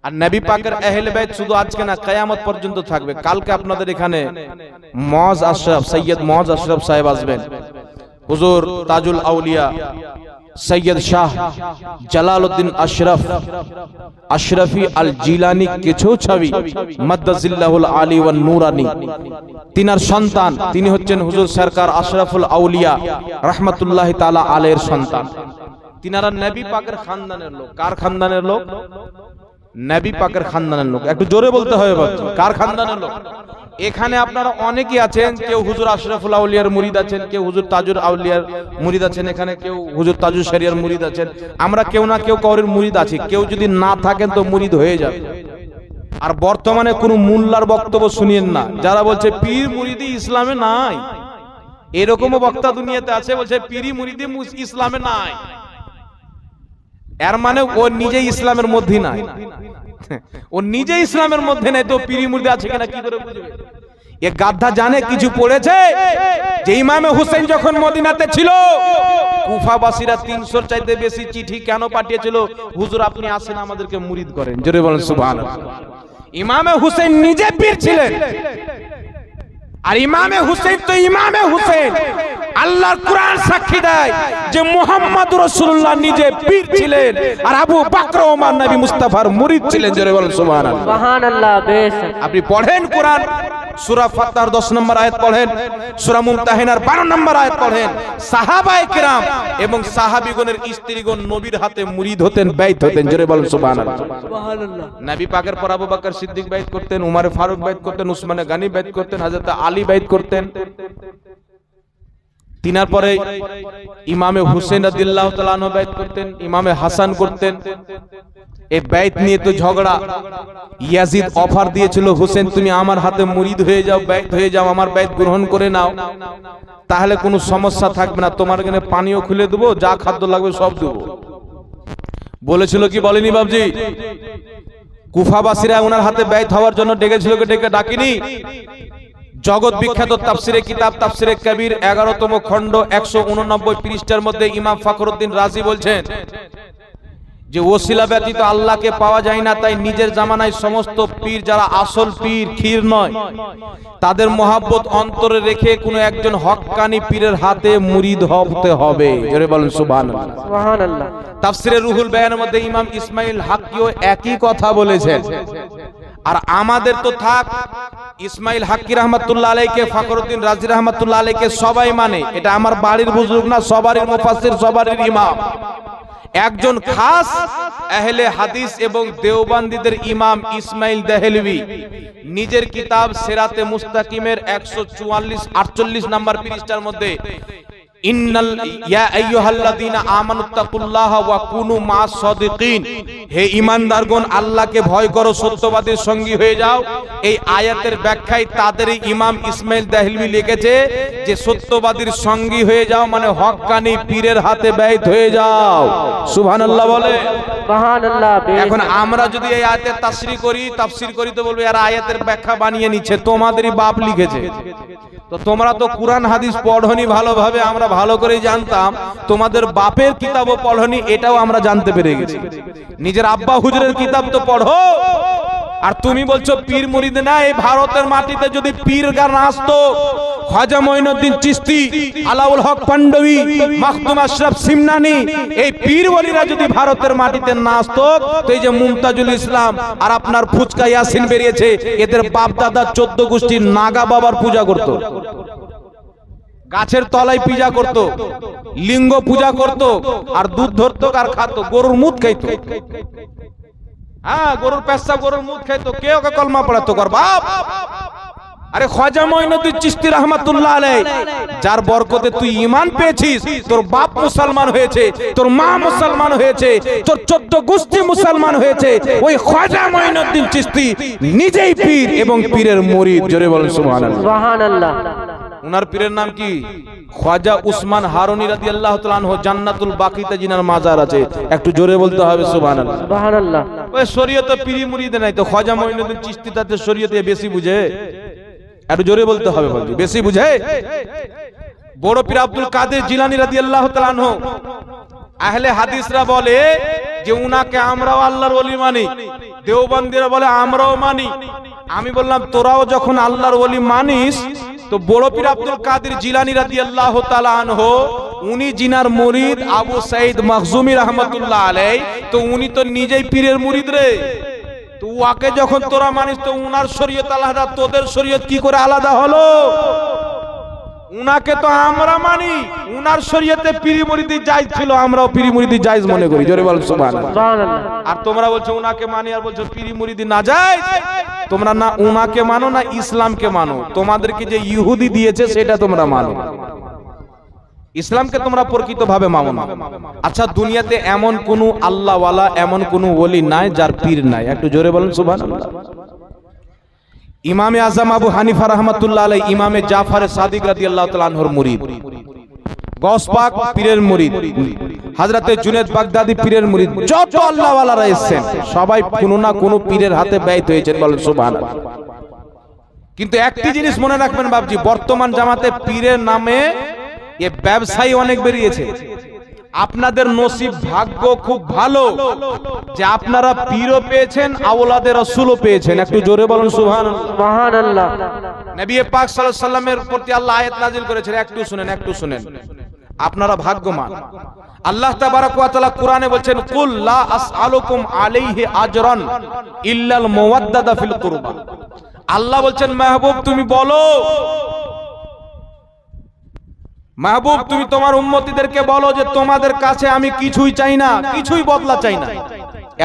আর নবী পাকের আহলে বাইত শুধু আজকে না, কিয়ামত পর্যন্ত থাকবে। কালকে আপনাদের এখানে মওয়াজ আশরাফ, সৈয়দ মওয়াজ আশরাফ সাহেব আসবেন। হুজুর তাজুল আউলিয়া সৈয়দ শাহ জালালউদ্দিন আশরাফ আশরাফি আল জিলানী কিছু ছবি মাদ্দাজিল্লাহুল আলী ওয়ান নূরানী, তিনার সন্তান, তিনি হচ্ছেন হুজুর সরকার আশরাফুল আউলিয়া রাহমাতুল্লাহি তাআলা আলাইহির সন্তান। তিনারা নবী পাকের খানদানের লোক। কার খানদানের লোক? নবী পাকের খানদানের লোক। একটু জোরে বলতে হবে বাচ্চা, কার খানদানের লোক? এখানে আপনারা অনেকেই আছেন, কেউ হুজুর আশরাফুল আউলিয়ার মুরিদ আছেন, কেউ হুজুর তাজুর আউলিয়ার মুরিদ আছেন, এখানে কেউ হুজুর তাজুর শরিয়ার মুরিদ আছেন। আমরা কেউ না কেউ কাউরের মুরিদ আছি। কেউ যদি না থাকেন তো মুরিদ হয়ে যাবে। আর বর্তমানে কোনো মোল্লার বক্তব্য শুনিয়েন না যারা বলছে পীর মুরিদি ইসলামে নাই। এরকমও বক্তা দুনিয়াতে আছে, বলছে পীরি মুরিদি ইসলামে নাই। এর মানে ও নিজে ইসলামের মধ্যে নাই, ও নিজে ইসলামের মধ্যে নাই, তো পীরি মুরিদি আছে কিনা কি করে বুঝবে? এ গাধা জানে কিছু পড়েছে যে ইমামে হুসেন যখন মদিনাতে ছিল কুফাবাসীরা 300 চাইতে বেশি চিঠি কেন পাঠিয়েছিল? হুজুর আপনি আসেন আমাদেরকে মুরিদ করেন। জোরে বলেন সুবহানাল্লাহ। ইমামে হুসেন নিজে পীর ছিলেন। আর ইমামে হুসেন তো ইমামে হুসেন, আল্লাহর কুরআন সাক্ষী দেয় যে মুহাম্মদুর রাসূলুল্লাহ নিজে পীর ছিলেন, আর আবু বকর ওমর নবী মুস্তাফার মুরিদ ছিলেন। জোরে বলেন সুবহানাল্লাহ। সুবহানাল্লাহ। বেশ আপনি পড়েন কোরআন, সূরা ফাতহার 10 নম্বর আয়াত পড়েন, সূরা মুমতাহিনার 12 নম্বর আয়াত পড়েন। সাহাবায়ে কেরাম এবং সাহাবীগণের স্ত্রীগণ নবীর হাতে মুরিদ হতেন, বাইত হতেন। জোরে বলেন সুবহানাল্লাহ। সুবহানাল্লাহ। নবী পাকের পর আবু বকর সিদ্দিক বাইত করতেন, উমর ফারুক বাইত করতেন, উসমান গানি বাইত করতেন, হযরত আলী বাইত করতেন। তিনার পরে ইমামে হুসেন রাদিয়াল্লাহু তাআলা আনহু বাইত করতেন, ইমামে হাসান করতেন। এই বাইত নিয়ে তো ঝগড়া। ইয়াজিদ অফার দিয়েছিল, হুসেন তুমি আমার হাতে মুরিদ হয়ে যাও, বাইত হয়ে যাও, আমার বাইত গ্রহণ করে নাও, তাহলে কোনো সমস্যা থাকবে না, তোমার এখানে পানিও খুলে দেবো, যা খাদ্য লাগবে সব দেবো। বলেছিল কি বলেনি বাবজি? কুফাবাসীরা ওনার হাতে বাইত হওয়ার জন্য ডেকেছিল, ডেকে ডাকিনি? জগৎ বিখ্যাত তাফসিরে কিতাব তাফসিরে কবির 11তম খণ্ড 189 পৃষ্ঠার মধ্যে ইমাম ফখরুদ্দিন রাজি বলছেন, যে ওসিলা ব্যতীত আল্লাহকে পাওয়া যায় না, তাই নিজের জামানায় সমস্ত পীর যারা আসল পীর ক্ষীর নয় তাদের মহাব্বত অন্তরে রেখে কোনো একজন হক্কানি পীরের হাতে মুরিদ হতে হবে। জোরে বলেন সুবহানাল্লাহ। সুবহানাল্লাহ। তাফসিরে রুহুল বায়ানের মধ্যে ইমাম ইসমাইল হাক্কিও একই কথা বলেছেন। আর আমাদের তো থাক ইসমাইল হাক্কি রহমাতুল্লাহ আলাইহিকে, ফখরুদ্দিন রাজি রহমাতুল্লাহ আলাইহিকে সবাই মানে, এটা আমার বাড়ির বুজুর্গ না, সবারই মুফাসসির, সবারই ইমাম। একজন খাস আহলে হাদিস এবং দেওবন্দীদের ইমাম ইসমাইল দেহলভী নিজের কিতাব সিরাতে মুস্তাকিমের 144-48 নম্বর পৃষ্ঠার মধ্যে ইন্নাল ইয়া আইয়ুহাল্লাযীনা আমানুত্তাকুল্লাহা ওয়া কুনু মা'আস সাদিকিন, হে ঈমানদারগণ আল্লাহকে ভয় করো, সত্যবাদীর সঙ্গী হয়ে যাও। এই আয়াতের ব্যাখ্যায় তাদেরই ইমাম ইসমাইল দেহলভী লিখেছে যে সত্যবাদীর সঙ্গী হয়ে যাও মানে হক্কানি পীরের হাতে ব্যয়িত হয়ে যাও। সুবহানাল্লাহ বলে। সুবহানাল্লাহ। এখন আমরা যদি এই আয়াতের তাফসীর করি তো বলবে এরা আয়াতের ব্যাখ্যা বানিয়ে নিচ্ছে, তোমাদেরই বাপ লিখেছে। তো তোমরা তো কুরআন হাদিস পড়নি ভালোভাবে, আমরা ভালো করেই জানতাম। তোমাদের বাপের কিতাবও পড়নি, এটাও আমরা জানতে পেরে গেছি। নিজের আব্বা হুজুরের কিতাব তো পড়ো। আর তুমি বলছো পীর মুরিদ না। এই ভারতের মাটিতে যদি পীর গান আসতো, খাজা মঈনুদ্দিন চিশতি, আলাউল হক পান্ডবী, মাখদুম আশরাফ সিমনানি, এই পীর ওলিরা যদি ভারতের মাটিতে না আসতো, তো এই যে মুমতাজুল ইসলাম আর আপনার ফুচকা ইয়াসিন বেরিয়েছে, এদের বাপ দাদা 14 গোষ্ঠী নাগা বাবার পূজা করত, গাছের তলায় পূজা করত, লিঙ্গ পূজা করত, আর দুধ ধরতো আর খাত, গরুর মুদ খাইতো। হ্যাঁ, গরুর পেশা, গরুর মুদ খাইতো। কে ওকে কলমা পড়াতো কর বাপ? আরে খাজা মঈনুদ্দিন চিশতি রহমাতুল্লাহ আলাইহি, যার বরকতে তুই ঈমান পেয়েছিস, তোর বাপ মুসলমান হয়েছে, তোর মা মুসলমান হয়েছে, তোর 14 গোষ্ঠী মুসলমান হয়েছে, ওই খাজা মঈনুদ্দিন চিশতি নিজেই পীর এবং পীরের মুরিদ। জোরে বলেন সুবহানাল্লাহ। সুবহানাল্লাহ। উনার পীরের নাম কি? খাজা উসমান হারুনি রাদিয়াল্লাহু তাআলা আনহু, জান্নাতুল বাকিতে জিনার মাজার আছে। একটু জোরে বলতে হবে সুবহানাল্লাহ। সুবহানাল্লাহ। ওই শরীয়তে পীর মুরিদ নাই তো, খাজা মঈনুদ্দিন চিশতি তাতে শরীয়তে বেশি বুঝে। একটু জোরে বলতে হবে, বলছি বেশি বুঝে। বড় পীর আব্দুল কাদের জিলানী রাদিয়াল্লাহু তাআলা আনহু, আহলে হাদিসরা বলে যে উনাকে আমরাও আল্লাহর ওলি মানি, দেওবন্দীরা বলে আমরাও মানি। আমি বললাম তোরাও যখন আল্লাহর ওলি মানিস, তো বড় পীর আব্দুল কাদের জিলানী রাদিয়াল্লাহু তাআলা আনহু, উনি জিনার মুরিদ আবু সাঈদ মাখজুমি রাহমাতুল্লাহ আলাইহি, তো উনি তো নিজেই পীরের মুরিদ রে। তো ওকে যখন তোরা মানিস, তো উনার শরীয়ত আলাদা, তোদের শরীয়ত কি করে আলাদা হলো? উনাকে তো আমরা মানি, উনার শরীয়তে পীর মুরিদি জায়েজ ছিল, আমরাও পীর মুরিদি জায়েজ মনে করি। জোরে বল সুবহানাল্লাহ। সুবহানাল্লাহ। আর তোমরা বলছো উনাকে মানি, আর বলছো পীর মুরিদি না জায়েজ। তোমরা না উনাকে মানো না ইসলামকে মানো। তোমাদেরকে যে ইহুদি দিয়েছে সেটা তোমরা মানো, ইসলামকে তোমরা প্রকৃতভাবে মানো না। আচ্ছা, দুনিয়াতে এমন কোন আল্লাহওয়ালা, এমন কোন ওলি নাই যার পীর নাই? একটু জোরে বলেন সুবহানাল্লাহ। ইমামে আজম আবু হানিফা রাহমাতুল্লাহ আলাইহি, ইমামে জাফর সাদিক রাদিয়াল্লাহু তাআলা আনহুর মুরিদ, গওস পাক পীরের মুরিদ, হযরতে জুনায়েদ বাগদাদি পীরের মুরিদ, যত আল্লাহওয়ালারা এসেছেন সবাই কোনো না কোনো পীরের হাতে ব্যয়িত হয়েছেন। বলেন সুবহানাল্লাহ। কিন্তু একটি জিনিস মনে রাখবেন বাবজি, বর্তমান জামাতে পীরের নামে এ ব্যবসায়ী অনেক বেরিয়েছে। আপনাদের নসিব, ভাগ্য খুব ভালো যে আপনারা পীরও পেয়েছেন, আওলাদে রাসূলও পেয়েছেন। একটু জোরে বলুন সুবহানাল্লাহ। সুবহানাল্লাহ। নবী পাক সাল্লাল্লাহু আলাইহি সাল্লামের প্রতি আল্লাহ আয়াত নাযিল করেছেন, একটু শুনেন। আপনারা ভাগ্যবান। আল্লাহ তাবারক ওয়া তাআলা কোরআনে বলছেন, কুল লা আসআলুকুম আলাইহি আজরান ইল্লাল মাওয়াদ্দাতা ফিল কুরবা। আল্লাহ বলছেন, মাহবুব তুমি বলো, মাহবুব তুমি তোমার উম্মতীদেরকে বলো যে তোমাদের কাছে আমি কিছুই চাই না, কিছুই বদলা চাই না।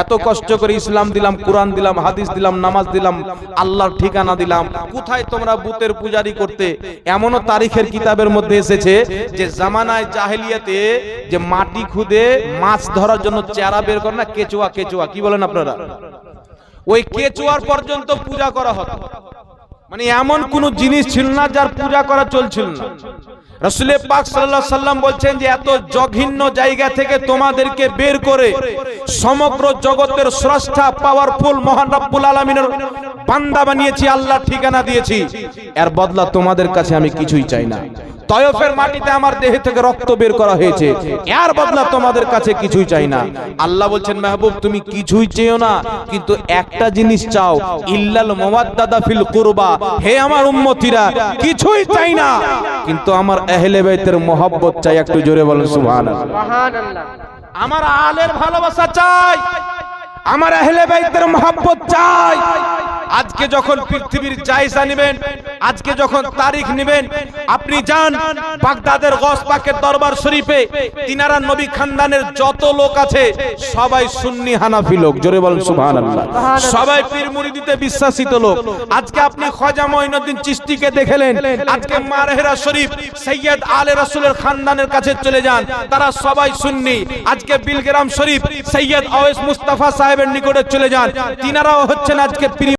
এত কষ্ট করে ইসলাম দিলাম, কোরআন দিলাম, হাদিস দিলাম, নামাজ দিলাম, আল্লাহর ঠিকানা দিলাম, কোথায় তোমরা বুতের পূজারি করতে? এমনও তারিখের কিতাবের মধ্যে এসেছে যে জামানায় জাহেলিয়াতে যে মাটি খুদে মাছ ধরার জন্য চেরা বের করে না, কেচুয়া, কি বলেন আপনারা? ওই কেচুয়ার পর্যন্ত পূজা করা হতো। মানে এমন কোন জিনিস ছিল না যার পূজা করা চলছিল না। রাসূল পাক সাল্লাল্লাহু আলাইহি সাল্লাম বলছেন যে এত জঘন্য জায়গা থেকে তোমাদেরকে বের করে সমগ্র জগতের স্রষ্টা পাওয়ারফুল মহান রব্বুল আলামিনের বান্দা বানিয়েছি, আল্লাহর ঠিকানা দিয়েছি, এর বদলা তোমাদের কাছে আমি কিছুই চাই না। তয়ফের মাটিতে আমার দেহ থেকে রক্ত বের করা হয়েছে, এর বদলা তোমাদের কাছে কিছুই চাই না। আল্লাহ বলছেন মাহবুব তুমি কিছুই চেয়েও না, কিন্তু একটা জিনিস চাও, ইল্লাল মাওয়াদ্দাতা ফিল কুরবা, হে আমার উম্মতিরা কিছুই চাই না, কিন্তু আমার আহলে বাইতের মহব্বত চাই। একটু জোরে বলেন সুবহানাল্লাহ। সুবহানাল্লাহ। আমার আলের ভালোবাসা চাই, আমার আহলে বাইতের মহব্বত চাই। আজকে যখন পৃথিবীর জায়জা নেবেন, আজকে যখন তারিখ নেবেন, আপনি যান বাগদাদের গস পাকের দরবার শরীফে, তিনারা নবী খানদানের যত লোক আছে সবাই সুন্নি হানাফি লোক। জোরে বলেন সুবহানাল্লাহ। সবাই পীর মুরিদিতে বিশ্বাসিত লোক। আজকে আপনি খাজা মঈনুদ্দিন চিশতিকে দেখলেন, আজকে মারহেরা শরীফ সৈয়দ আলে রাসূলের খানদানের কাছে চলে যান, তারা সবাই সুন্নি। আজকে বিলগ্রাম শরীফ সৈয়দ আওয়াইস মুস্তাফা সাহেবের নিকটে চলে যান, তিনারাও হচ্ছেন আজকে পীর